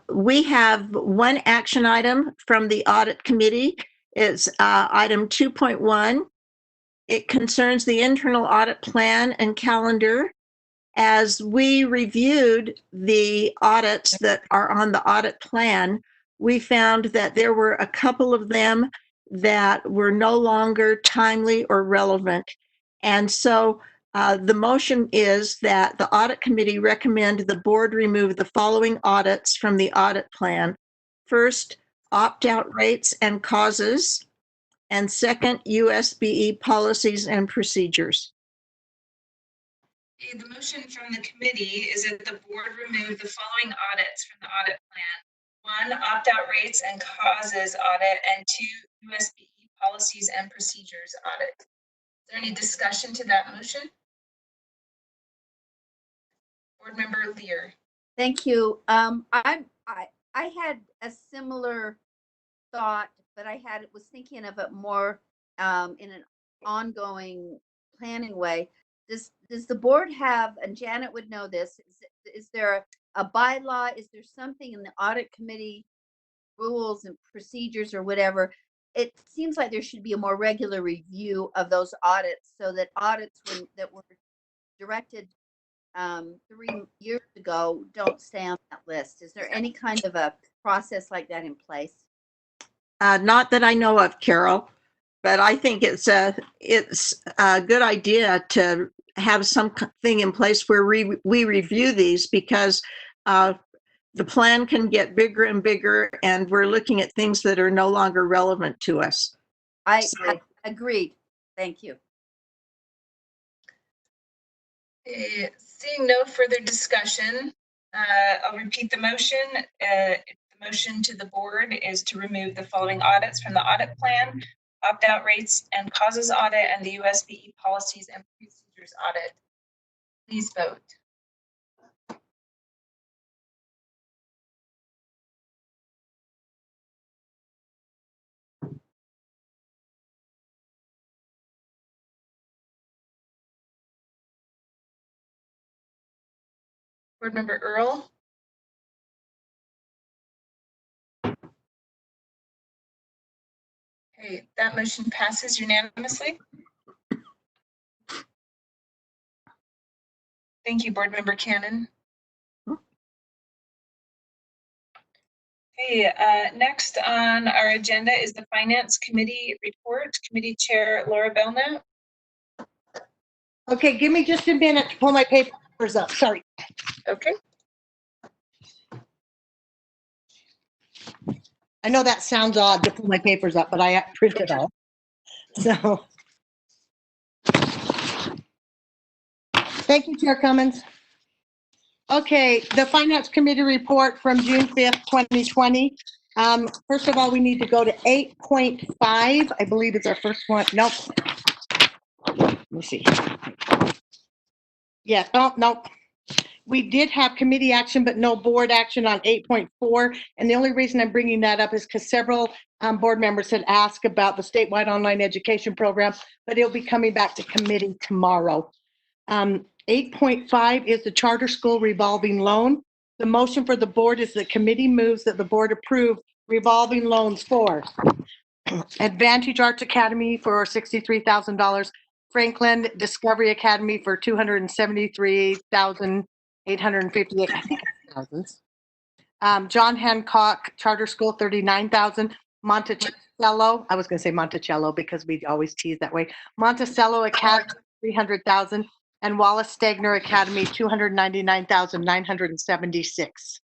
We have one action item from the Audit Committee. It's item 2.1. It concerns the internal audit plan and calendar. As we reviewed the audits that are on the audit plan, we found that there were a couple of them that were no longer timely or relevant. And so the motion is that the Audit Committee recommend the board remove the following audits from the audit plan. First, opt-out rates and causes. And second, USBE policies and procedures. Okay, the motion from the committee is that the board remove the following audits from the audit plan. 1, opt-out rates and causes audit, and 2, USBE policies and procedures audit. Is there any discussion to that motion? Board Member Lear. Thank you. I had a similar thought, but was thinking of it more in an ongoing planning way. Does the board have, and Janet would know this, is there a bylaw? Is there something in the audit committee rules and procedures or whatever? It seems like there should be a more regular review of those audits so that audits that were directed 3 years ago don't stay on that list. Is there any kind of a process like that in place? Not that I know of, Carol, but I think it's a good idea to have something in place where we review these, because the plan can get bigger and bigger, and we're looking at things that are no longer relevant to us. I agreed. Thank you. Seeing no further discussion, I'll repeat the motion. The motion to the board is to remove the following audits from the audit plan: opt-out rates and causes audit, and the USBE policies and procedures audit. Please vote. Board Member Earl. Okay, that motion passes unanimously. Thank you, Board Member Cannon. Okay, next on our agenda is the Finance Committee report. Committee Chair Laura Belknap. Okay, give me just a minute to pull my papers up. Sorry. Okay. I know that sounds odd to pull my papers up, but I printed it all. So. Thank you, Chair Cummins. Okay, the Finance Committee report from June 5th, 2020. First of all, we need to go to 8.5. I believe it's our first one. Nope. Let me see. Yeah, nope. We did have committee action, but no board action on 8.4. And the only reason I'm bringing that up is because several board members had asked about the statewide online education program, but it'll be coming back to committee tomorrow. 8.5 is the charter school revolving loan. The motion for the board is the committee moves that the board approve revolving loans for Advantage Arts Academy for $63,000, Franklin Discovery Academy for $273,858, I think it's thousands. John Hancock Charter School, $39,000. Monticello, I was going to say Monticello because we always tease that way. Monticello Academy, $300,000, and Wallace Stegner Academy, $299,976.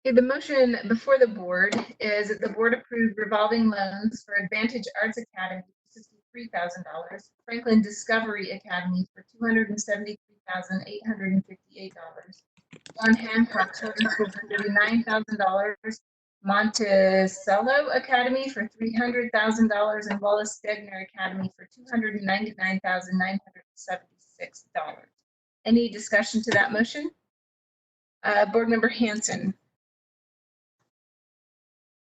Okay, the motion before the board is that the board approve revolving loans for Advantage Arts Academy for $63,000, Franklin Discovery Academy for $273,858, John Hancock Charter School for $39,000, Monticello Academy for $300,000 and Wallace Stegner Academy for $299,976. Any discussion to that motion? Board Member Hanson.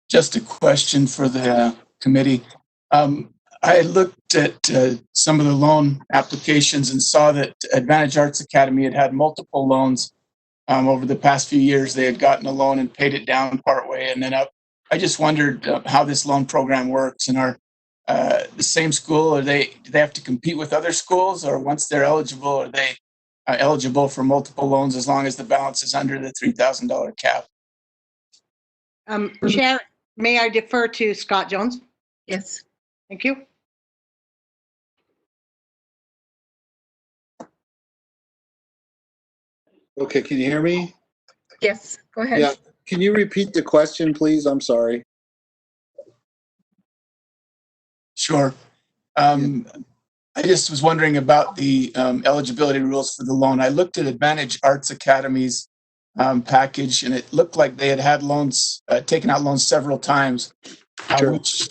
Just a question for the committee. I looked at some of the loan applications and saw that Advantage Arts Academy had multiple loans over the past few years. They had gotten a loan and paid it down partway and then up. I just wondered how this loan program works, and are the same school, do they have to compete with other schools, or once they're eligible, are they eligible for multiple loans as long as the balance is under the $3,000 cap? Chair, may I defer to Scott Jones? Yes. Thank you. Okay, can you hear me? Yes, go ahead. Yeah, can you repeat the question, please? I'm sorry. Sure. I just was wondering about the eligibility rules for the loan. I looked at Advantage Arts Academy's package, and it looked like they had loans, taken out loans several times, Sure. which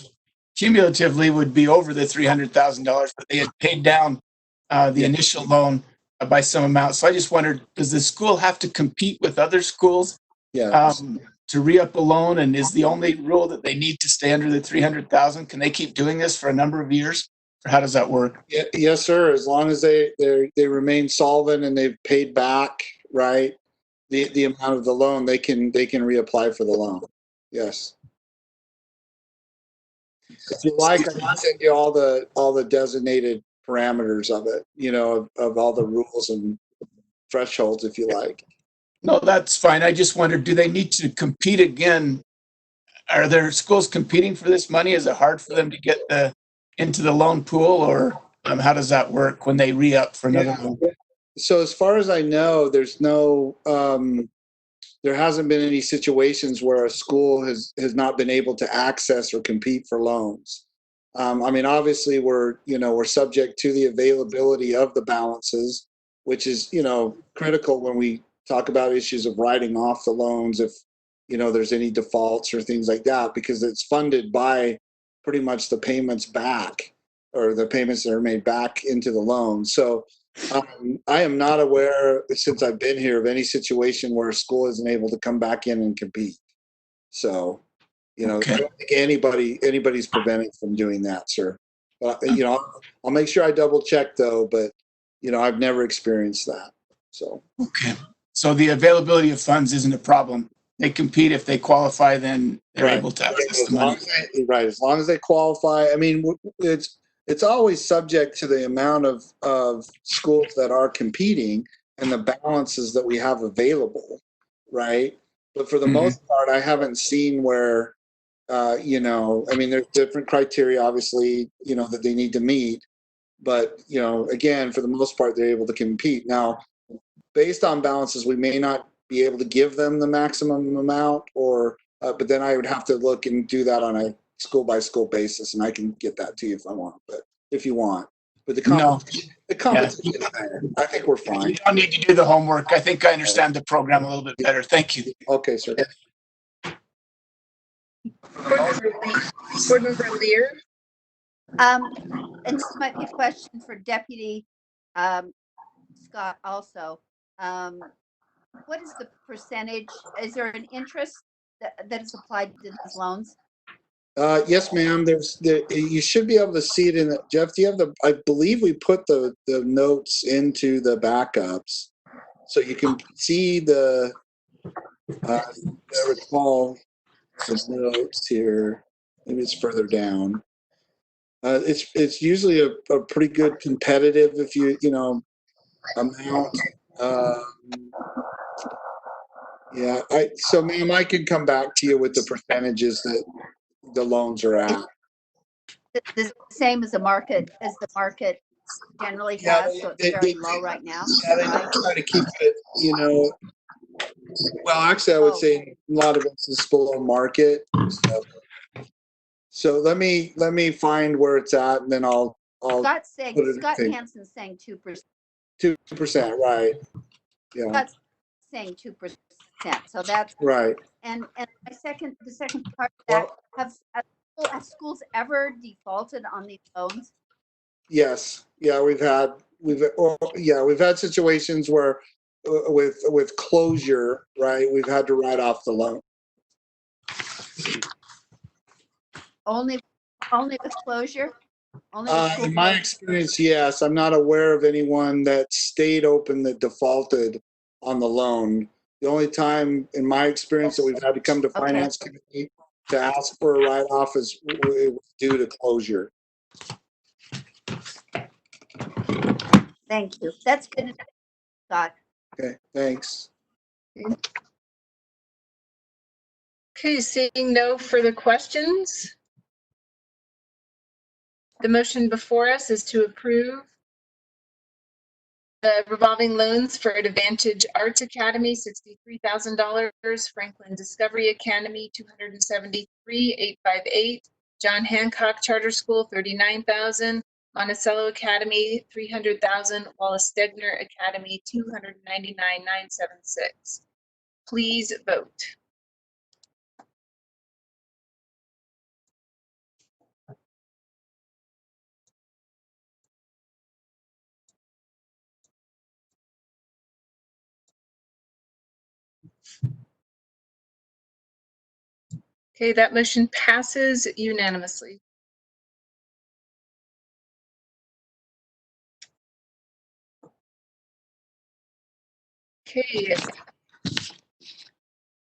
cumulatively would be over the $300,000, but they had paid down the initial loan by some amount. So I just wondered, does the school have to compete with other schools to re-up a loan? And is the only rule that they need to stay under the $300,000? Can they keep doing this for a number of years? Or how does that work? Yes, sir. As long as they remain solvent and they've paid back, right, the amount of the loan, they can reapply for the loan. Yes. If you like, I can send you all the designated parameters of it, of all the rules and thresholds, if you like. No, that's fine. I just wondered, do they need to compete again? Are there schools competing for this money? Is it hard for them to get into the loan pool, or how does that work when they re-up for another loan? So as far as I know, there's no, there hasn't been any situations where a school has not been able to access or compete for loans. I mean, obviously we're subject to the availability of the balances, which is, critical when we talk about issues of writing off the loans if, there's any defaults or things like that, because it's funded by pretty much the payments back, or the payments that are made back into the loan. So I am not aware, since I've been here, of any situation where a school isn't able to come back in and compete. So, I don't think anybody's prevented from doing that, sir. I'll make sure I double check though, but I've never experienced that. So. Okay. So the availability of funds isn't a problem. They compete. If they qualify, then they're able to access the money. As long as they qualify. I mean, it's always subject to the amount of schools that are competing and the balances that we have available, right? But for the most part, I haven't seen where, I mean, there's different criteria, obviously, that they need to meet. But, again, for the most part, they're able to compete. Now, based on balances, we may not be able to give them the maximum amount, but then I would have to look and do that on a school by school basis, and I can get that to you if I want, but if you want. But the competition is there. I think we're fine. You don't need to do the homework. I think I understand the program a little bit better. Thank you. Okay, sir. Board Member Lear. And this might be a question for Deputy Scott also. What is the percentage? Is there an interest that is applied to these loans? Yes, ma'am. You should be able to see it in the, Jeff, do you have I believe we put the notes into the backups. So you can see I recall some notes here. Maybe it's further down. It's usually a pretty good competitive, if amount. Yeah, so ma'am, I can come back to you with the percentages that the loans are at. The same as the market generally has, so it's very low right now. Yeah, they try to keep it, well, actually, I would say a lot of it's below market. So let me find where it's at, and then I'll Scott Hansen's saying 2%. 2%, right? Yeah. Scott's saying 2%. percent. So that's Right. And the second part of that, have schools ever defaulted on these loans? Yes. Yeah, we've had situations where with closure, right, we've had to write off the loan. Only with closure? Only with school In my closure? experience, yes. I'm not aware of anyone that stayed open that defaulted on the loan. The only time in my experience that we've had to come to finance committee to ask for a write-off is it was due to closure. Thank you. That's good, Scott. Okay, thanks. Okay, seeing no further questions. The motion before us is to approve the revolving loans for Advantage Arts Academy, $63,000, Franklin Discovery Academy, $273,858, John Hancock Charter School, $39,000, Monticello Academy, $300,000, Wallace Stegner Academy, $299,976. Please vote. Okay, that motion passes unanimously. Okay.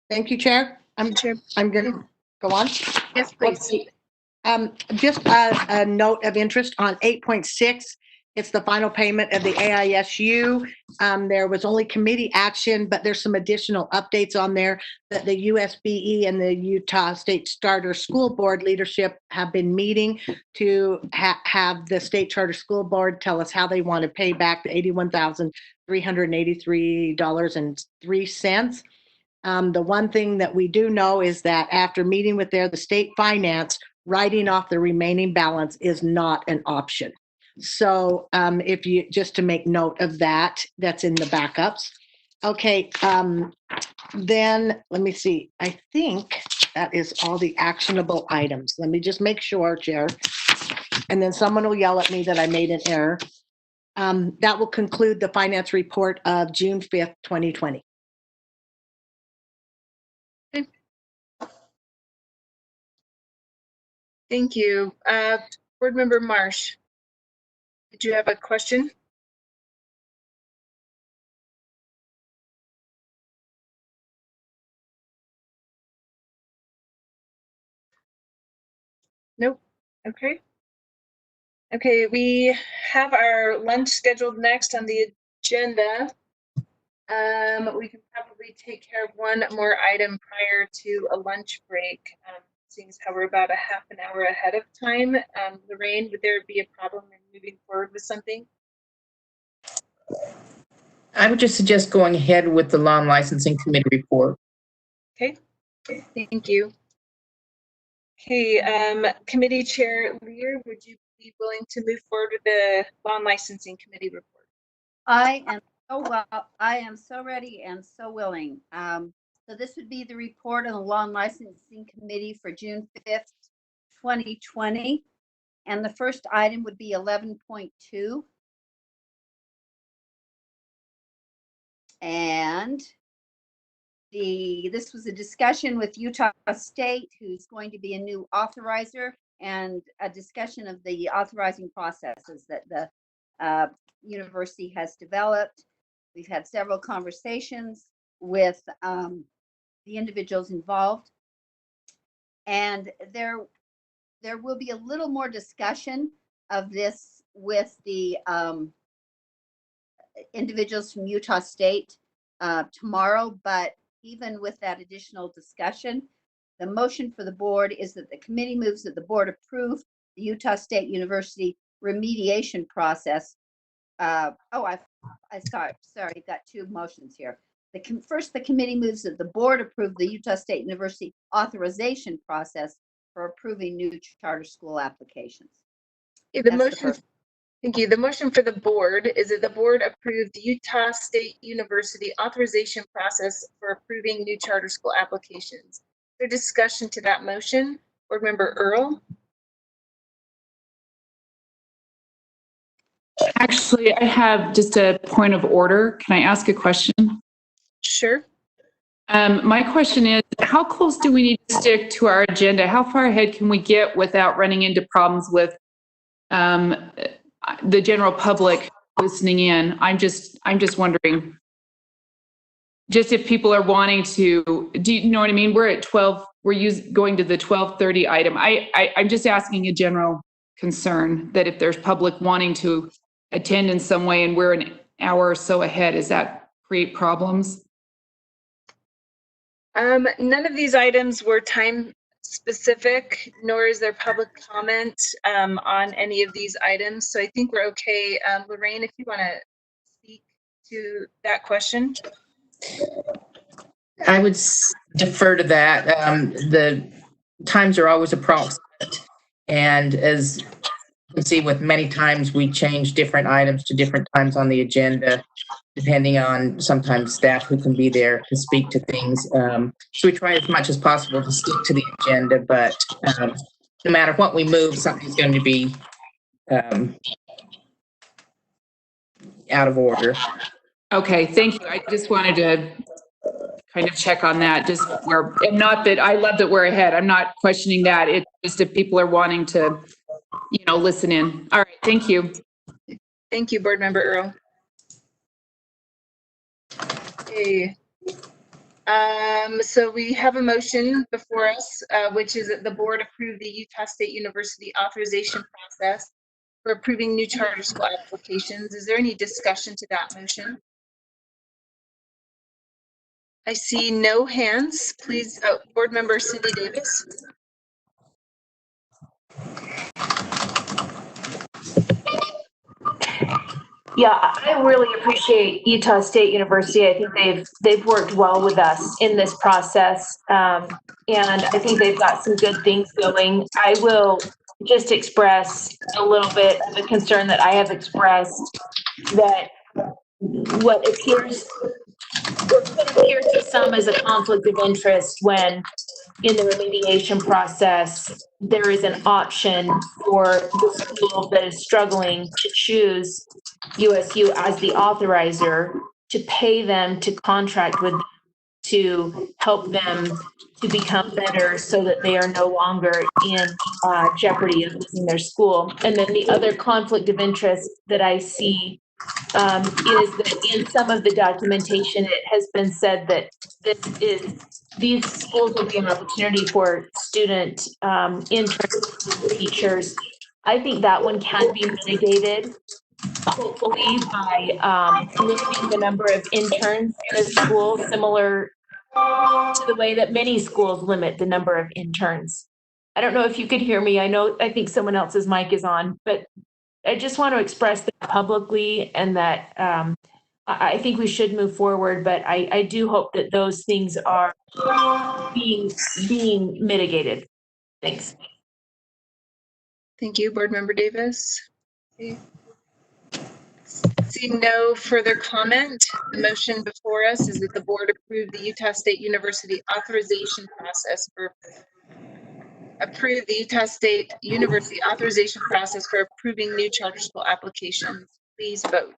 Thank you, Chair. I'm going to go on. Yes, please. Just a note of interest on 8.6. It's the final payment of the AISU. There was only committee action, but there's some additional updates on there that the USBE and the Utah State Charter School Board leadership have been meeting to have the State Charter School Board tell us how they want to pay back the $81,383.03. The one thing that we do know is that after meeting with the state finance, writing off the remaining balance is not an option. So if you, just to make note of that, that's in the backups. Okay, then let me see. I think that is all the actionable items. Let me just make sure, Chair. And then someone will yell at me that I made an error. That will conclude the finance report of June 5th, 2020. Thank you. Board Member Marsh, did you have a question? Nope. Okay. Okay, we have our lunch scheduled next on the agenda. We can probably take care of one more item prior to a lunch break. Seeing as how we're about a half an hour ahead of time. Lorraine, would there be a problem in moving forward with something? I would just suggest going ahead with the law and licensing committee report. Okay, thank you. Okay, Committee Chair Lear, would you be willing to move forward with the law and licensing committee report? I am so ready and so willing. So this would be the report on the Law and Licensing Committee for June 5th, 2020. And the first item would be 11.2. And this was a discussion with Utah State, who's going to be a new authorizer, and a discussion of the authorizing processes that the university has developed. We've had several conversations with the individuals involved, and there will be a little more discussion of this with the individuals from Utah State tomorrow. But even with that additional discussion, the motion for the board is that the committee moves that the board approve the Utah State University remediation process. Sorry, got two motions here. First, the committee moves that the board approve the Utah State University authorization process for approving new charter school applications. Yeah, the Thank you. The motion for the board is that the board approve the Utah State University authorization process for approving new charter school applications. Is there discussion to that motion? Board Member Earl? Actually, I have just a point of order. Can I ask a question? Sure. My question is, how close do we need to stick to our agenda? How far ahead can we get without running into problems with the general public listening in? I'm just wondering, just if people are wanting to, do you know what I mean? We're at 12, we're going to the 12:30 item. I'm just asking a general concern that if there's public wanting to attend in some way and we're an hour or so ahead, does that create problems? None of these items were time specific, nor is there public comment on any of these items. So I think we're okay. Lorraine, if you want to speak to that question. I would defer to that. The times are always approximate. And as you can see, with many times we change different items to different times on the agenda, depending on sometimes staff who can be there to speak to things. So we try as much as possible to stick to the agenda, but no matter what we move, something's going to be out of order. Okay, thank you. I just wanted to kind of check on that. Just where, and not that I love that we're ahead. I'm not questioning that. It's just if people are wanting to, listen in. All right, thank you. Thank you, Board Member Earl. Okay. So we have a motion before us, which is that the board approve the Utah State University authorization process for approving new charter school applications. Is there any discussion to that motion? I see no hands. Please, Board Member Cindy Davis. Yeah, I really appreciate Utah State University. I think they've worked well with us in this process, and I think they've got some good things going. I will just express a little bit of a concern that I have expressed, that what appears to some as a conflict of interest when in the remediation process, there is an option for the school that is struggling to choose USU as the authorizer to pay them to contract with them to help them to become better so that they are no longer in jeopardy of losing their school. And then the other conflict of interest that I see is that in some of the documentation, it has been said that these schools will be an opportunity for student interns, teachers. I think that one can be mitigated, hopefully by limiting the number of interns in a school, similar to the way that many schools limit the number of interns. I don't know if you could hear me. I think someone else's mic is on, but I just want to express that publicly, and that I think we should move forward, but I do hope that those things are being mitigated. Thanks. Thank you, Board Member Davis. Okay. Seeing no further comment, the motion before us is that the board approve the Utah State University authorization process for approving new charter school applications. Please vote.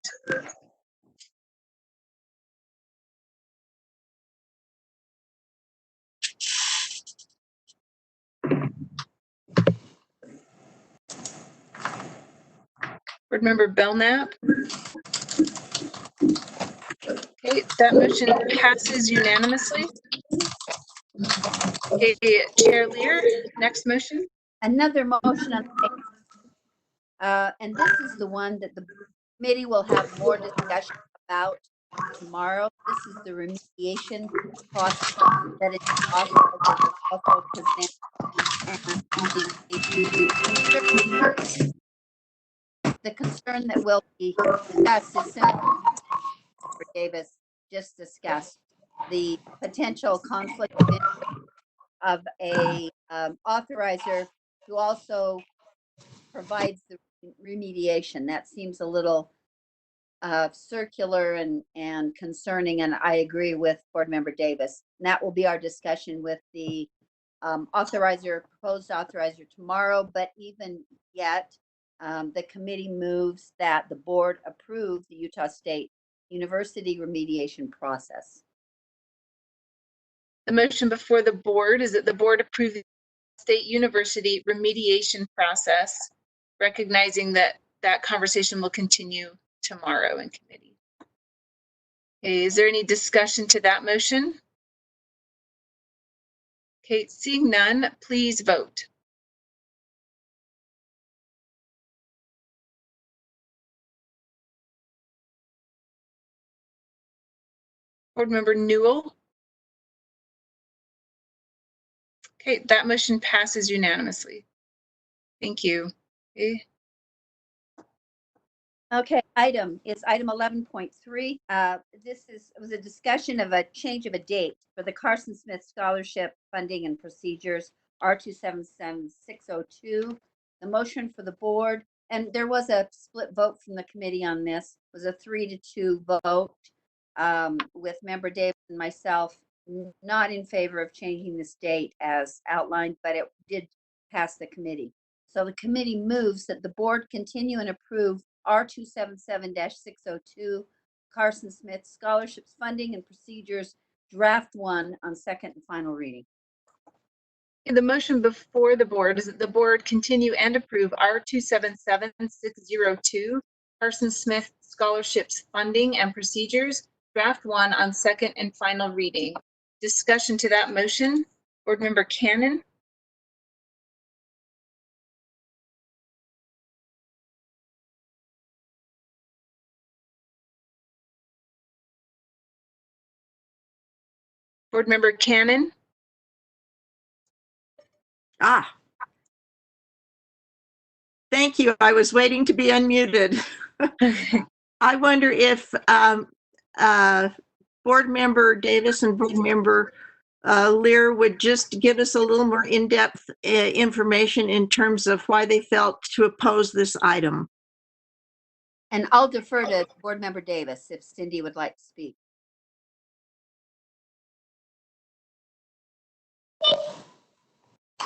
Board Member Belknap. Okay, that motion passes unanimously. Okay, Chair Lear, next motion. Another motion on and this is the one that the committee will have more discussion about tomorrow. This is the remediation process that is also presented, and the concern that will be discussed is similar to Davis just discussed, the potential conflict of a authorizer who also provides the remediation. That seems a little circular and concerning, and I agree with Board Member Davis. And that will be our discussion with the proposed authorizer tomorrow, but even yet, the committee moves that the board approve the Utah State University remediation process. The motion before the board is that the board approve the State University remediation process, recognizing that that conversation will continue tomorrow in committee. Okay, is there any discussion to that motion? Okay, seeing none, please vote. Board Member Newell. Okay, that motion passes unanimously. Thank you. Okay. Okay, item 11.3. This was a discussion of a change of a date for the Carson Smith Scholarship Funding and Procedures R277602. The motion for the board, and there was a split vote from the committee on this, was a 3-2 vote, with Member Davis and myself not in favor of changing this date as outlined, but it did pass the committee. So the committee moves that the board continue and approve R277-602 Carson Smith Scholarships Funding and Procedures Draft 1 on second and final reading. The motion before the board is that the board continue and approve R277-602 Carson Smith Scholarships Funding and Procedures Draft 1 on second and final reading. Discussion to that motion. Board Member Cannon. Board Member Cannon. Thank you. I was waiting to be unmuted. I wonder if Board Member Davis and Board Member Lear would just give us a little more in-depth information in terms of why they felt to oppose this item. And I'll defer to Board Member Davis if Cindy would like to speak.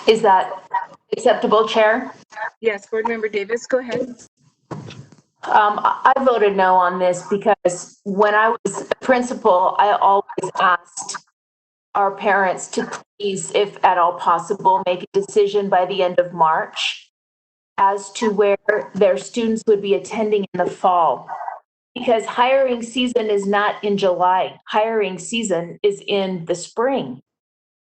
Is that acceptable, Chair? Yes, Board Member Davis, go ahead. I voted no on this because when I was a principal, I always asked our parents to please, if at all possible, make a decision by the end of March as to where their students would be attending in the fall. Because hiring season is not in July. Hiring season is in the spring.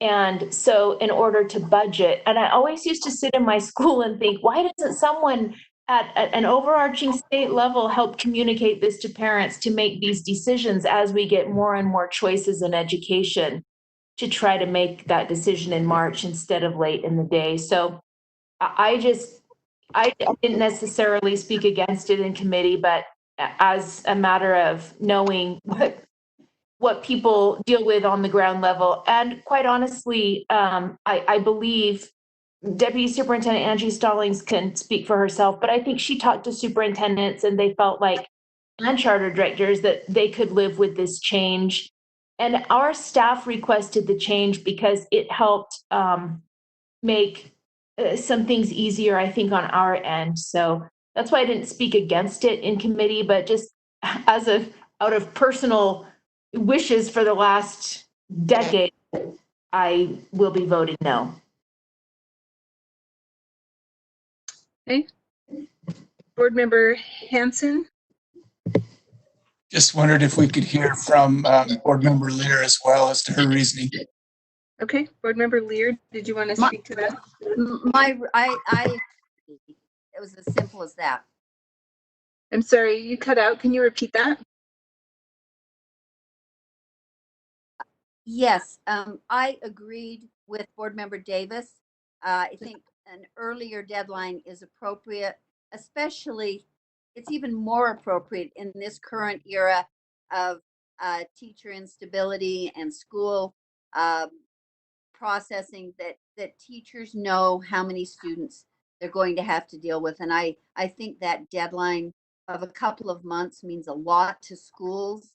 And so in order to budget, and I always used to sit in my school and think, why doesn't someone at an overarching state level help communicate this to parents to make these decisions as we get more and more choices in education to try to make that decision in March instead of late in the day. So I didn't necessarily speak against it in committee, but as a matter of knowing what people deal with on the ground level. And quite honestly, I believe Deputy Superintendent Angie Stallings can speak for herself, but I think she talked to superintendents and they felt like, and charter directors, that they could live with this change. And our staff requested the change because it helped make some things easier, I think, on our end. So that's why I didn't speak against it in committee, but just out of personal wishes for the last decade, I will be voting no. Okay. Board Member Hanson. Just wondered if we could hear from Board Member Lear as well as to her reasoning. Okay, Board Member Lear, did you want to speak to that? It was as simple as that. I'm sorry, you cut out. Can you repeat that? Yes, I agreed with Board Member Davis. I think an earlier deadline is appropriate, especially it's even more appropriate in this current era of teacher instability and school processing that teachers know how many students they're going to have to deal with. And I think that deadline of a couple of months means a lot to schools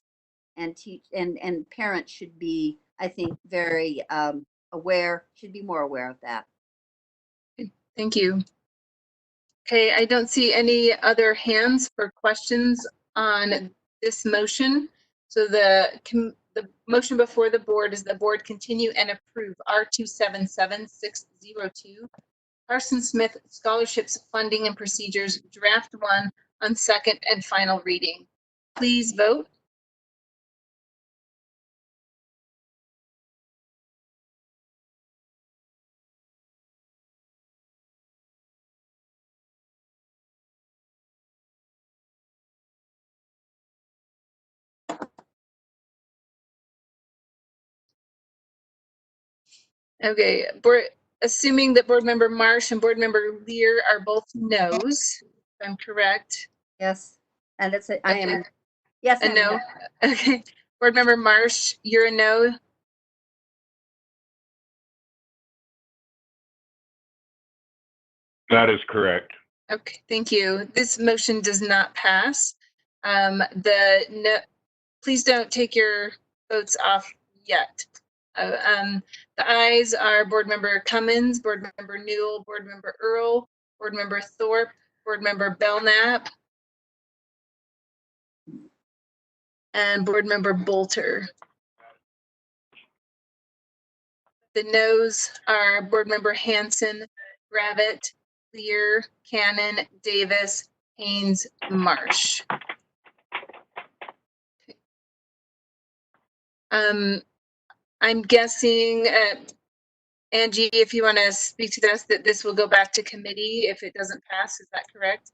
and and parents should be, I think, very aware, should be more aware of that. Thank you. Okay, I don't see any other hands for questions on this motion. So the motion before the board is the board continue and approve R277602 Carson Smith Scholarships Funding and Procedures Draft 1 on second and final reading. Please vote. Okay, assuming that board member Marsh and board member Lear are both no's, if I'm correct. Yes, and it's I am yes a and no. Okay, board member Marsh, you're a no. That is correct. Okay, thank you. This motion does not pass. Please don't take your votes off yet. The ayes are board member Cummins, board member Newell, board member Earl, board member Thorpe, board member Belknap, and board member Bolter. The noes are board member Hanson, Gravitt, Lear, Cannon, Davis, Haynes, Marsh. I'm guessing, Angie, if you want to speak to this, that this will go back to committee if it doesn't pass. Is that correct?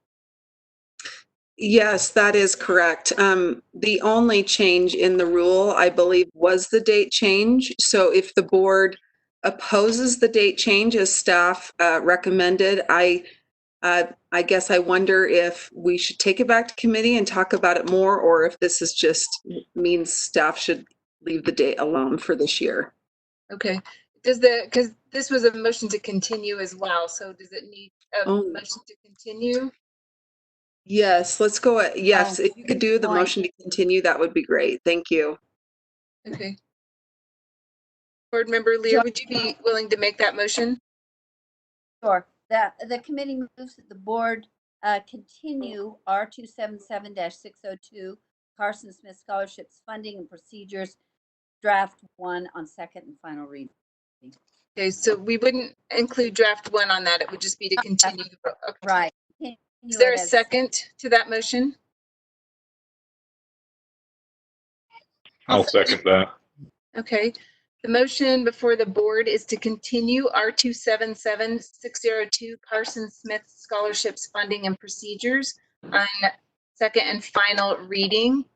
Yes, that is correct. The only change in the rule, I believe, was the date change. So if the board opposes the date change as staff recommended, I guess I wonder if we should take it back to committee and talk about it more, or if this is just means staff should leave the date alone for this year. Okay. Because this was a motion to continue as well. So does it need a motion to continue? Yes, let's go. Yes, if you could do the motion to continue, that would be great. Thank you. Okay. Board member Lear, would you be willing to make that motion? Sure. The committee moves that the board continue R277-602 Carson Smith Scholarships Funding and Procedures Draft 1 on second and final reading. Okay, so we wouldn't include draft 1 on that. It would just be to continue. Okay. Right. Is there a second to that motion? I'll second that. Okay. The motion before the board is to continue R277602 Carson Smith Scholarships Funding and Procedures on second and final reading.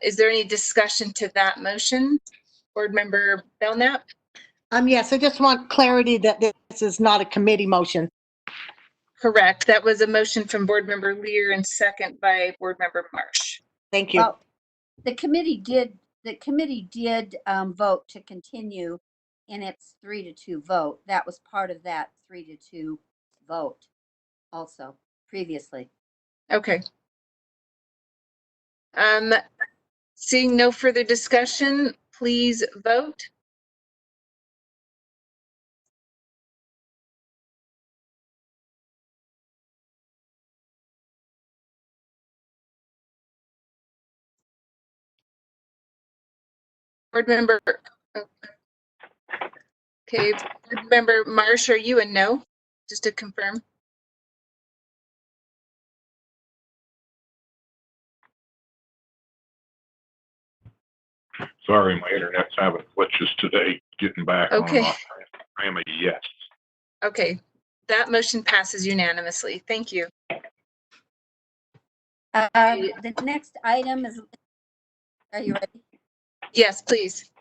Is there any discussion to that motion? Board member Belknap? Yes, I just want clarity that this is not a committee motion. Correct. That was a motion from board member Lear and second by board member Marsh. Thank you. Well, the committee did vote to continue in its 3-2 vote. That was part of that 3-2 vote also previously. Okay. Seeing no further discussion, please vote. Board member, okay, board member Marsh, are you a no? Just to confirm. Sorry, my internet's having glitches today, getting back on and off. I am a yes. Okay, that motion passes unanimously. Thank you. The next item is, are you ready? Yes, please.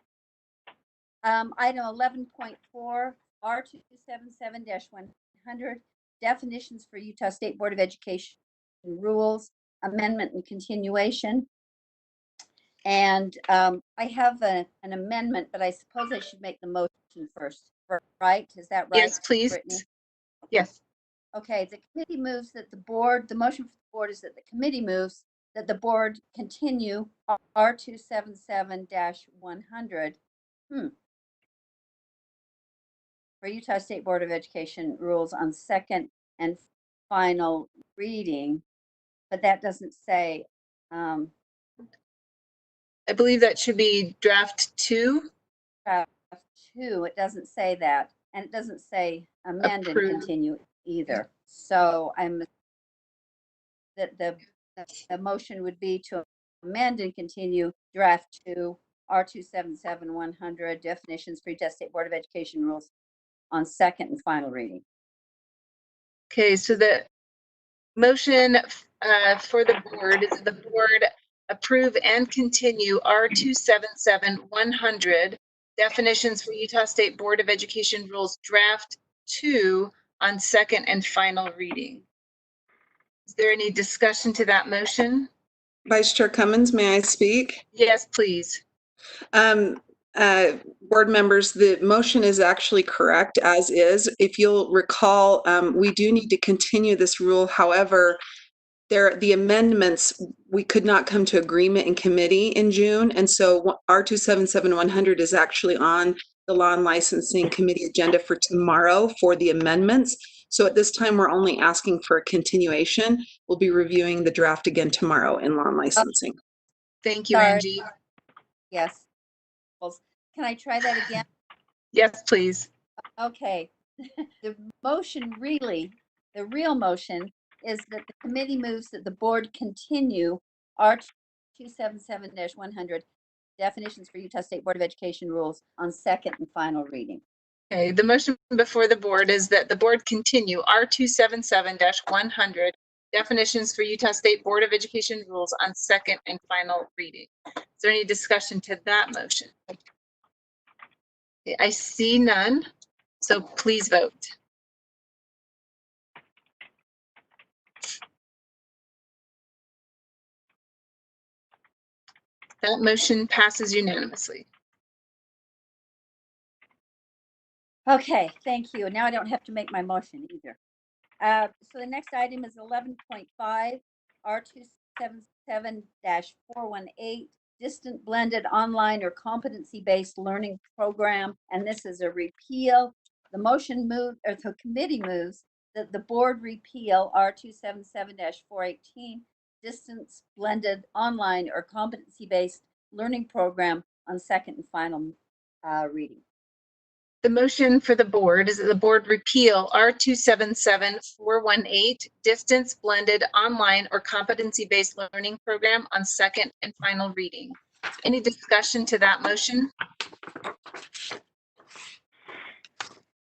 Item 11.4, R277-100, definitions for Utah State Board of Education rules, amendment and continuation. And I have an amendment, but I suppose I should make the motion first, right? Is that right? Yes, please. Brittany? Yes. Okay, the committee moves that the board, the motion for the board is that the committee moves that the board continue R277-100. For Utah State Board of Education rules on second and final reading, but that doesn't say, I believe that should be draft 2. draft 2, it doesn't say that, and it doesn't say amend and Approve. continue either. So I'm that the motion would be to amend and continue draft 2 R277-100 definitions for Utah State Board of Education rules on second and final reading. Okay, so the motion for the board is that the board approve and continue R277-100 definitions for Utah State Board of Education rules draft 2 on second and final reading. Is there any discussion to that motion? Vice Chair Cummins, may I speak? Yes, please. Board members, the motion is actually correct as is. If you'll recall, we do need to continue this rule. However, the amendments, we could not come to agreement in committee in June. And so R277-100 is actually on the Law and Licensing Committee agenda for tomorrow for the amendments. So at this time, we're only asking for a continuation. We'll be reviewing the draft again tomorrow in Law and Licensing. Thank you, Sorry. Angie. Yes. Can I try that again? Yes, please. Okay. The motion really, the real motion is that the committee moves that the board continue R277-100 definitions for Utah State Board of Education rules on second and final reading. Okay, the motion before the board is that the board continue R277-100 definitions for Utah State Board of Education rules on second and final reading. Is there any discussion to that motion? Okay, I see none, so please vote. That motion passes unanimously. Okay, thank you. Now I don't have to make my motion either. So the next item is 11.5 R277-418 distant blended online or competency-based learning program, and this is a repeal. The motion move or the committee moves that the board repeal R277-418 distance blended online or competency-based learning program on second and final reading. The motion for the board is that the board repeal R277-418 distance blended online or competency-based learning program on second and final reading. Any discussion to that motion?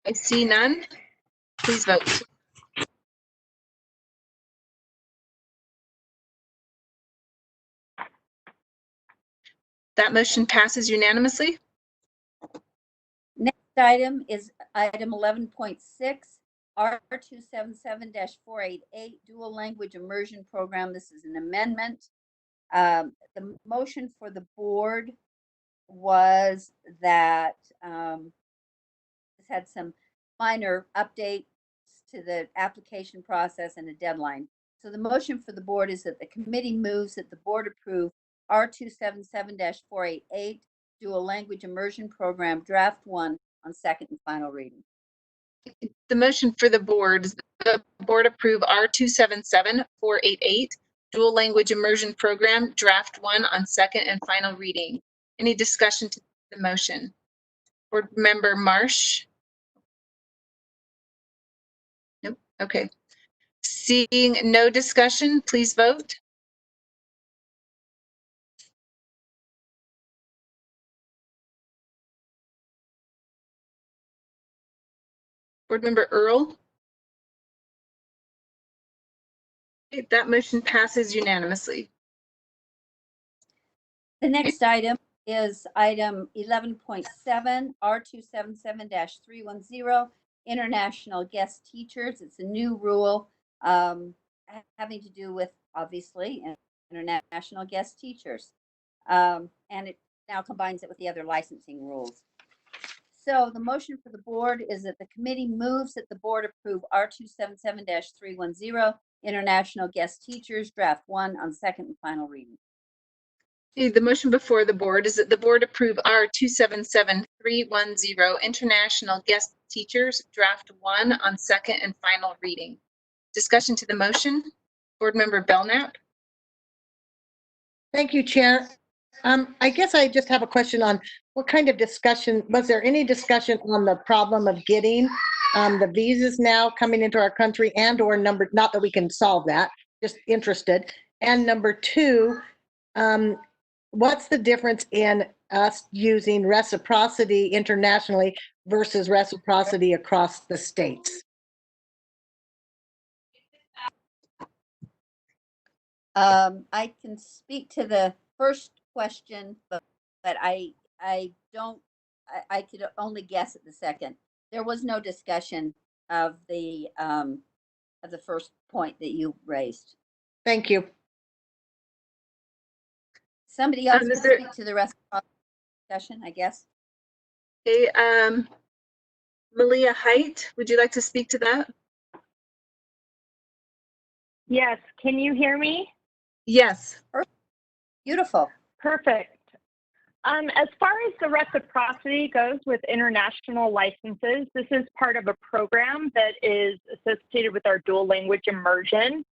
I see none. Please vote. That motion passes unanimously. Next item is item 11.6, R277-488 dual language immersion program. This is an amendment. The motion for the board was that this had some minor updates to the application process and a deadline. So the motion for the board is that the committee moves that the board approve R277-488 dual language immersion program draft 1 on second and final reading. The motion for the board is the board approve R277-488 dual language immersion program draft 1 on second and final reading. Any discussion to the motion? Board member Marsh? Nope. Okay. Seeing no discussion, please vote. Board member Earl? Okay, that motion passes unanimously. The next item is item 11.7 R277-310 international guest teachers. It's a new rule having to do with, obviously, international guest teachers. And it now combines it with the other licensing rules. So the motion for the board is that the committee moves that the board approve R277-310, International Guest Teachers, Draft 1 on second and final reading. The motion before the board is that the board approve R277-310, International Guest Teachers, Draft 1 on second and final reading. Discussion to the motion. Board Member Belknap. Thank you, Chair. I guess I just have a question on what kind of discussion, was there any discussion on the problem of getting the visas now coming into our country and or number, not that we can solve that, just interested. And number two, what's the difference in us using reciprocity internationally versus reciprocity across the states? I can speak to the first question, but I could only guess at the second. There was no discussion of the first point that you raised. Thank you. Somebody else can speak to the rest of the discussion, I guess. Okay, Malia Height, would you like to speak to that? Yes, can you hear me? Yes. Beautiful. Perfect. As far as the reciprocity goes with international licenses, this is part of a program that is associated with our dual language immersion,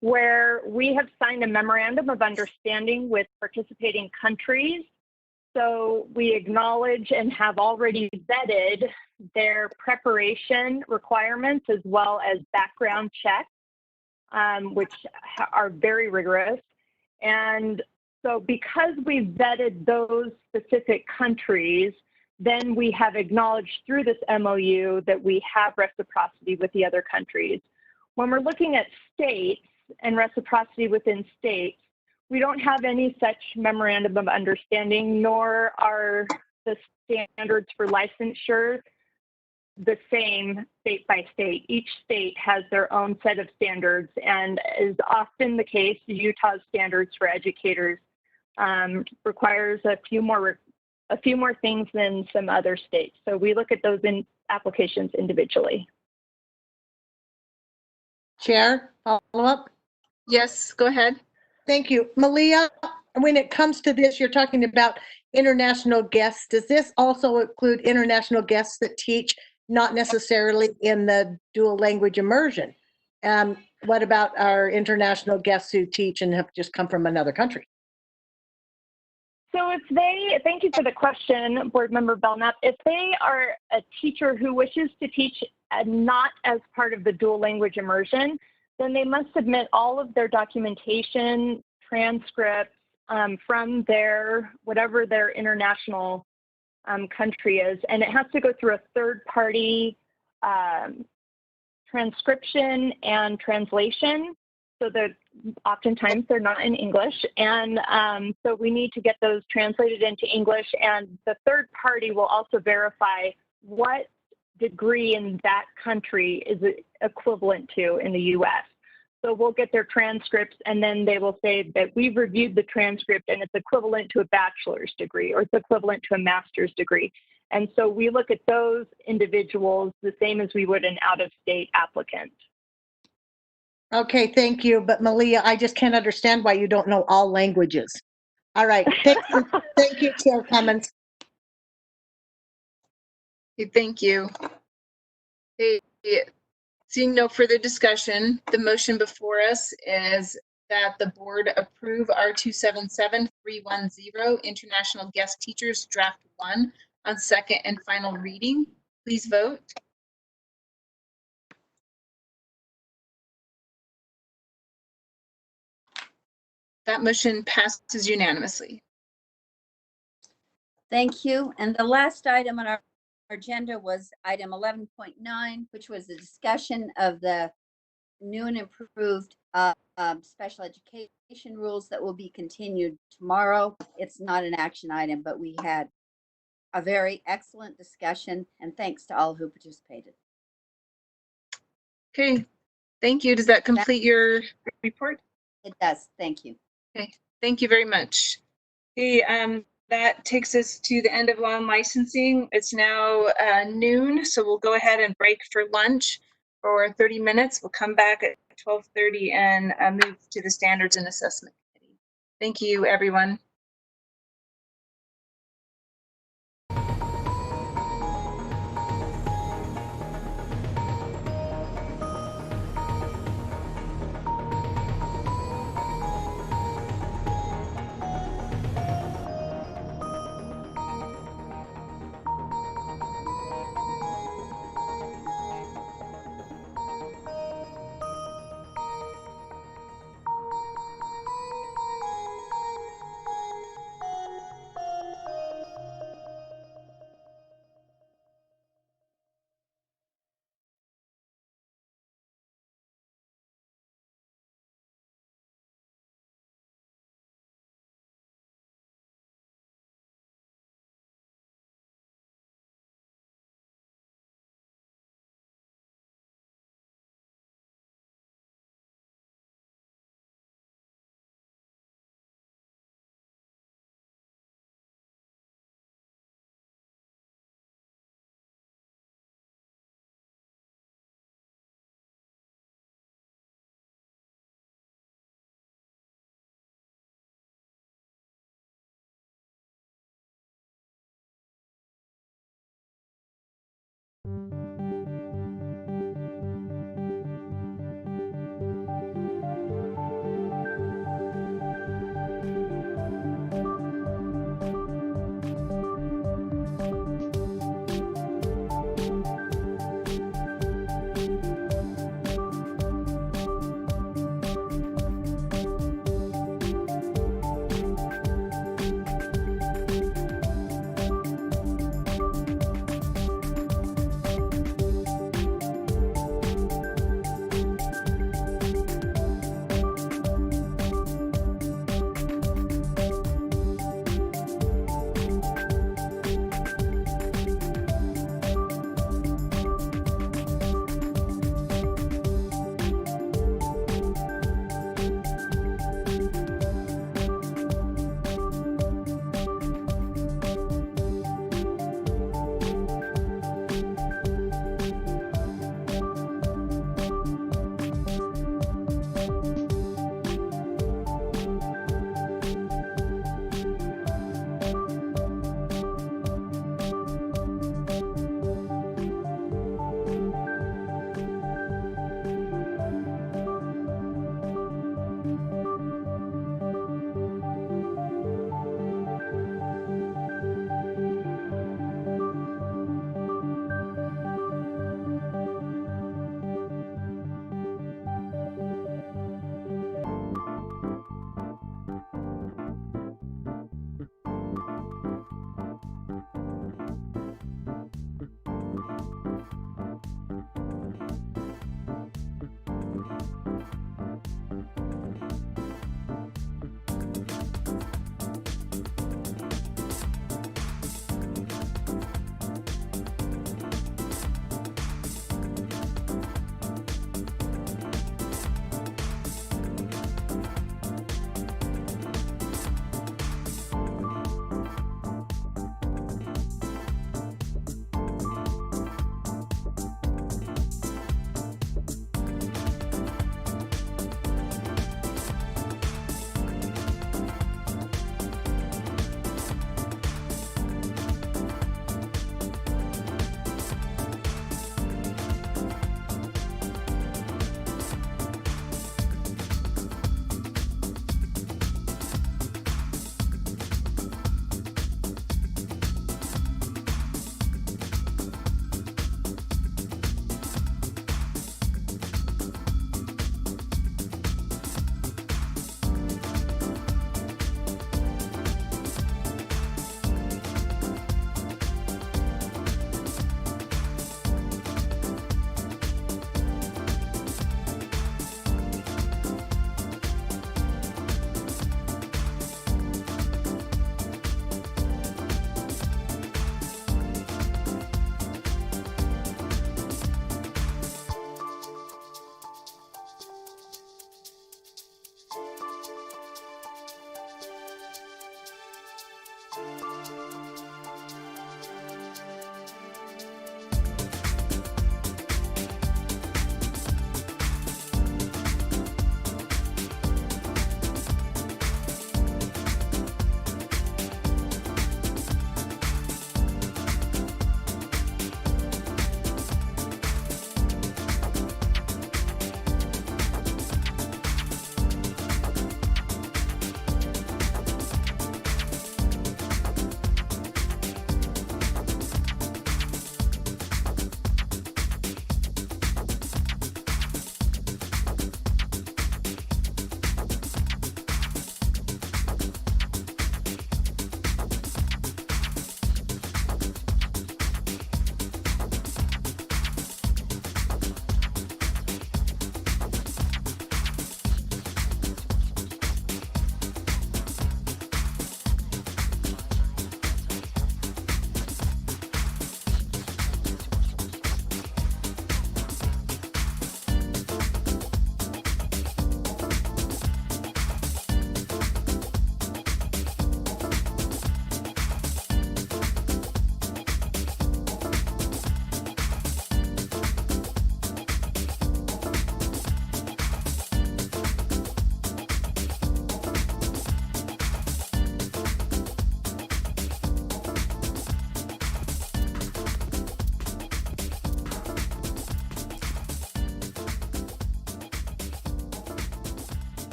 where we have signed a memorandum of understanding with participating countries. So we acknowledge and have already vetted their preparation requirements as well as background checks, which are very rigorous. And so because we've vetted those specific countries, then we have acknowledged through this MOU that we have reciprocity with the other countries. When we're looking at states and reciprocity within states, we don't have any such memorandum of understanding, nor are the standards for licensure the same state by state. Each state has their own set of standards, and is often the case, Utah's standards for educators requires a few more things than some other states. So we look at those in applications individually. Chair, follow up? Yes, go ahead. Thank you. Malia, when it comes to this, you're talking about international guests. Does this also include international guests that teach, not necessarily in the dual language immersion? What about our international guests who teach and have just come from another country? So if they, thank you for the question, Board Member Belknap. If they are a teacher who wishes to teach not as part of the dual language immersion, then they must submit all of their documentation, transcripts from their, whatever their international country is. And it has to go through a third-party transcription and translation. So that oftentimes they're not in English. And so we need to get those translated into English. And the third party will also verify what degree in that country is it equivalent to in the US. So we'll get their transcripts, and then they will say that we've reviewed the transcript and it's equivalent to a bachelor's degree or it's equivalent to a master's degree. And so we look at those individuals the same as we would an out-of-state applicant. Okay, thank you. But Malia, I just can't understand why you don't know all languages. All right, thank you, Chair Cummins. Thank you. Seeing no further discussion, the motion before us is that the board approve R277-310, International Guest Teachers, Draft 1 on second and final reading. Please vote. That motion passes unanimously. Thank you. And the last item on our agenda was item 11.9, which was a discussion of the new and improved special education rules that will be continued tomorrow. It's not an action item, but we had a very excellent discussion, and thanks to all who participated. Okay, thank you. Does that complete your report? It does. Thank you. Okay, thank you very much. Okay, that takes us to the end of law and licensing. It's now noon, so we'll go ahead and break for lunch for 30 minutes. We'll come back at 12:30 and move to the Standards and Assessment Committee. Thank you, everyone.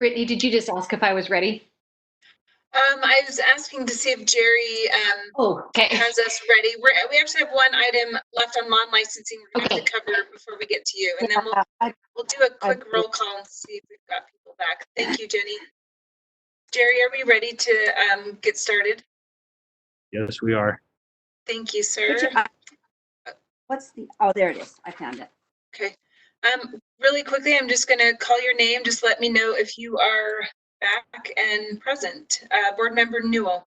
Brittany, did you just ask if I was ready? I was asking to see if Jerry has us ready. We actually have one item left on lawn licensing we're going to have to cover before we get to you. And then we'll do a quick roll call and see if we've got people back. Thank you, Jenny. Jerry, are we ready to get started? Yes, we are. Thank you, sir. What's the, oh, there it is. I found it. Okay. Really quickly, I'm just going to call your name. Just let me know if you are back and present. Board Member Newell.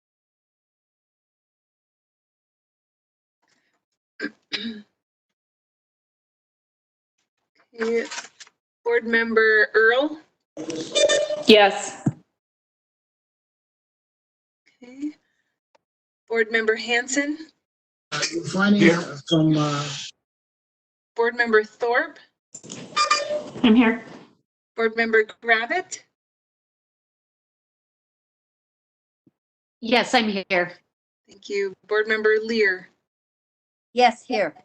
Okay. Board Member Earl. Yes. Okay. Board Member Hanson. Finding some. Board Member Thorpe. I'm here. Board Member Gravitt. Yes, I'm here. Thank you. Board Member Lear. Yes, here.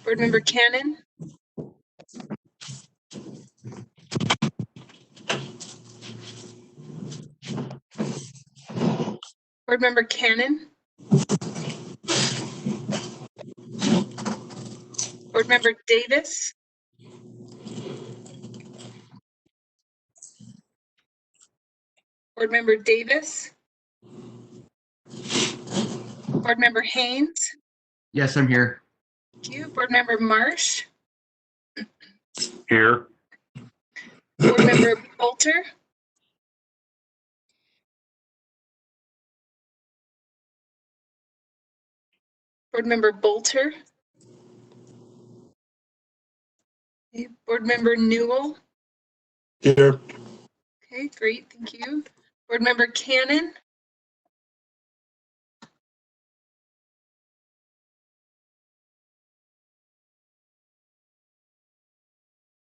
Board Member Cannon. Board Member Cannon. Board Member Davis. Board Member Davis. Board Member Haynes. Yes, I'm here. Thank you. Board Member Marsh. Here. Board Member Bolter. Board Member Bolter. Okay. Board Member Newell. Here. Okay, great. Thank you. Board Member Cannon.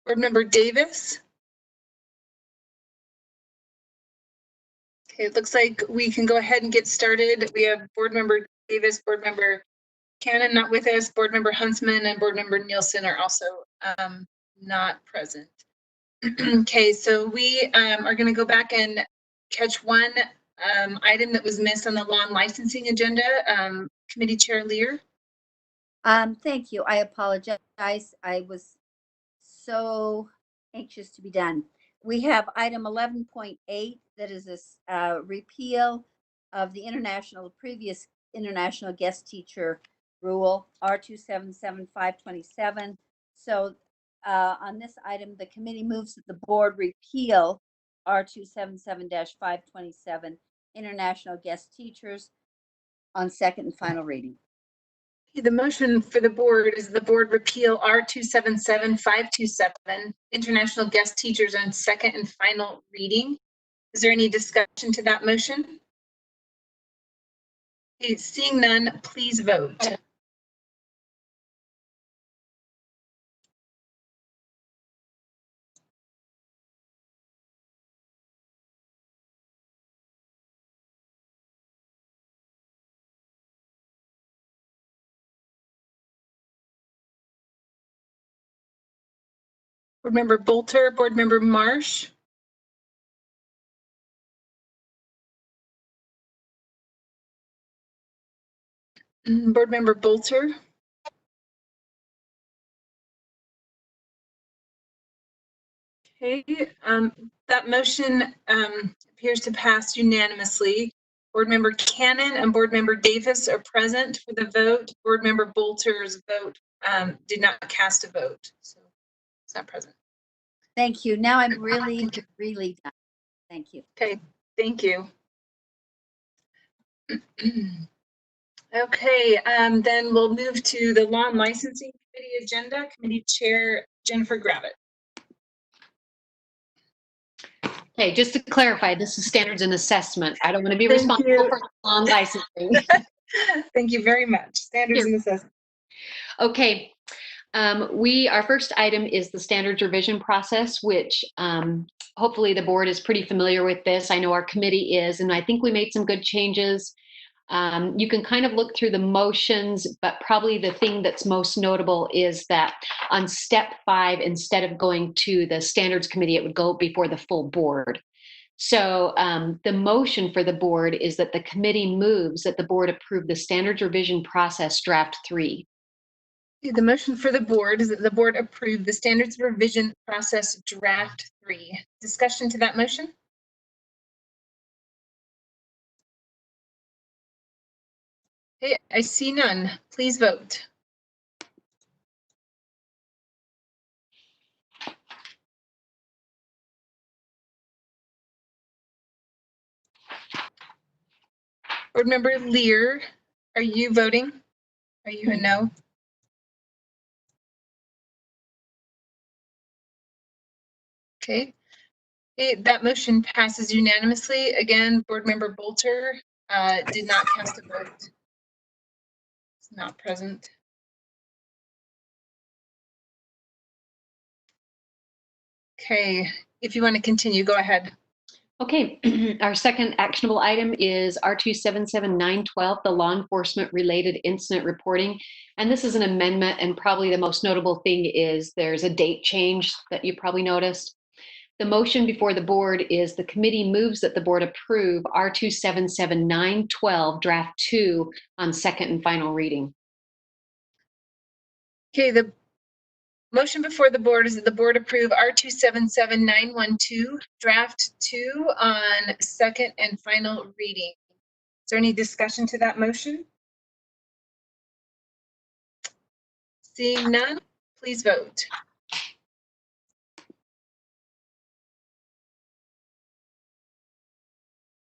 Board Member Davis. Okay, it looks like we can go ahead and get started. We have Board Member Davis, Board Member Cannon not with us, Board Member Huntsman and Board Member Nielsen are also not present. Okay, so we are going to go back and catch one item that was missed on the lawn licensing agenda. Committee Chair Lear. Thank you. I apologize. I was so anxious to be done. We have item 11.8 that is a repeal of the previous international guest teacher rule R277527. So on this item, the committee moves that the board repeal R277-527 international guest teachers on second and final reading. The motion for the board is the board repeal R277527 international guest teachers on second and final reading. Is there any discussion to that motion? Okay, seeing none, please vote. Board Member Bolter, Board Member Marsh. Board Member Bolter. Okay, that motion appears to pass unanimously. Board Member Cannon and Board Member Davis are present for the vote. Board Member Bolter's vote did not cast a vote, so it's not present. Thank you. Now I'm really, really done. Thank you. Okay, thank you. Okay, then we'll move to the Lawn Licensing Committee agenda. Committee Chair Jennifer Gravitt. Okay, just to clarify, this is standards and assessment. I don't want to be responsible for lawn licensing. Thank you very much. Standards and assessment. Okay, our first item is the standards revision process, which hopefully the board is pretty familiar with this. I know our committee is, and I think we made some good changes. You can kind of look through the motions, but probably the thing that's most notable is that on step 5, instead of going to the standards committee, it would go before the full board. So the motion for the board is that the committee moves that the board approve the standards revision process draft 3. The motion for the board is that the board approve the standards revision process draft 3. Discussion to that motion? Okay, I see none. Please vote. Board Member Lear, are you voting? Are you a no? Okay. That motion passes unanimously. Again, Board Member Bolter did not cast a vote. It's not present. Okay, if you want to continue, go ahead. Okay, our second actionable item is R277912, the law enforcement related incident reporting. And this is an amendment, and probably the most notable thing is there's a date change that you probably noticed. The motion before the board is the committee moves that the board approve R277912 draft 2 on second and final reading. Okay, the motion before the board is that the board approve R277912 draft 2 on second and final reading. Is there any discussion to that motion? Seeing none, please vote.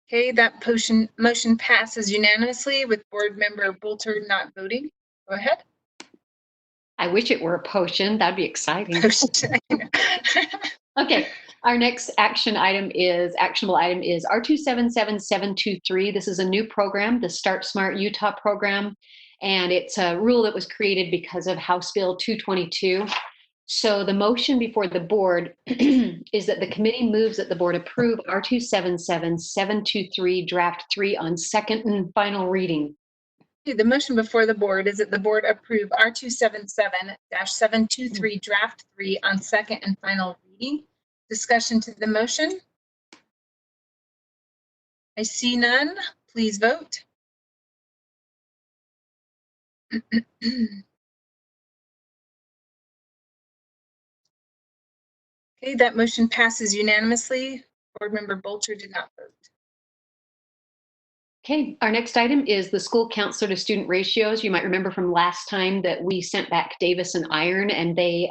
Okay, that motion passes unanimously with Board Member Bolter not voting. Go ahead. I wish it were a potion. That'd be exciting. Okay, our next actionable item is R277723. This is a new program, the Start Smart Utah program, and it's a rule that was created because of House Bill 222. So the motion before the board is that the committee moves that the board approve R277723 draft 3 on second and final reading. The motion before the board is that the board approve R277-723 draft 3 on second and final reading. Discussion to the motion? I see none. Please vote. Okay, that motion passes unanimously. Board Member Bolter did not vote. Okay, our next item is the school counselor to student ratios. You might remember from last time that we sent back Davis and Iron, and they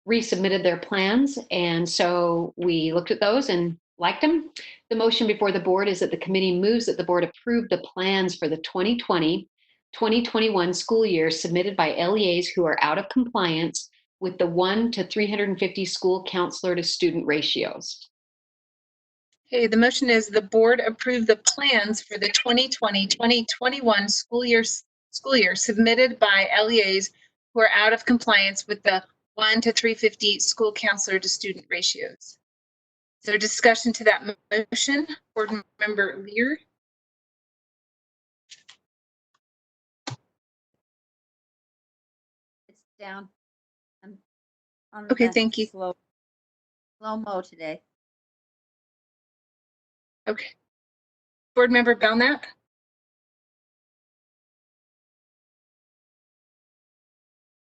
resubmitted their plans. And so we looked at those and liked them. The motion before the board is that the committee moves that the board approve the plans for the 2020-2021 school year submitted by LEAs who are out of compliance with the 1 to 350 school counselor to student ratios. Okay, the motion is the board approve the plans for the 2020-2021 school year submitted by LEAs who are out of compliance with the 1 to 350 school counselor to student ratios. Is there discussion to that motion? Board Member Lear? It's down. I'm on Okay, the thank you. slow-mo today. Okay. Board Member Belknap?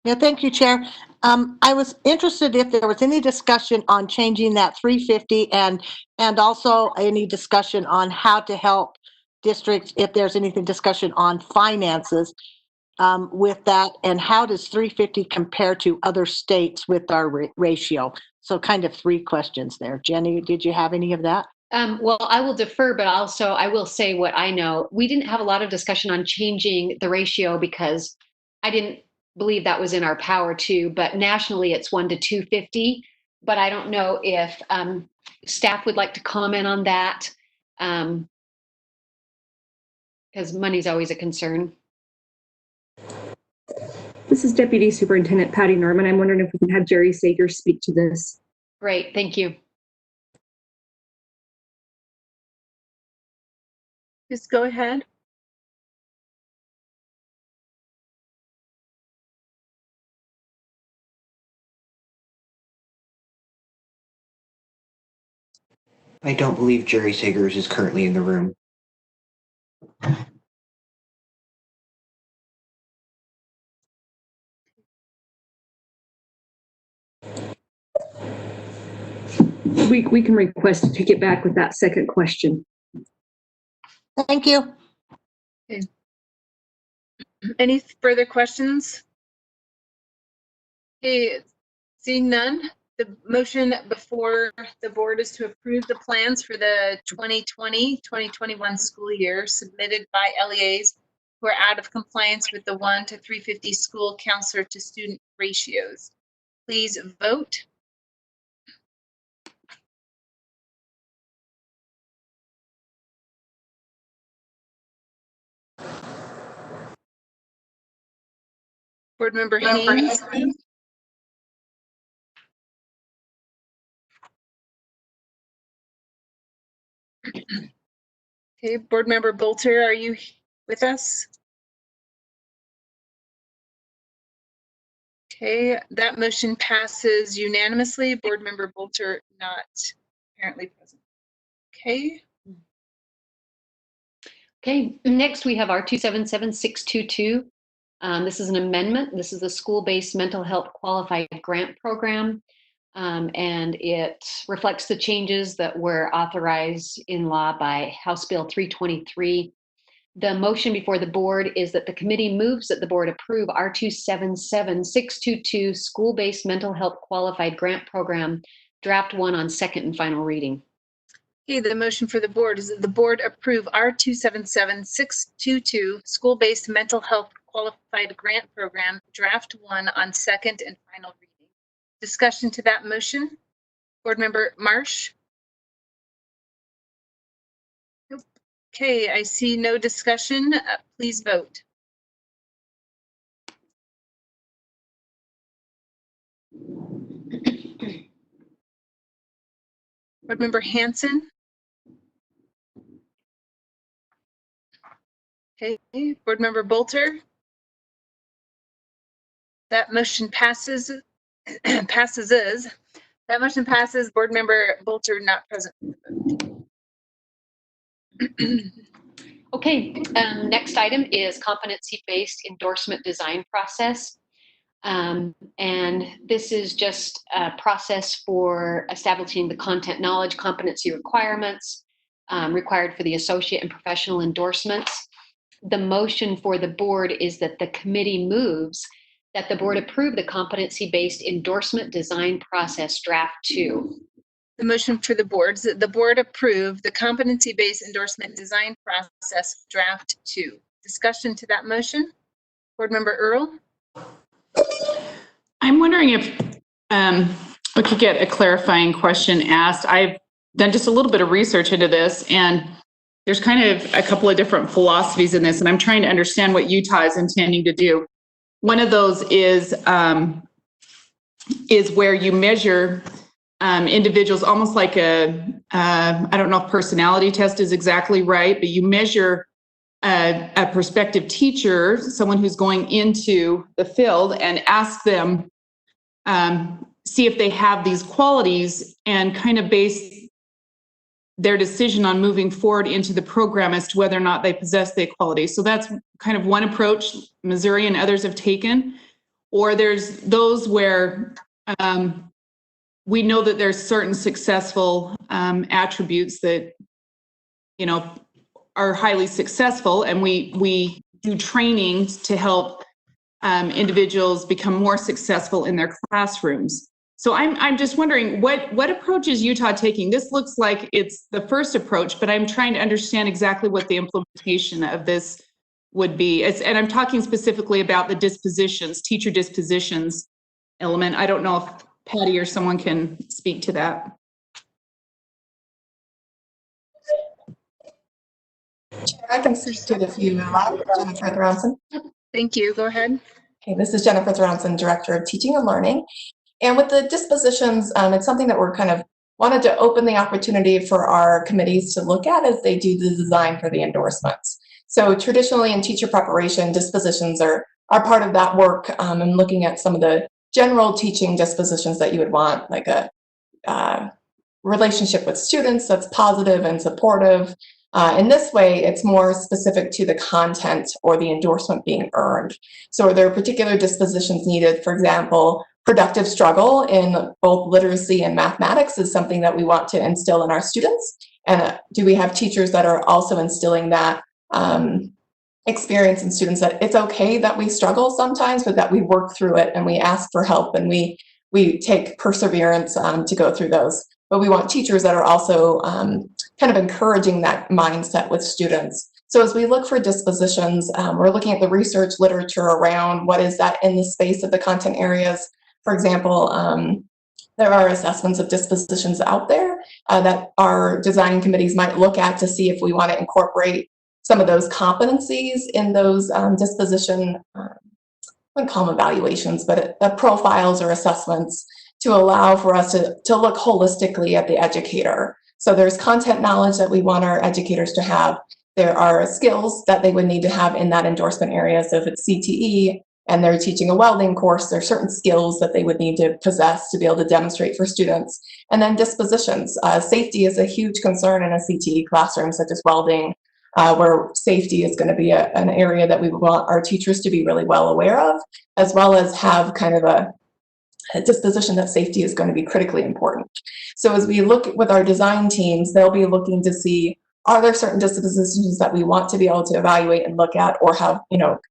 Yeah, thank you, Chair. I was interested if there was any discussion on changing that 350 and also any discussion on how to help districts, if there's anything discussion on finances with that, and how does 350 compare to other states with our ratio? So kind of three questions there. Jenny, did you have any of that? Well, I will defer, but also I will say what I know. We didn't have a lot of discussion on changing the ratio because I didn't believe that was in our power to, but nationally it's 1 to 250. But I don't know if staff would like to comment on that because money's always a concern. This is Deputy Superintendent Patty Norman. I'm wondering if we can have Jerry Sager speak to this. Great, thank you. Just go ahead. I don't believe Jerry Sagers is currently in the room. We can request to take it back with that second question. Thank you. Okay. Any further questions? Okay, seeing none, the motion before the board is to approve the plans for the 2020-2021 school year submitted by LEAs who are out of compliance with the 1 to 350 school counselor to student ratios. Please vote. Board Member Haynes. Okay, Board Member Bolter, are you with us? Okay, that motion passes unanimously. Board Member Bolter not apparently present. Okay. Okay, next we have our 277622. This is an amendment. This is the school-based mental health qualified grant program. And it reflects the changes that were authorized in law by House Bill 323. The motion before the board is that the committee moves that the board approve R277622 school-based mental health qualified grant program, draft 1 on second and final reading. Okay, the motion for the board is that the board approve R277622 school-based mental health qualified grant program, draft 1 on second and final reading. Discussion to that motion? Board Member Marsh? Nope. Okay, I see no discussion. Please vote. Board Member Hanson? Okay, Board Member Bolter? That motion passes. That motion passes. Board Member Bolter not present. Okay, next item is competency-based endorsement design process. And this is just a process for establishing the content knowledge competency requirements required for the associate and professional endorsements. The motion for the board is that the committee moves that the board approve the competency-based endorsement design process draft 2. The motion for the board is that the board approve the competency-based endorsement design process draft 2. Discussion to that motion? Board Member Earl? I'm wondering if we could get a clarifying question asked. I've done just a little bit of research into this, and there's kind of a couple of different philosophies in this, and I'm trying to understand what Utah is intending to do. One of those is where you measure individuals almost like I don't know if personality test is exactly right, but you measure a prospective teacher, someone who's going into the field, and ask them, see if they have these qualities and kind of base their decision on moving forward into the program as to whether or not they possess the qualities. So that's kind of one approach Missouri and others have taken. Or there's those where we know that there's certain successful attributes that, you know, are highly successful, and we do trainings to help individuals become more successful in their classrooms. So I'm just wondering, what approach is Utah taking? This looks like it's the first approach, but I'm trying to understand exactly what the implementation of this would be. And I'm talking specifically about the dispositions, teacher dispositions element. I don't know if Patty or someone can speak to that. I can speak to it if you allow. Jennifer Thronson. Thank you. Go ahead. Okay, this is Jennifer Thronson, Director of Teaching and Learning. And with the dispositions, it's something that we're kind of wanted to open the opportunity for our committees to look at as they do the design for the endorsements. So traditionally in teacher preparation, dispositions are part of that work, and looking at some of the general teaching dispositions that you would want, like a relationship with students that's positive and supportive. In this way, it's more specific to the content or the endorsement being earned. So are there particular dispositions needed? For example, productive struggle in both literacy and mathematics is something that we want to instill in our students. And do we have teachers that are also instilling that experience in students, that it's okay that we struggle sometimes, but that we work through it and we ask for help and we take perseverance to go through those. But we want teachers that are also kind of encouraging that mindset with students. So as we look for dispositions, we're looking at the research literature around what is that in the space of the content areas. For example, there are assessments of dispositions out there that our design committees might look at to see if we want to incorporate some of those competencies in those disposition, I wouldn't call them evaluations, but profiles or assessments to allow for us to look holistically at the educator. So there's content knowledge that we want our educators to have. There are skills that they would need to have in that endorsement area. So if it's CTE and they're teaching a welding course, there are certain skills that they would need to possess to be able to demonstrate for students. And then dispositions. Safety is a huge concern in a CTE classroom, such as welding, where safety is going to be an area that we want our teachers to be really well aware of, as well as have kind of a disposition that safety is going to be critically important. So as we look with our design teams, they'll be looking to see, are there certain dispositions that we want to be able to evaluate and look at or have,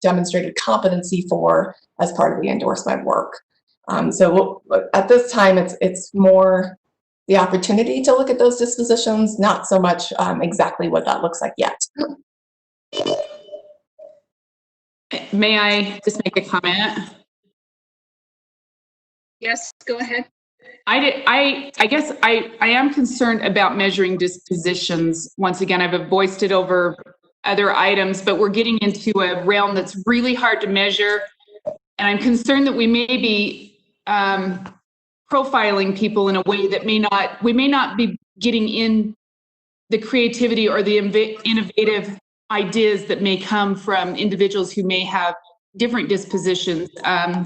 demonstrated competency for as part of the endorsement work. So at this time, it's more the opportunity to look at those dispositions, not so much exactly what that looks like yet. May I just make a comment? Yes, go ahead. I guess I am concerned about measuring dispositions. Once again, I've voiced it over other items, but we're getting into a realm that's really hard to measure. And I'm concerned that we may be profiling people in a way that we may not be getting in the creativity or the innovative ideas that may come from individuals who may have different dispositions,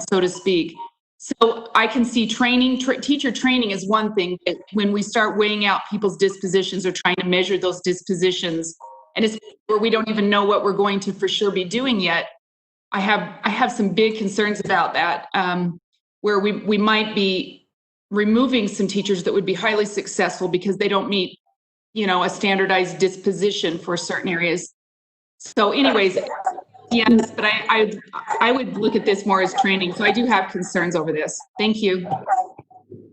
so to speak. So I can see teacher training is one thing, but when we start weighing out people's dispositions or trying to measure those dispositions, and it's where we don't even know what we're going to for sure be doing yet, I have some big concerns about that, where we might be removing some teachers that would be highly successful because they don't meet, a standardized disposition for certain areas. So anyways, yes, but I would look at this more as training. So I do have concerns over this. Thank you.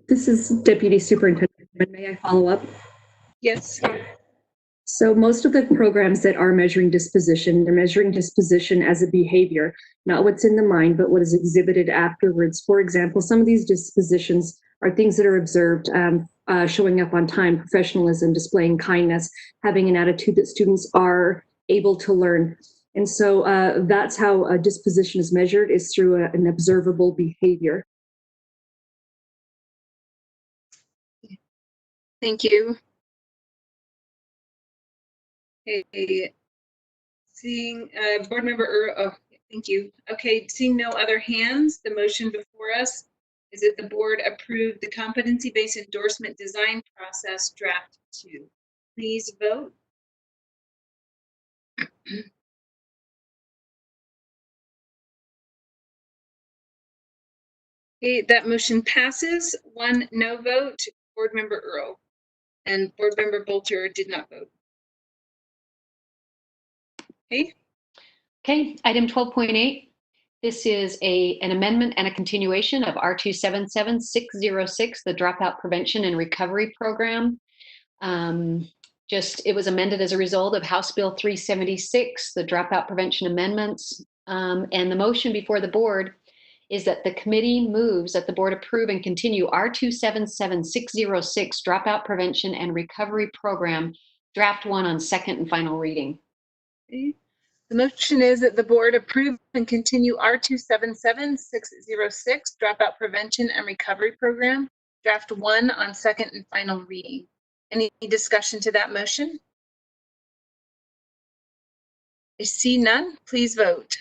This is Deputy Superintendent. May I follow up? Yes. So most of the programs that are measuring disposition, they're measuring disposition as a behavior, not what's in the mind, but what is exhibited afterwards. For example, some of these dispositions are things that are observed, showing up on time, professionalism, displaying kindness, having an attitude that students are able to learn. And so that's how a disposition is measured, is through an observable behavior. Thank you. Okay. Seeing board member, thank you. Okay, seeing no other hands, the motion before us is that the board approve the competency-based endorsement design process draft 2. Please vote. Okay, that motion passes. 1 no vote, board member Earl, and board member Bolter did not vote. Okay. Okay, item 12.8. This is an amendment and a continuation of R277606, the Dropout Prevention and Recovery Program. It was amended as a result of House Bill 376, the Dropout Prevention Amendments. And the motion before the board is that the committee moves that the board approve and continue R277606, Dropout Prevention and Recovery Program, Draft 1 on second and final reading. Okay. The motion is that the board approve and continue R277606, Dropout Prevention and Recovery Program, Draft 1 on second and final reading. Any discussion to that motion? I see none. Please vote.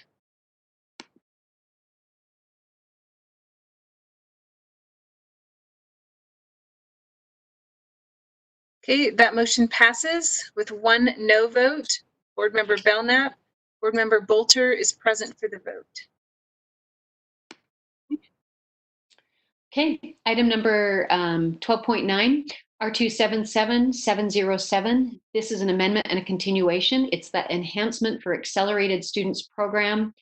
Okay, that motion passes with 1 no vote. Board Member Belknap. Board Member Bolter is present for the vote. Okay, item number 12.9, R277707. This is an amendment and a continuation. It's the Enhancement for Accelerated Students Program.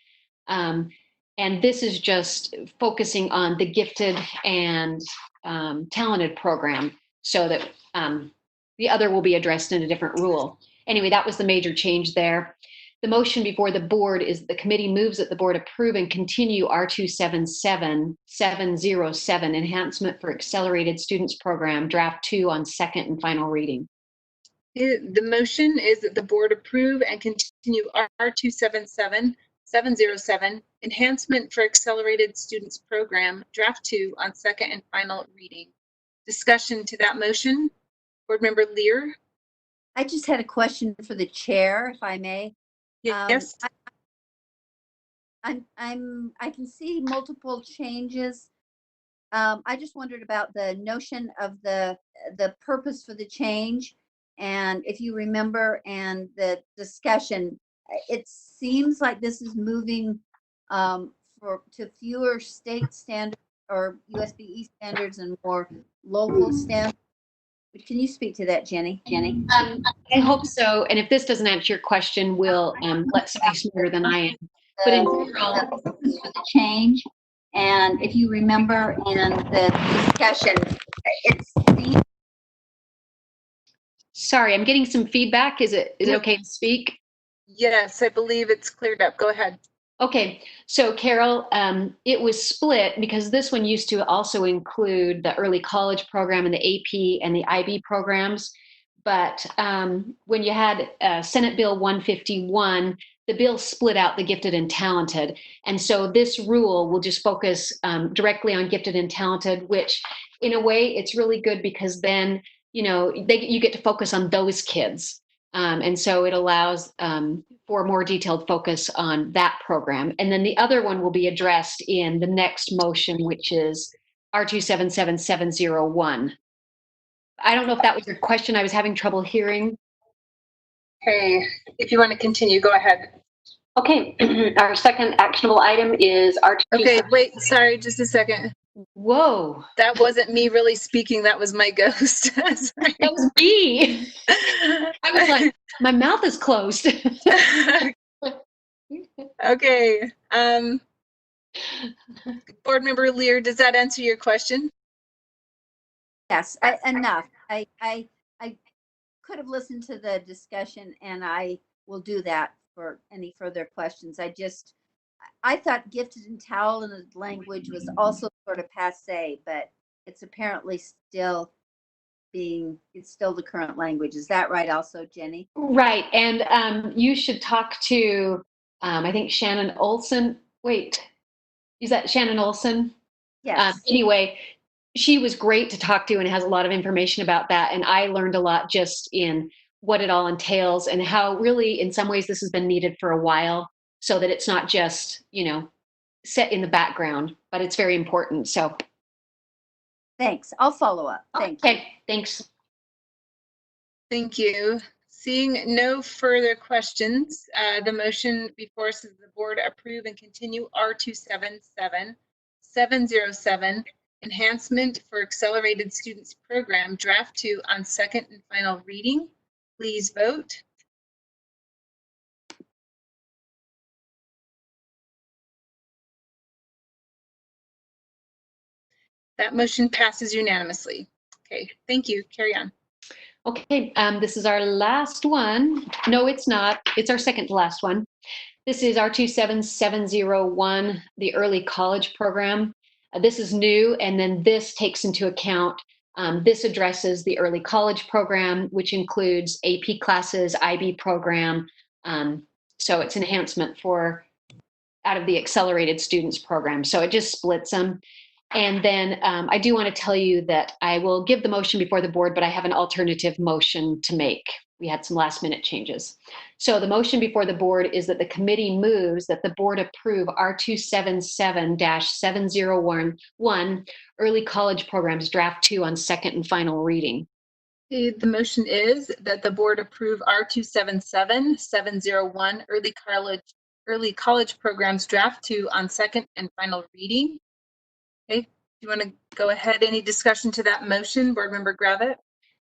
And this is just focusing on the gifted and talented program so that the other will be addressed in a different rule. Anyway, that was the major change there. The motion before the board is the committee moves that the board approve and continue R277707, Enhancement for Accelerated Students Program, Draft 2 on second and final reading. The motion is that the board approve and continue R277707, Enhancement for Accelerated Students Program, Draft 2 on second and final reading. Discussion to that motion. Board Member Lear. I just had a question for the chair, if I may. Yes. I can see multiple changes. I just wondered about the notion of the purpose for the change, and if you remember, and the discussion. It seems like this is moving to fewer state standards or USBE standards and more local standards. Can you speak to that, Jenny? I hope so. And if this doesn't answer your question, we'll let somebody smarter than I am. But in general, for the change, and if you remember in the discussion, it's sorry, I'm getting some feedback. Is it okay to speak? Yes, I believe it's cleared up. Go ahead. Okay, so Carol, it was split because this one used to also include the early college program and the AP and the IB programs. But when you had Senate Bill 151, the bill split out the gifted and talented. And so this rule will just focus directly on gifted and talented, which in a way it's really good because then, you get to focus on those kids. And so it allows for more detailed focus on that program. And then the other one will be addressed in the next motion, which is R277701. I don't know if that was your question. I was having trouble hearing. Okay, if you want to continue, go ahead. Okay, our second actionable item is R2. Okay, wait, sorry, just a second. Whoa. That wasn't me really speaking, that was my ghost. That was me. I was like, my mouth is closed. Okay. Board Member Lear, does that answer your question? Yes, enough. I could have listened to the discussion, and I will do that for any further questions. I thought gifted and talented language was also sort of passé, but it's apparently still the current language. Is that right also, Jenny? Right, and you should talk to, I think Shannon Olson. Wait, is that Shannon Olson? Yes. Anyway, she was great to talk to and has a lot of information about that. And I learned a lot just in what it all entails and how really, in some ways, this has been needed for a while so that it's not just, set in the background, but it's very important. So. Thanks. I'll follow up. Thank you. Okay, thanks. Thank you. Seeing no further questions, the motion before us is the board approve and continue R277707, Enhancement for Accelerated Students Program, Draft 2 on second and final reading. Please vote. That motion passes unanimously. Okay, thank you. Carry on. Okay, this is our last one. No, it's not. It's our second to last one. This is R27701, the early college program. This is new, and then this takes into account, this addresses the early college program, which includes AP classes, IB program. So it's enhancement out of the accelerated students program. So it just splits them. And then I do want to tell you that I will give the motion before the board, but I have an alternative motion to make. We had some last minute changes. So the motion before the board is that the committee moves that the board approve R277-701 early college programs draft 2 on second and final reading. The motion is that the board approve R277701 early college programs draft 2 on second and final reading. Okay, do you want to go ahead? Any discussion to that motion, Board Member Gravitt?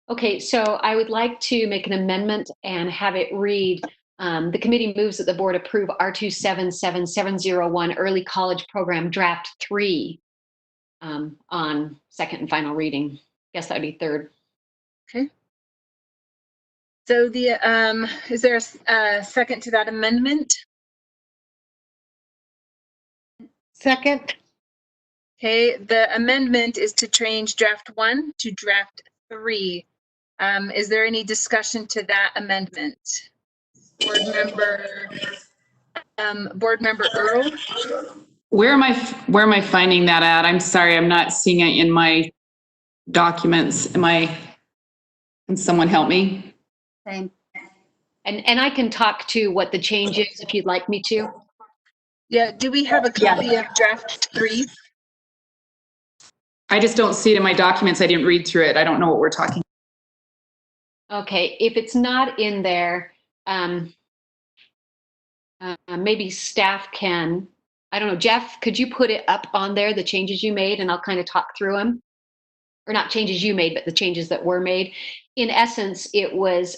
Okay, so I would like to make an amendment and have it read, the committee moves that the board approve R277701 early college program draft 3 on second and final reading. Guess that would be third. Okay. So is there a second to that amendment? Second. Okay, the amendment is to change draft 1 to draft 3. Is there any discussion to that amendment? Board Member Earl? Where am I finding that at? I'm sorry, I'm not seeing it in my documents. Can someone help me? Same. And I can talk to what the change is if you'd like me to. Yeah, do we have a copy of draft 3? I just don't see it in my documents. I didn't read through it. I don't know what we're talking. Okay, if it's not in there, maybe staff can, I don't know, Jeff, could you put it up on there, the changes you made, and I'll kind of talk through them? Or not changes you made, but the changes that were made. In essence, it was,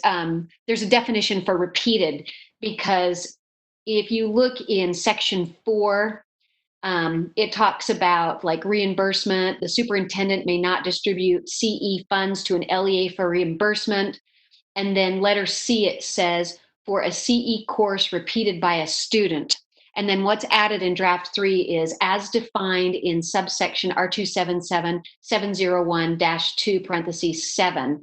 there's a definition for repeated, because if you look in section 4, it talks about like reimbursement. The superintendent may not distribute CE funds to an LEA for reimbursement. And then letter C, it says for a CE course repeated by a student. And then what's added in draft 3 is as defined in subsection R277701-2 parentheses 7.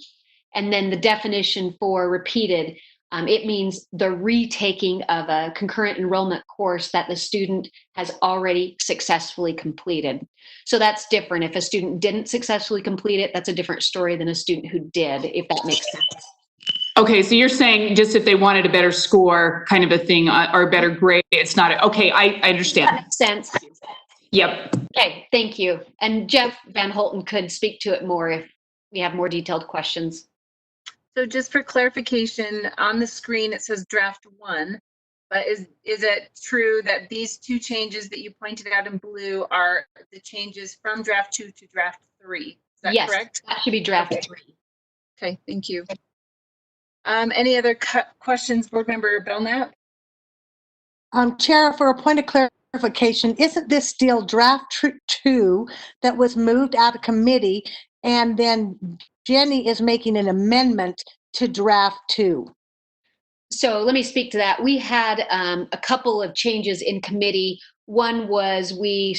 And then the definition for repeated, it means the retaking of a concurrent enrollment course that the student has already successfully completed. So that's different. If a student didn't successfully complete it, that's a different story than a student who did, if that makes sense. Okay, so you're saying just if they wanted a better score kind of a thing or a better grade, it's not, okay, I understand. That makes sense. Yep. Okay, thank you. And Jeff Van Holten could speak to it more if we have more detailed questions. So just for clarification, on the screen it says draft 1, but is it true that these 2 changes that you pointed out in blue are the changes from draft 2 to draft 3? Is that Yes, correct? That should be draft 3. Okay, thank you. Any other questions, Board Member Belknap? Chair, for a point of clarification, isn't this still draft 2 that was moved out of committee, and then Jenny is making an amendment to draft 2? So let me speak to that. We had a couple of changes in committee. One was we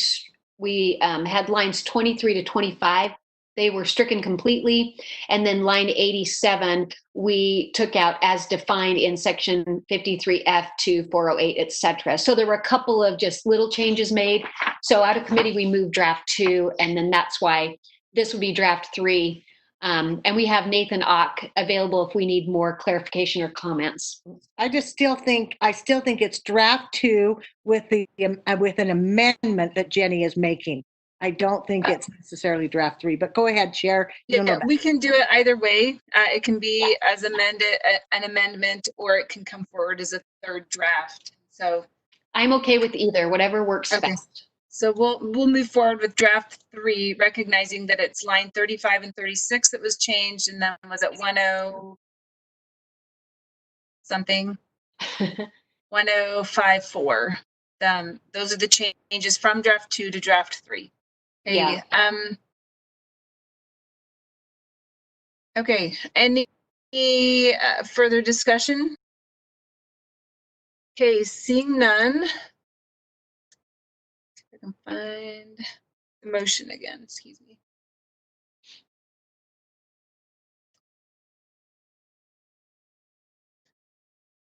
had lines 23 to 25. They were stricken completely. And then line 87, we took out as defined in section 53F to 408, et cetera. So there were a couple of just little changes made. So out of committee, we moved draft 2, and then that's why this would be draft 3. And we have Nathan Ock available if we need more clarification or comments. I still think it's draft 2 with with an amendment that Jenny is making. I don't think it's necessarily draft 3, but go ahead, Chair. Yeah, we can do it either way. It can be as amended, an amendment, or it can come forward as a third draft. So I'm okay with either, whatever works best. So we'll move forward with draft 3, recognizing that it's line 35 and 36 that was changed, and then was it 10 something? 1054. Those are the changes from draft 2 to draft 3. Okay, yeah. Okay, any further discussion? Okay, seeing none. I can find the motion again, excuse me.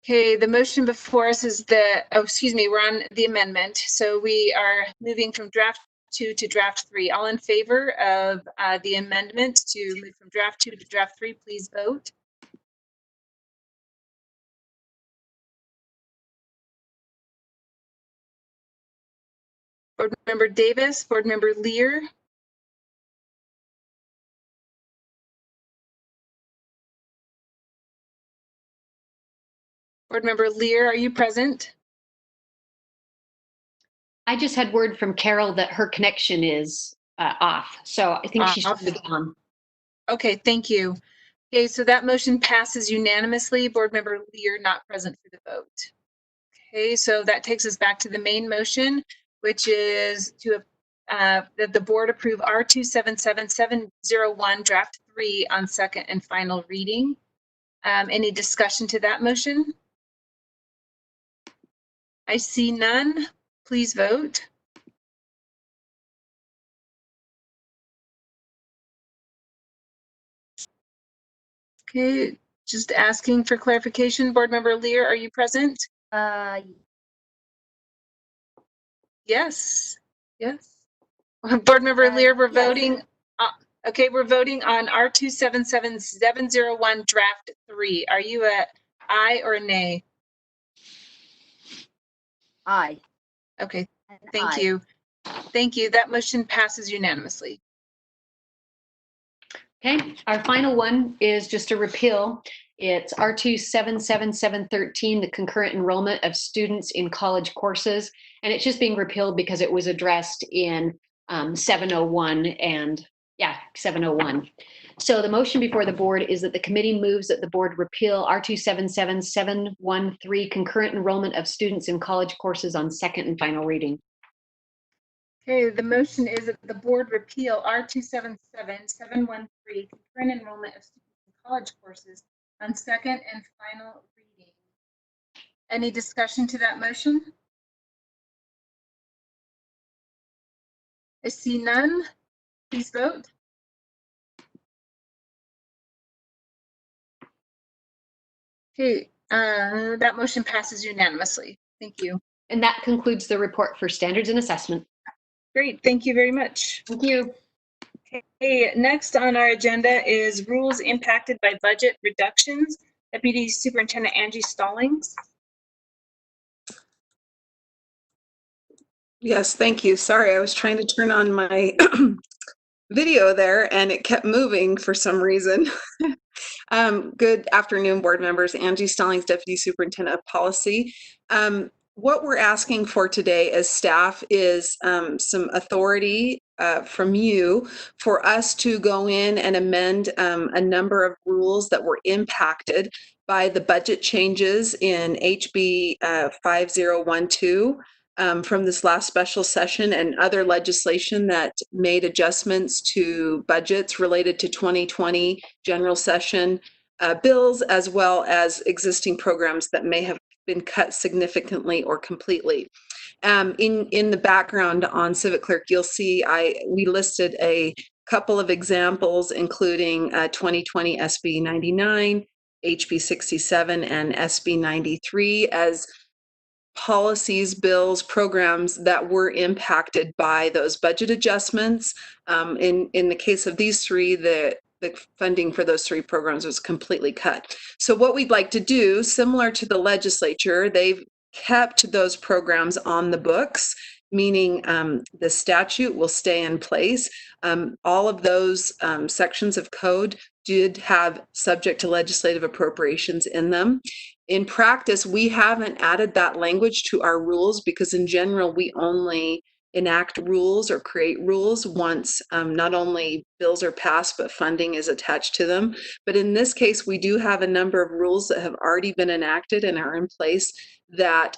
Okay, the motion before us is we're on the amendment. So we are moving from draft 2 to draft 3. All in favor of the amendment to move from draft 2 to draft 3, please vote. Board Member Davis, Board Member Lear. Board Member Lear, are you present? I just had word from Carol that her connection is off. So I think she's trying to get on. Okay, thank you. Okay, so that motion passes unanimously. Board Member Lear not present for the vote. Okay, so that takes us back to the main motion, which is to that the board approve R277701 draft 3 on second and final reading. Any discussion to that motion? I see none. Please vote. Okay, just asking for clarification. Board Member Lear, are you present? Yes. Yes. Board Member Lear, we're voting. Okay, we're voting on R277701 draft 3. Are you a aye or a nay? Aye. Okay, thank you. Thank you. That motion passes unanimously. Okay, our final one is just a repeal. It's R277713, the concurrent enrollment of students in college courses. And it's just being repealed because it was addressed in 701 and 701. So the motion before the board is that the committee moves that the board repeal R277713, concurrent enrollment of students in college courses on second and final reading. Okay, the motion is that the board repeal R277713, concurrent enrollment of students in college courses on second and final reading. Any discussion to that motion? I see none. Please vote. Okay, that motion passes unanimously. Thank you. And that concludes the report for standards and assessment. Great, thank you very much. Thank you. Okay, next on our agenda is rules impacted by budget reductions. Deputy Superintendent Angie Stallings. Yes, thank you. Sorry, I was trying to turn on my video there and it kept moving for some reason. Good afternoon, board members. Angie Stallings, Deputy Superintendent of Policy. What we're asking for today as staff is some authority from you for us to go in and amend a number of rules that were impacted by the budget changes in HB 5012 from this last special session and other legislation that made adjustments to budgets related to 2020 general session bills, as well as existing programs that may have been cut significantly or completely. In the background on Civic Clerk, you'll see we listed a couple of examples, including 2020 SB 99, HB 67, and SB 93 as policies, bills, programs that were impacted by those budget adjustments. In the case of these three, the funding for those three programs was completely cut. So what we'd like to do, similar to the legislature, they've kept those programs on the books, meaning the statute will stay in place. All of those sections of code did have subject to legislative appropriations in them. In practice, we haven't added that language to our rules because in general, we only enact rules or create rules once not only bills are passed, but funding is attached to them. But in this case, we do have a number of rules that have already been enacted and are in place that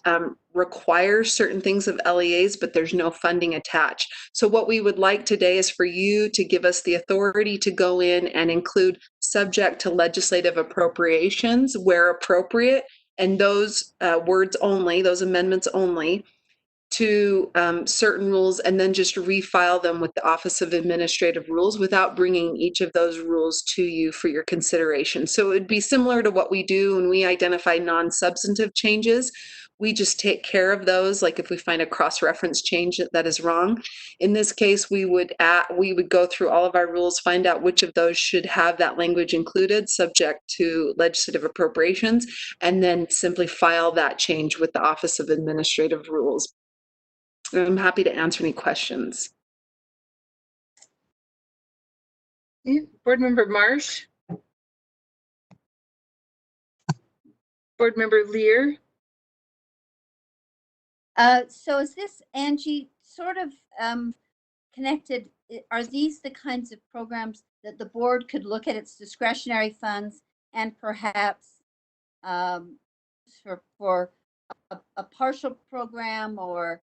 require certain things of LEAs, but there's no funding attached. So what we would like today is for you to give us the authority to go in and include subject to legislative appropriations where appropriate, and those words only, those amendments only, to certain rules, and then just refile them with the Office of Administrative Rules without bringing each of those rules to you for your consideration. So it would be similar to what we do when we identify non-substantive changes. We just take care of those, like if we find a cross-reference change that is wrong. In this case, we would go through all of our rules, find out which of those should have that language included, subject to legislative appropriations, and then simply file that change with the Office of Administrative Rules. I'm happy to answer any questions. Yeah. Board Member Marsh. Board Member Lear. So is this, Angie, sort of connected? Are these the kinds of programs that the board could look at its discretionary funds and perhaps for a partial program or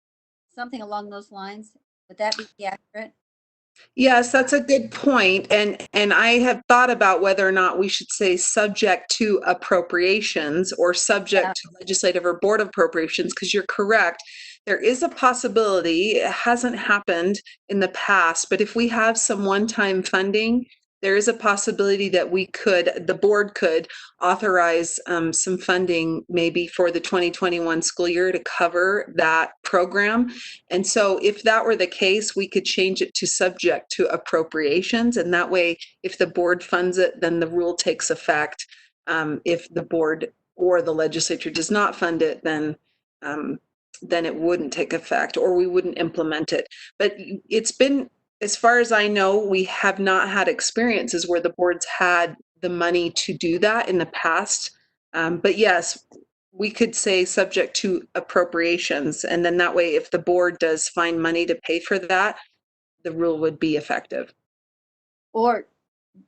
something along those lines? Would that be accurate? Yes, that's a good point. And I have thought about whether or not we should say subject to appropriations or subject to legislative or board appropriations, because you're correct. There is a possibility, it hasn't happened in the past, but if we have some one-time funding, there is a possibility that the board could authorize some funding maybe for the 2021 school year to cover that program. And so if that were the case, we could change it to subject to appropriations. And that way, if the board funds it, then the rule takes effect. If the board or the legislature does not fund it, then it wouldn't take effect or we wouldn't implement it. But it's been, as far as I know, we have not had experiences where the boards had the money to do that in the past. But yes, we could say subject to appropriations. And then that way, if the board does find money to pay for that, the rule would be effective. Or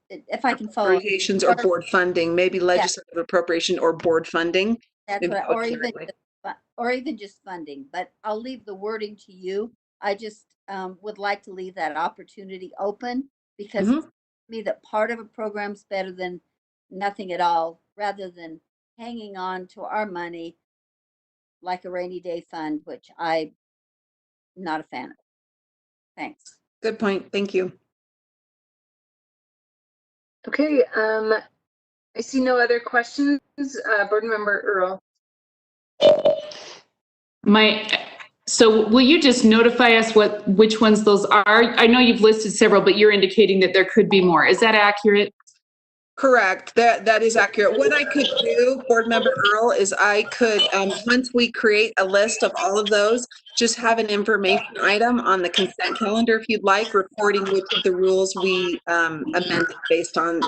if I can follow up. Appropriations or board funding, maybe legislative appropriation or board funding. That's Maybe what, that would or even just funding, but I'll leave the wording to you. I just would like to leave that opportunity open because it's to me that part of a program's better than nothing at all, rather than hanging on to our money like a rainy day fund, which I'm not a fan of. Thanks. Good point. Thank you. Okay, I see no other questions. Board Member Earl. So will you just notify us which ones those are? I know you've listed several, but you're indicating that there could be more. Is that accurate? Correct. That is accurate. What I could do, Board Member Earl, is I could, once we create a list of all of those, just have an information item on the consent calendar, if you'd like, reporting which of the rules we amended based on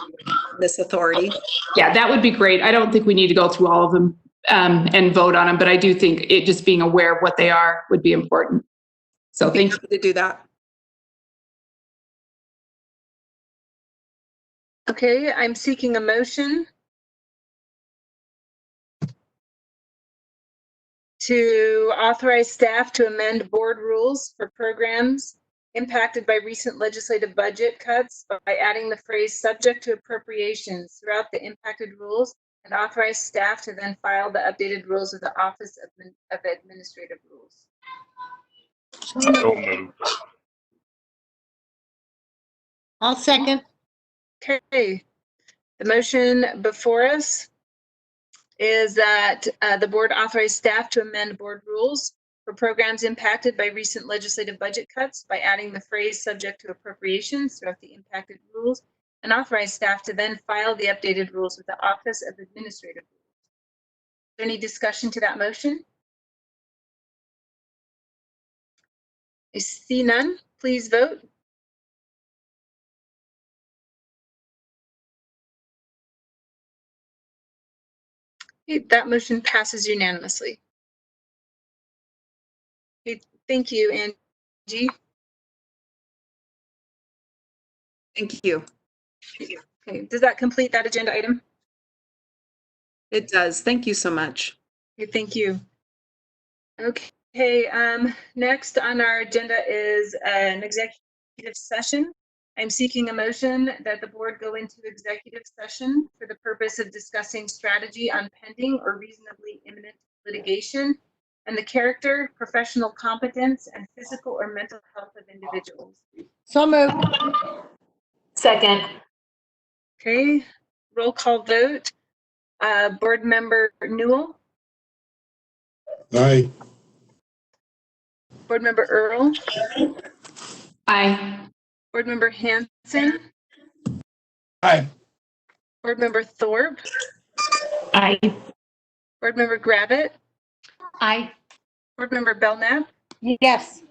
this authority. Yeah, that would be great. I don't think we need to go through all of them and vote on them, but I do think it just being aware of what they are would be important. So thank you to do that. Okay, I'm seeking a motion to authorize staff to amend board rules for programs impacted by recent legislative budget cuts by adding the phrase subject to appropriations throughout the impacted rules, and authorize staff to then file the updated rules with the Office of Administrative Rules. So moved. I'll second. Okay, the motion before us is that the board authorize staff to amend board rules for programs impacted by recent legislative budget cuts by adding the phrase subject to appropriations throughout the impacted rules, and authorize staff to then file the updated rules with the Office of Administrative Rules. Is there any discussion to that motion? I see none. Please vote. Okay, that motion passes unanimously. Okay, thank you, Angie. Thank you. Okay, does that complete that agenda item? It does. Thank you so much. Okay, thank you. Okay, next on our agenda is an executive session. I'm seeking a motion that the board go into executive session for the purpose of discussing strategy on pending or reasonably imminent litigation and the character, professional competence, and physical or mental health of individuals. So moved. Second. Okay, roll call vote. Board Member Newell. Aye. Board Member Earl. Aye. Board Member Hanson. Aye. Board Member Thorpe. Aye. Board Member Gravitt. Aye. Board Member Belknap. Yes.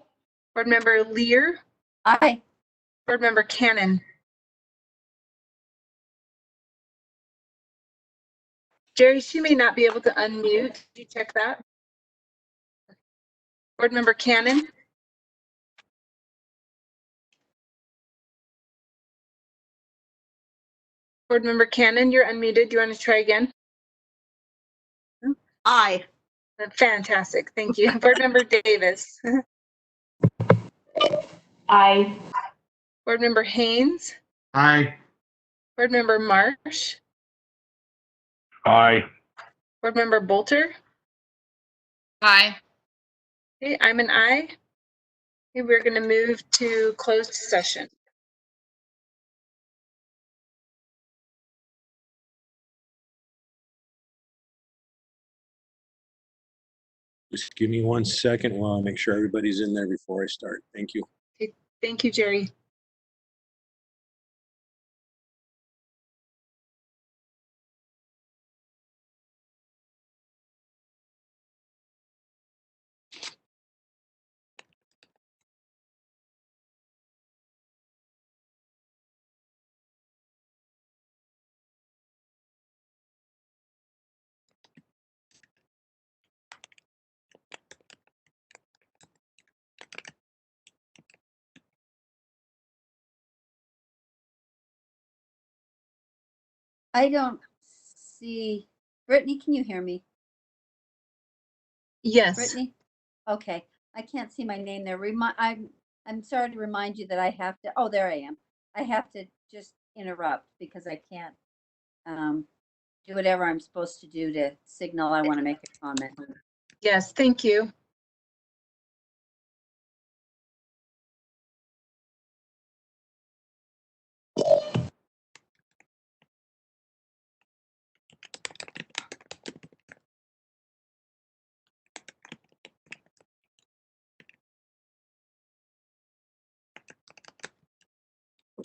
Board Member Lear. Aye. Board Member Cannon. Jerry, she may not be able to unmute. Did you check that? Board Member Cannon? Board Member Cannon, you're unmuted. Do you want to try again? Aye. Fantastic. Thank you. Board Member Davis? Aye. Board Member Haynes? Aye. Board Member Marsh? Aye. Board Member Bolter? Aye. Okay, I'm an aye. Okay, we're going to move to closed session. Just give me 1 second while I make sure everybody's in there before I start. Thank you. Okay, thank you, Jerry. I don't see, Brittany, can you hear me? Yes. Brittany? Okay, I can't see my name there. I'm sorry to remind you that I have to, oh, there I am. I have to just interrupt because I can't do whatever I'm supposed to do to signal I want to make a comment. Yes, thank you.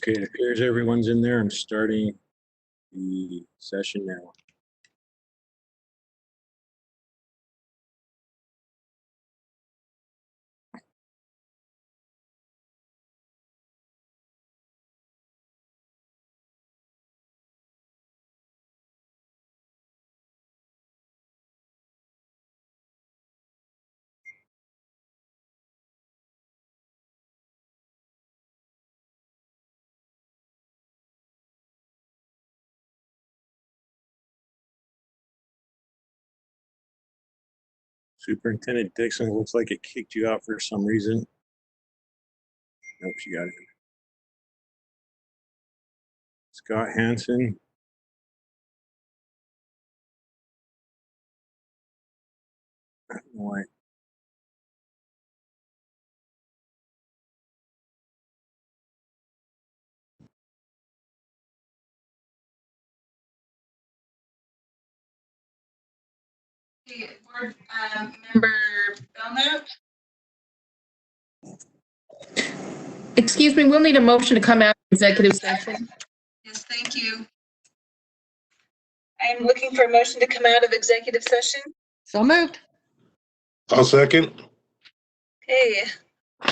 Okay, it appears everyone's in there. I'm starting the session now. Superintendent Dixon, looks like it kicked you out for some reason. Nope, she got it. Scott Hansen. I don't know why. Okay, Board Member Belknap? Excuse me, we'll need a motion to come out of executive session. Yes, thank you. I am looking for a motion to come out of executive session. So moved. I'll second. Okay,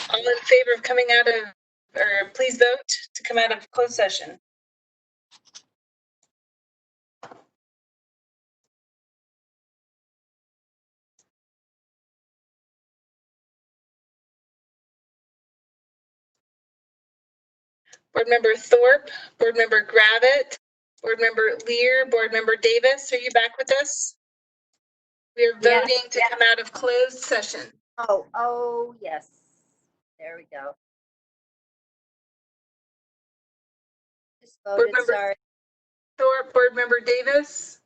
all in favor of coming out of, or please vote to come out of closed session. Board Member Thorpe, Board Member Gravitt, Board Member Lear, Board Member Davis, are you back with us? We are Yes, voting to come out of closed session. Oh, yes. There we go. Just Board voted, Member sorry. Thorpe, Board Member Davis.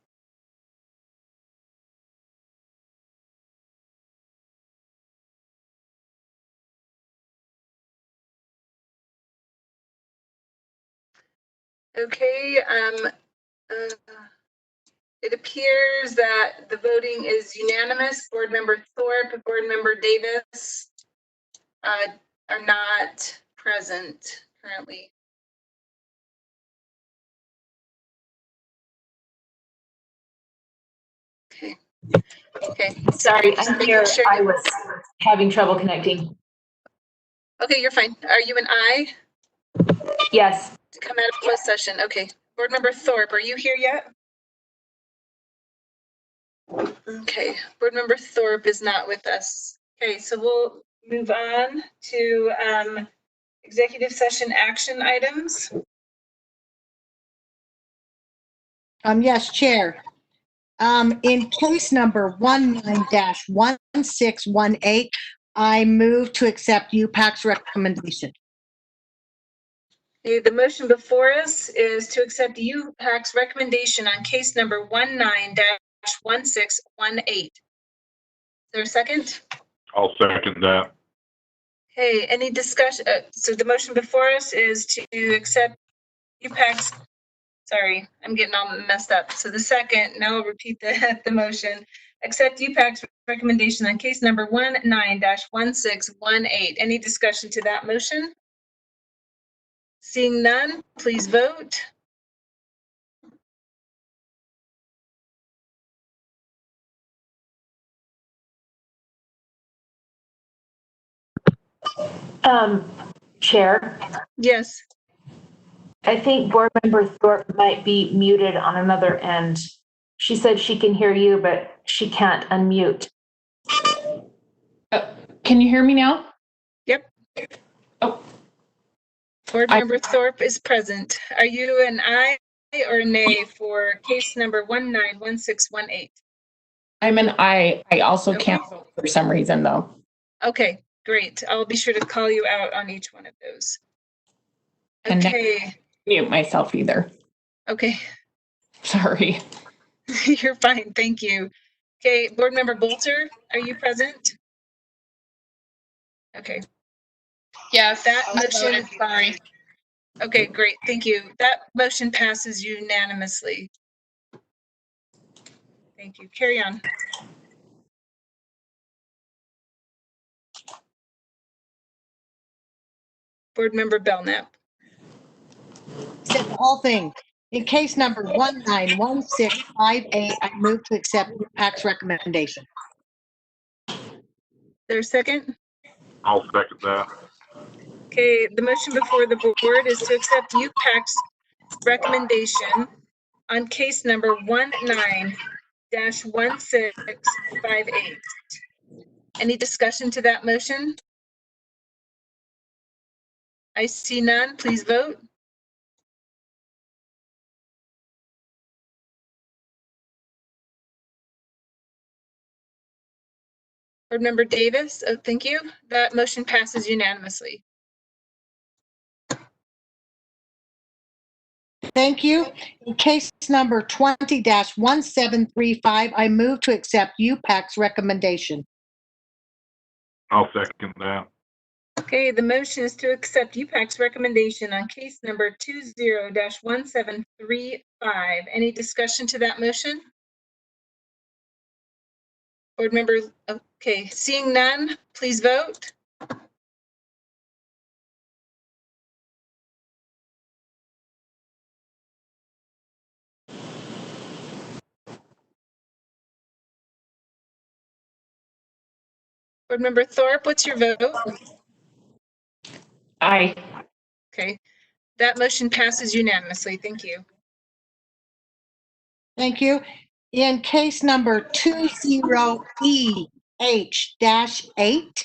Okay, it appears that the voting is unanimous. Board Member Thorpe, Board Member Davis are not present currently. Okay. Okay. Sorry, Just I'm making here. sure I was having trouble connecting. Okay, you're fine. Are you an aye? Yes. To come out of closed session. Okay. Board Member Thorpe, are you here yet? Okay, Board Member Thorpe is not with us. Okay, so we'll move on to executive session action items. Yes, Chair. In case number 19-1618, I move to accept UPAC's recommendation. Okay, the motion before us is to accept UPAC's recommendation on case number 19-1618. Is there a second? I'll second that. Hey, any discussion? So the motion before us is to accept UPAC's, sorry, I'm getting all messed up. So the second, now I'll repeat the motion. Accept UPAC's recommendation on case number 19-1618. Any discussion to that motion? Seeing none, please vote. Chair, Yes. I think Board Member Thorpe might be muted on another end. She said she can hear you, but she can't unmute. Can you hear me now? Yep. Oh. Board Member Thorpe is present. Are you an aye or nay for case number 19-1618? I'm an aye. I also can't vote for some reason though. Okay, great. I'll be sure to call you out on each one of those. And Okay. mute myself either. Okay. Sorry. You're fine. Thank you. Okay, Board Member Bolter, are you present? Okay. Yes. That I was motion. voting, sorry. Okay, great. Thank you. That motion passes unanimously. Thank you. Carry on. Board Member Belknap. Said the whole thing. In case number 19-1658, I move to accept UPAC's recommendation. There's a second? I'll second that. Okay, the motion before the board is to accept UPAC's recommendation on case number 19-1658. Any discussion to that motion? I see none. Please vote. Board Member Davis, oh, thank you. That motion passes unanimously. Thank you. In case number 20-1735, I move to accept UPAC's recommendation. I'll second that. Okay, the motion is to accept UPAC's recommendation on case number 20-1735. Any discussion to that motion? Board member, okay, seeing none, please vote. Board member Thorpe, what's your vote? Aye. Okay, that motion passes unanimously. Thank you. Thank you. In case number 20EH-8,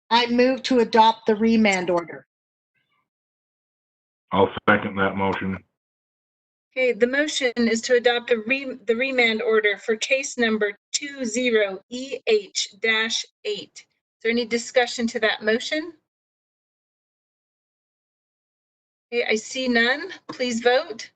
I move to adopt the remand order. I'll second that motion. Okay, the motion is to adopt the remand order for case number 20EH-8. Is there any discussion to that motion? Okay, I see none. Please vote.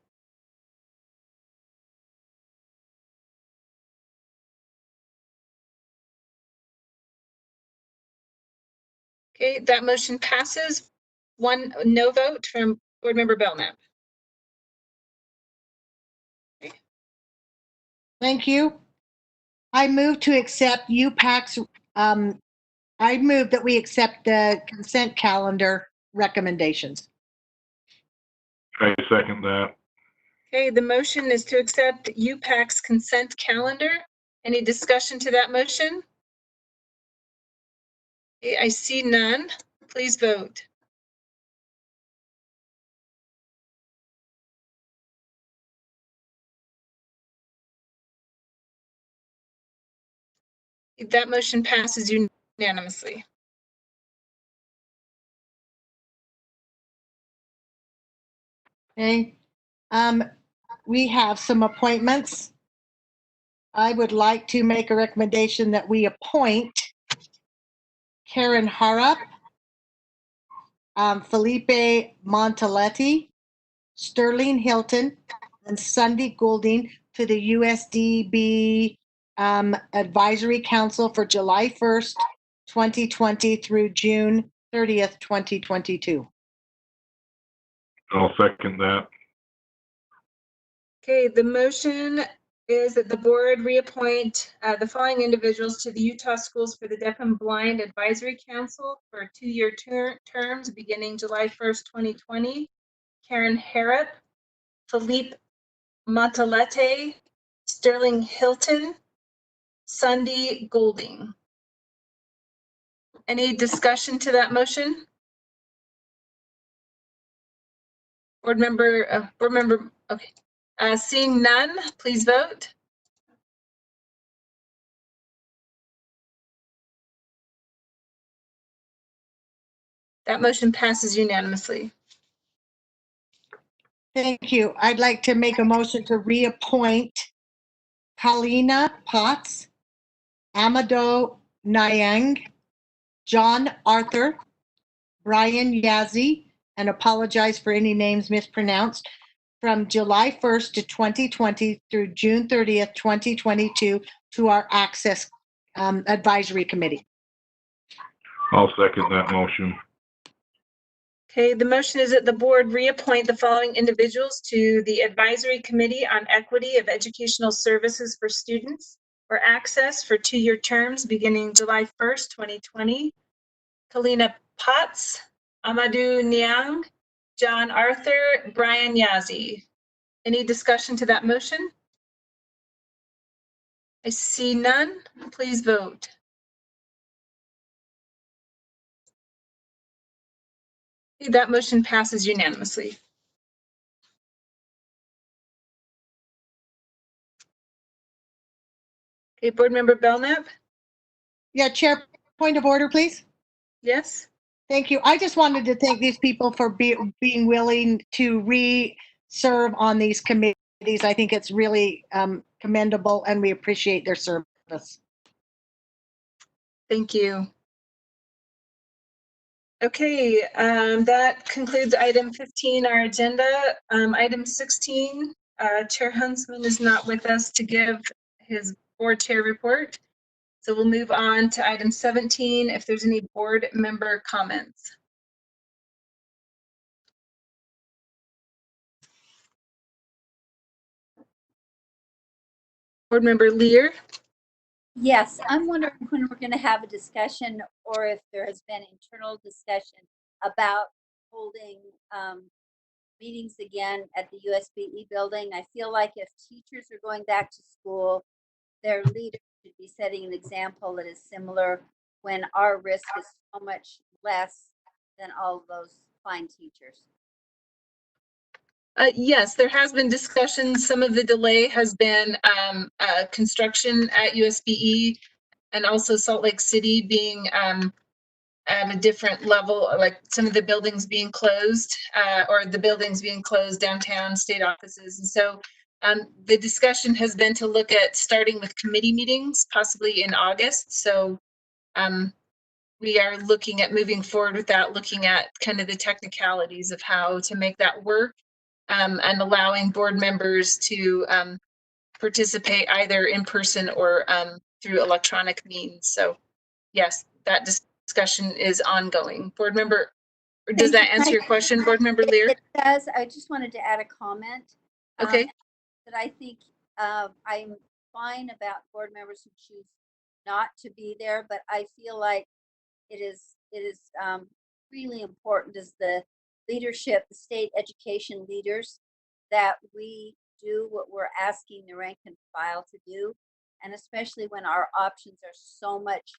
Okay, that motion passes. One no vote from Board Member Belknap. Okay. Thank you. I move to accept UPAC's, I move that we accept the consent calendar recommendations. I second that. Okay, the motion is to accept UPAC's consent calendar. Any discussion to that motion? Okay, I see none. Please vote. That motion passes unanimously. Okay. We have some appointments. I would like to make a recommendation that we appoint Karen Harrop, Felipe Montaletti, Sterling Hilton, and Sunday Goulding to the USDB Advisory Council for July 1st, 2020 through June 30th, 2022. I'll second that. Okay, the motion is that the board reappoint the following individuals to the Utah Schools for the Deaf and Blind Advisory Council for 2-year terms beginning July 1st, 2020. Karen Harrop, Philippe Montalete, Sterling Hilton, Sunday Goulding. Any discussion to that motion? Board member, okay. Seeing none, please vote. That motion passes unanimously. Thank you. I'd like to make a motion to reappoint Kalina Potts, Amado Nyang, John Arthur, Brian Yazzie, and apologize for any names mispronounced, from July 1st to 2020 through June 30th, 2022 to our Access Advisory Committee. I'll second that motion. Okay, the motion is that the board reappoint the following individuals to the Advisory Committee on Equity of Educational Services for Students or Access for 2-year terms beginning July 1st, 2020. Kalina Potts, Amadou Niang, John Arthur, Brian Yazzie. Any discussion to that motion? I see none. Please vote. Okay, that motion passes unanimously. Okay, Board Member Belknap? Yeah, Chair, point of order, please. Yes? Thank you. I just wanted to thank these people for being willing to re-serve on these committees. I think it's really commendable, and we appreciate their service. Thank you. Okay, that concludes item 15, our agenda. Item 16, Chair Huntsman is not with us to give his board chair report. So we'll move on to item 17, if there's any board member comments. Board Member Lear? Yes, I'm wondering when we're going to have a discussion or if there has been internal discussion about holding meetings again at the USBE building. I feel like if teachers are going back to school, their leaders should be setting an example that is similar when our risk is so much less than all of those fine teachers. Yes, there has been discussion. Some of the delay has been construction at USBE and also Salt Lake City being at a different level, like some of the buildings being closed or the buildings being closed downtown, state offices. And so the discussion has been to look at starting with committee meetings, possibly in August. So we are looking at moving forward with that, looking at kind of the technicalities of how to make that work and allowing board members to participate either in person or through electronic means. So yes, that discussion is ongoing. Board member, does that answer your question, Board Member Lear? It does. I just wanted to add a comment. Okay. That I think I'm fine about board members who choose not to be there, but I feel like it is really important as the leadership, the state education leaders, that we do what we're asking the rank and file to do, and especially when our options are so much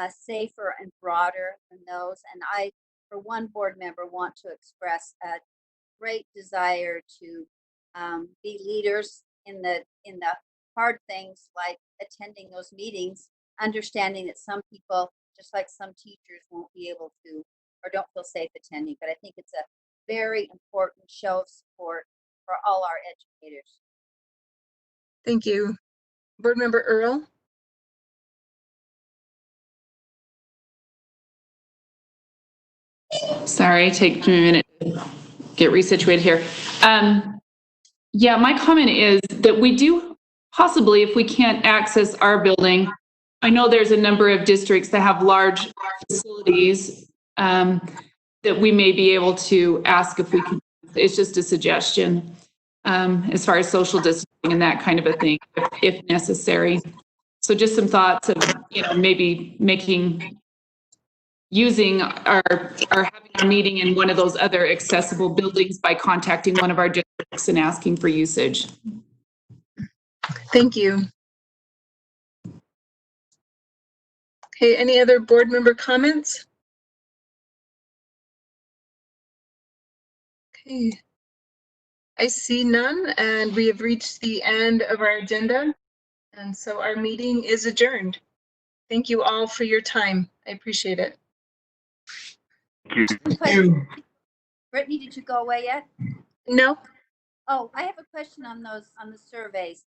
safer and broader than those. And I, for one board member, want to express a great desire to be leaders in the hard things like attending those meetings understanding that some people, just like some teachers, won't be able to or don't feel safe attending. But I think it's a very important show of support for all our educators. Thank you. Board Member Earl? Sorry, take me a minute to get resituated here. Yeah, my comment is that we do possibly, if we can't access our building, I know there's a number of districts that have large facilities that we may be able to ask if we can. It's just a suggestion as far as social distancing and that kind of a thing, if necessary. So just some thoughts of, maybe using our having our meeting in one of those other accessible buildings by contacting one of our districts and asking for usage. Thank you. Okay, any other board member comments? Okay. I see none, and we have reached the end of our agenda. And so our meeting is adjourned. Thank you all for your time. I appreciate it. Thank you. Brittany, did you go away yet? No. Oh, I have a question on the surveys.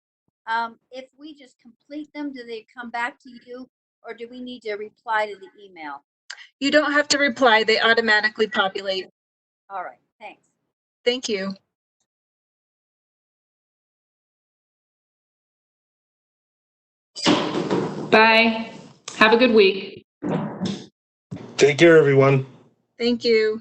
If we just complete them, do they come back to you, or do we need to reply to the email? You don't have to reply. They automatically populate. All right, thanks. Thank you. Bye. Have a good week. Take care, everyone. Thank you.